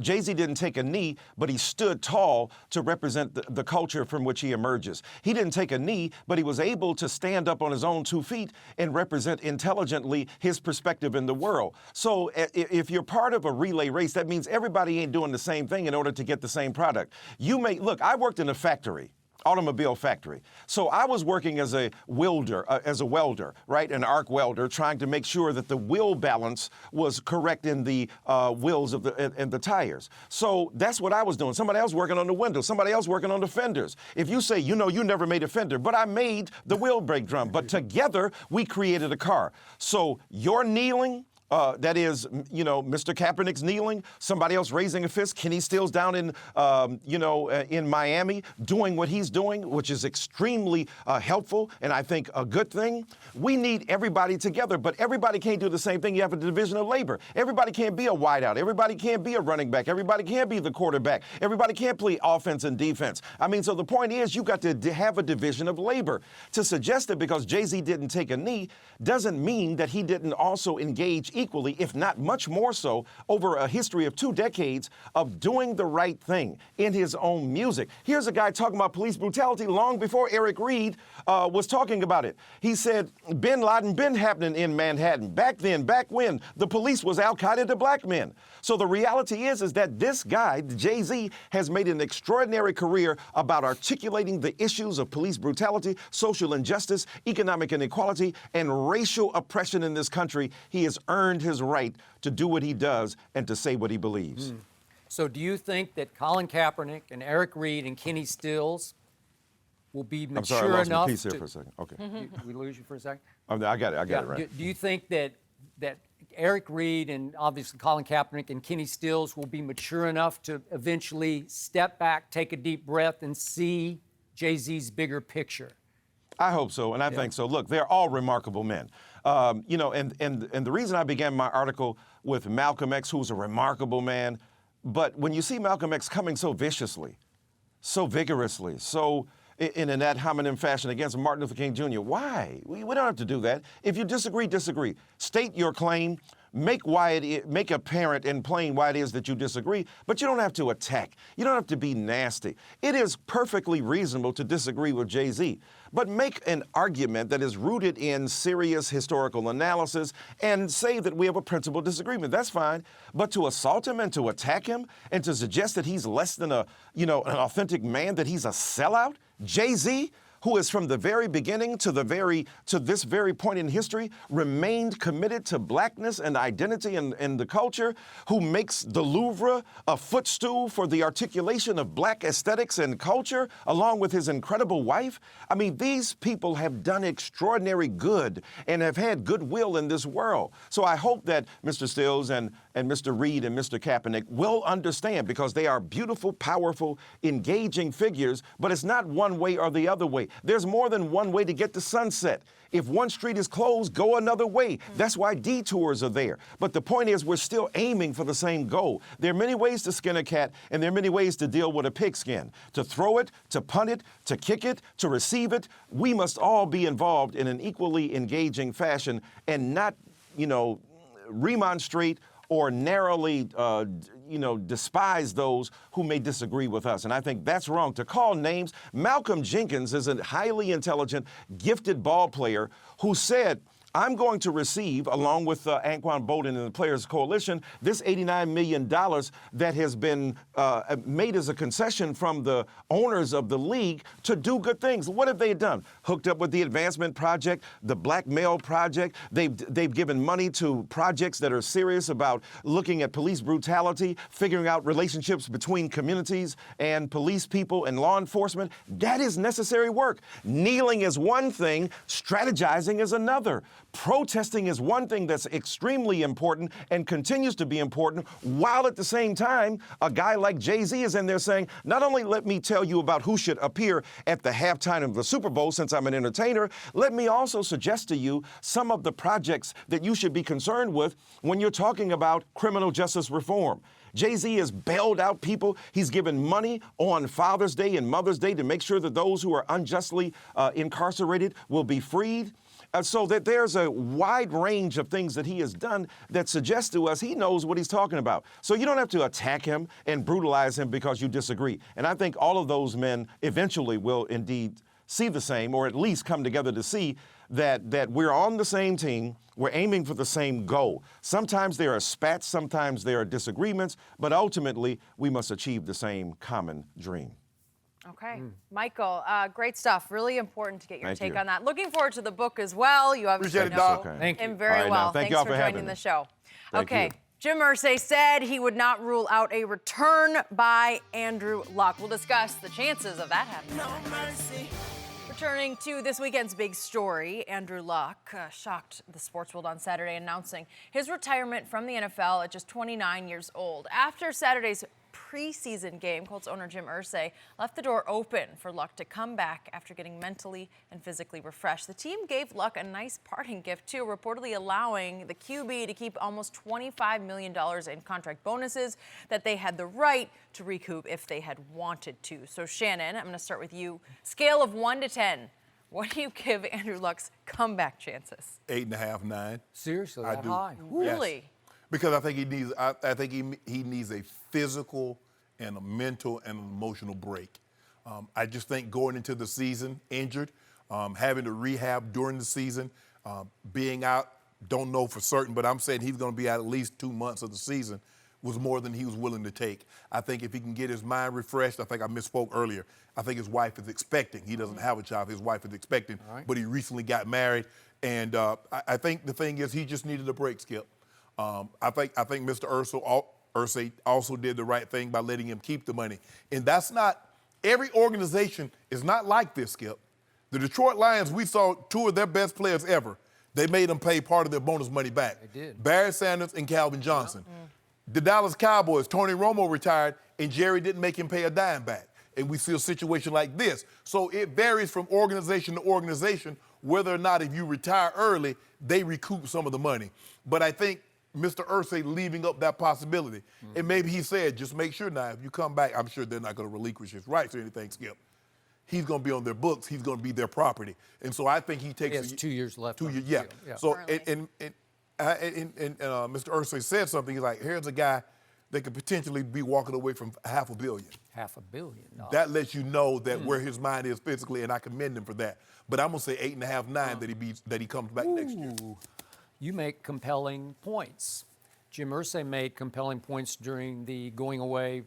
Jay-Z didn't take a knee, but he stood tall to represent the culture from which he emerges. He didn't take a knee, but he was able to stand up on his own 2 feet and represent intelligently his perspective in the world. So if you're part of a relay race, that means everybody ain't doing the same thing in order to get the same product. Look, I worked in a factory. Automobile factory. So I was working as a welder, right? An arc welder, trying to make sure that the wheel balance was correct in the wheels of the tires. So that's what I was doing. Somebody else working on the windows, somebody else working on the fenders. If you say, you never made a fender, but I made the wheel brake drum. But together we created a car. So you're kneeling. That is, Mr. Kaepernick's kneeling, somebody else raising a fist. Kenny Stills down in Miami doing what he's doing, which is extremely helpful and I think a good thing. We need everybody together, but everybody can't do the same thing. You have a division of labor. Everybody can't be a wideout. Everybody can't be a running back. Everybody can't be the quarterback. Everybody can't play offense and defense. So the point is you got to have a division of labor. To suggest that because Jay-Z didn't take a knee doesn't mean that he didn't also engage equally, if not much more so, over a history of 2 decades of doing the right thing in his own music. Here's a guy talking about police brutality long before Eric Reed was talking about it. He said, Bin Laden been happening in Manhattan. Back when the police was Al-Qaeda to black men. So the reality is that this guy, Jay-Z, has made an extraordinary career about articulating the issues of police brutality, social injustice, economic inequality, and racial oppression in this country. He has earned his right to do what he does and to say what he believes. So do you think that Colin Kaepernick and Eric Reed and Kenny Stills will be mature I'm sorry, I lost enough my piece here for a second. Okay. We lose you for a second? I got it right. Do you think that Eric Reed and obviously Colin Kaepernick and Kenny Stills will be mature enough to eventually step back, take a deep breath, and see Jay-Z's bigger picture? I hope so, and I think so. Look, they're all remarkable men. And the reason I began my article with Malcolm X, who's a remarkable man, but when you see Malcolm X coming so viciously, so vigorously, so in an ad hominem fashion against Martin Luther King Jr., why? We don't have to do that. If you disagree, disagree. State your claim. Make apparent and plain why it is that you disagree, but you don't have to attack. You don't have to be nasty. It is perfectly reasonable to disagree with Jay-Z, but make an argument that is rooted in serious historical analysis and say that we have a principled disagreement. That's fine. But to assault him and to attack him and to suggest that he's less than an authentic man, that he's a sellout, Jay-Z, who has from the very beginning to this very point in history remained committed to blackness and identity and the culture, who makes the Louvre a footstool for the articulation of black aesthetics and culture, along with his incredible wife. I mean, these people have done extraordinary good and have had goodwill in this world. So I hope that Mr. Stills and Mr. Reed and Mr. Kaepernick will understand, because they are beautiful, powerful, engaging figures, but it's not one way or the other way. There's more than one way to get to Sunset. If one street is closed, go another way. That's why detours are there. But the point is, we're still aiming for the same goal. There are many ways to skin a cat, and there are many ways to deal with a pigskin. To throw it, to punt it, to kick it, to receive it. We must all be involved in an equally engaging fashion and not, remonstrate or narrowly, despise those who may disagree with us. And I think that's wrong. To call names, Malcolm Jenkins is a highly intelligent, gifted ball player who said, I'm going to receive, along with Anquan Bolden and the Players Coalition, this $89 million that has been made as a concession from the owners of the league to do good things. What have they done? Hooked up with the Advancement Project, the Black Male Project. They've given money to projects that are serious about looking at police brutality, figuring out relationships between communities and police people and law enforcement. That is necessary work. Kneeling is one thing, strategizing is another. Protesting is one thing that's extremely important and continues to be important, while at the same time, a guy like Jay-Z is in there saying, not only let me tell you about who should appear at the halftime of the Super Bowl since I'm an entertainer, let me also suggest to you some of the projects that you should be concerned with when you're talking about criminal justice reform. Jay-Z has bailed out people. He's given money on Father's Day and Mother's Day to make sure that those who are unjustly incarcerated will be freed. So that there's a wide range of things that he has done that suggests to us he knows what he's talking about. So you don't have to attack him and brutalize him because you disagree. And I think all of those men eventually will indeed see the same, or at least come together to see that we're on the same team, we're aiming for the same goal. Sometimes there are spats, sometimes there are disagreements, but ultimately we must achieve the same common dream. Okay. Michael, great stuff. Really important to get your take you. on that. Looking forward to the book as well. You obviously Appreciate it, know Doc. Thank you. him very All right, well. now, thank Thanks y'all for for having joining me. the show. Thank Okay. you. Jim Irsay said he would not rule out a return by Andrew Luck. We'll discuss the chances of that happening. No mercy. Returning to this weekend's big story, Andrew Luck shocked the sports world on Saturday, announcing his retirement from the NFL at just 29 years old. After Saturday's preseason game, Colts owner Jim Irsay left the door open for Luck to come back after getting mentally and physically refreshed. The team gave Luck a nice parting gift, too, reportedly allowing the QB to keep almost $25 million in contract bonuses that they had the right to recoup if they had wanted to. So, Shannon, I'm going to start with you. Scale of 1 to 10. What do you give Andrew Luck's comeback chances? 8.5, 9. Seriously, I that do. high? Really? Because I think he needs. I think he needs a physical and a mental and emotional break. I just think going into the season injured, having to rehab during the season, being out, don't know for certain, but I'm saying he's going to be out at least 2 months of the season, was more than he was willing to take. I think if he can get his mind refreshed, I think I misspoke earlier. I think his wife is expecting. He doesn't have a child. His wife is expecting, but he recently got married, and I think the thing is he just needed a break, Skip. I think Mr. Irsay also did the right thing by letting him keep the money. And that's not, every organization is not like this, Skip. The Detroit Lions, we saw 2 of their best players ever. They made them pay part of their bonus money back. They did. Barry Sanders and Calvin Johnson. The Dallas Cowboys, Tony Romo retired, and Jerry didn't make him pay a dime back. And we see a situation like this. So it varies from organization to organization whether or not if you retire early, they recoup some of the money. But I think Mr. Irsay leaving up that possibility. And maybe he said, just make sure now, if you come back, I'm sure they're not going to relinquish his rights or anything, Skip. He's going to be on their books. He's going to be their property. And so I think he takes... He has 2 years left. 2 on years, the yeah. deal. So, and Mr. Irsay said something. He's like, here's a guy that could potentially be walking away from $500 million. $500 million. That lets you know that where his mind is physically, and I commend him for that. But I'm going to say 8.5, 9 that he comes back next year. You make compelling points. Jim Irsay made compelling points during the going away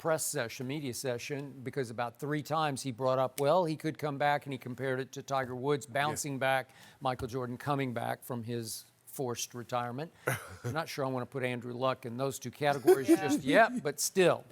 press session, media session, because about 3 times he brought up, well, he could come back, and he compared it to Tiger Woods bouncing back, Michael Jordan coming back from his forced retirement. I'm not sure I want to put Andrew Luck in those 2 categories just yet, but still.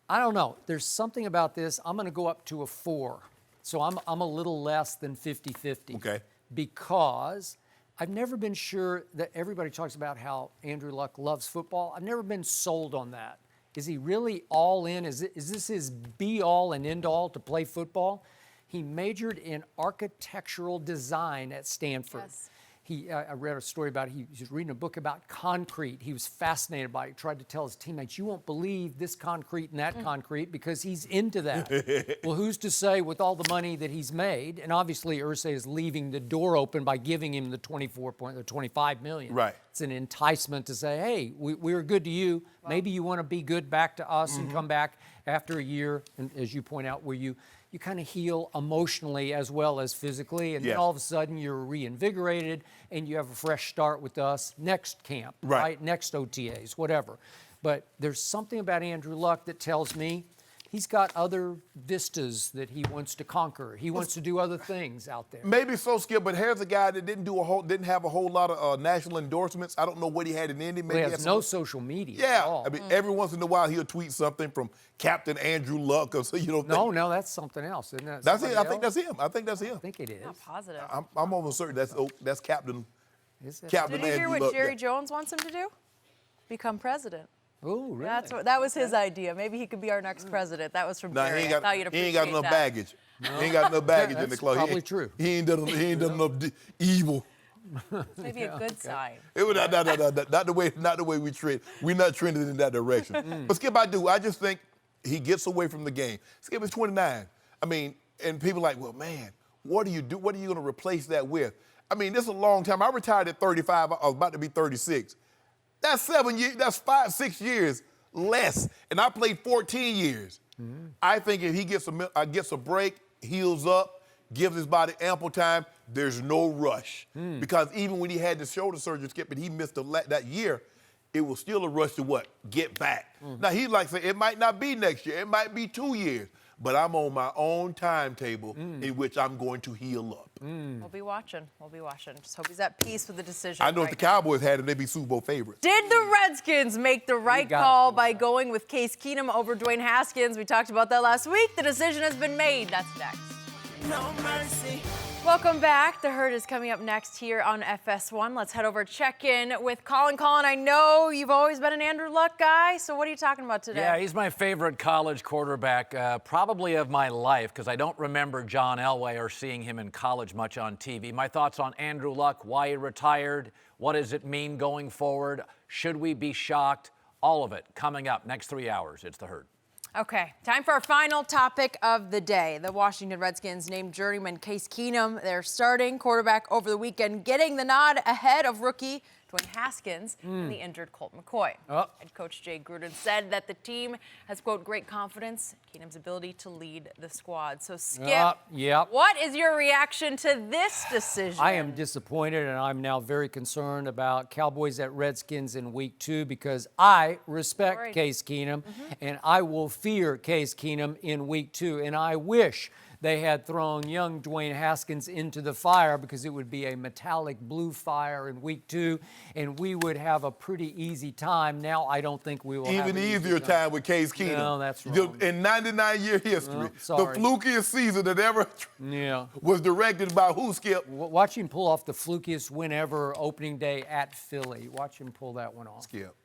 I don't know. There's something about this. I'm going to go up to a 4. So I'm a little less than 50-50. Okay. Because I've never been sure that everybody talks about how Andrew Luck loves football. I've never been sold on that. Is he really all in? Is this his be-all and end-all to play football? He majored in architectural design at Stanford. Yes. I read a story about it. He was reading a book about concrete. He was fascinated by it. He tried to tell his teammates, you won't believe this concrete and that concrete, because he's into that. Well, who's to say with all the money that he's made, and obviously Irsay is leaving the door open by giving him the $25 million. Right. It's an enticement to say, hey, we're good to you. Wow. Maybe you want to be good back to us and come back after a year, and as you point out, where you kind of heal emotionally as well as physically, and then all of a sudden you're reinvigorated and you have a fresh start with us next camp, right? Next OTAs, whatever. But there's something about Andrew Luck that tells me he's got other vistas that he wants to conquer. He wants to do other things out there. Maybe so, Skip, but here's a guy that didn't have a whole lot of national endorsements. I don't know what he had in Indy. Maybe he has no social media Yeah, at all. I mean, every once in a while he'll tweet something from Captain Andrew Luck or so, No, that's something else, isn't it? That's it. I think that's him. I think that's him. I think it is. Not positive. I'm almost certain that's Captain. Is it? Captain Did you hear Andrew what Luck. Jerry Jones wants him to do? Become president. Oh, really? That was his idea. Maybe he could be our next president. That was from Nah, Jerry. I thought you'd appreciate he ain't got enough that. baggage. He ain't got enough baggage in the That's club. probably true. He ain't done enough evil. Maybe a good sign. It was not the way we trend. We're not trending in that direction. But Skip, I just think he gets away from the game. Skip is 29. I mean, and people are like, well, man, what do you do? What are you going to replace that with? I mean, this is a long time. I retired at 35. I was about to be 36. That's 7 years. That's 5-6 years less. And I played 14 years. I think if he gets a break, heals up, gives his body ample time, there's no rush. Because even when he had the shoulder surgery, Skip, and he missed that year, it was still a rush to what? Get back. Now, he'd like to say, it might not be next year. It might be 2 years. But I'm on my own timetable in which I'm going to heal up. We'll be watching. Just hope he's at peace with the decision. I know if the Cowboys had him, they'd be Super Bowl favorites. Did the Redskins make the right call by going with Case Keenum over Dwayne Haskins? We talked about that last week. The decision has been made. That's next. No mercy. Welcome back. The Herd is coming up next here on FS1. Let's head over check-in with Colin. Colin, I know you've always been an Andrew Luck guy, so what are you talking about today? Yeah, he's my favorite college quarterback, probably of my life, because I don't remember John Elway or seeing him in college much on TV. My thoughts on Andrew Luck, why he retired, what does it mean going forward, should we be shocked, all of it coming up next 3 hours. It's The Herd. Okay, time for our final topic of the day. The Washington Redskins named journeyman Case Keenum their starting quarterback over the weekend, getting the nod ahead of rookie Dwayne Haskins and the injured Colt McCoy. Head coach Jay Gruden said that the team has, quote, great confidence in Keenum's ability to lead the squad. So, Skip, what is your reaction to this decision? I am disappointed, and I'm now very concerned about Cowboys at Redskins in week 2 because I respect Case Keenum, and I will fear Case Keenum in week 2, and I wish they had thrown young Dwayne Haskins into the fire because it would be a metallic blue fire in week 2, and we would have a pretty easy time. Now I don't think we will have an easier time with Case Keenum. No, that's wrong. In 99-year history, the flukiest season that ever was directed by who, Skip? Watch him pull off the flukiest win ever opening day at Philly. Watch him pull that one off. Skip,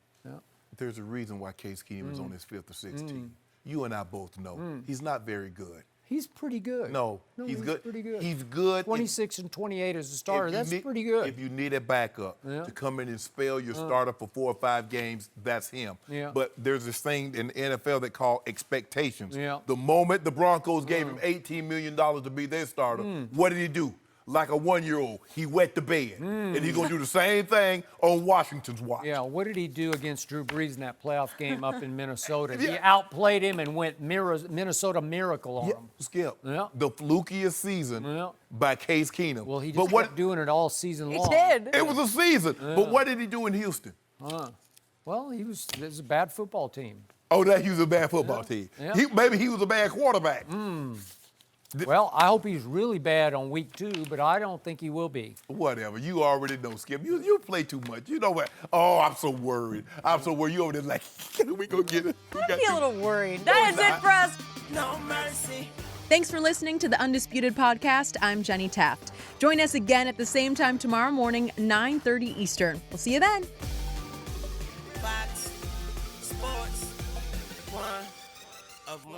there's a reason why Case Keenum is on his 5th or 6th team. You and I both know he's not very good. He's pretty good. No, he's good. Pretty good. He's good. 26 and 28 as a starter. That's pretty good. If you need a backup to come in and spell your starter for 4 or 5 games, that's him. But there's this thing in the NFL they call expectations. The moment the Broncos gave him $18 million to be their starter, what did he do? Like a 1-year-old, he wet the bed. And he's going to do the same thing on Washington's watch. Yeah, what did he do against Drew Brees in that playoff game up in Minnesota? He outplayed him and went Minnesota Miracle on him. Skip, the flukiest season by Case Keenum. Well, he just kept doing it all season long. He did. It was a season. But what did he do in Houston? Well, it was a bad football team. Oh, that he was a bad football team. Yeah. Maybe he was a bad quarterback. Well, I hope he's really bad on week 2, but I don't think he will be. Whatever. You already know, Skip. You play too much. You know what? Oh, I'm so worried. I'm so worried. You over there like, can we go get it? We I'd got be a to- little worried. That is it for us. No mercy. Thanks for listening to the Undisputed Podcast. I'm Jenny Taft. Join us again at the same time tomorrow morning, 9:30 Eastern. We'll see you then. Fox Sports 1 of 1.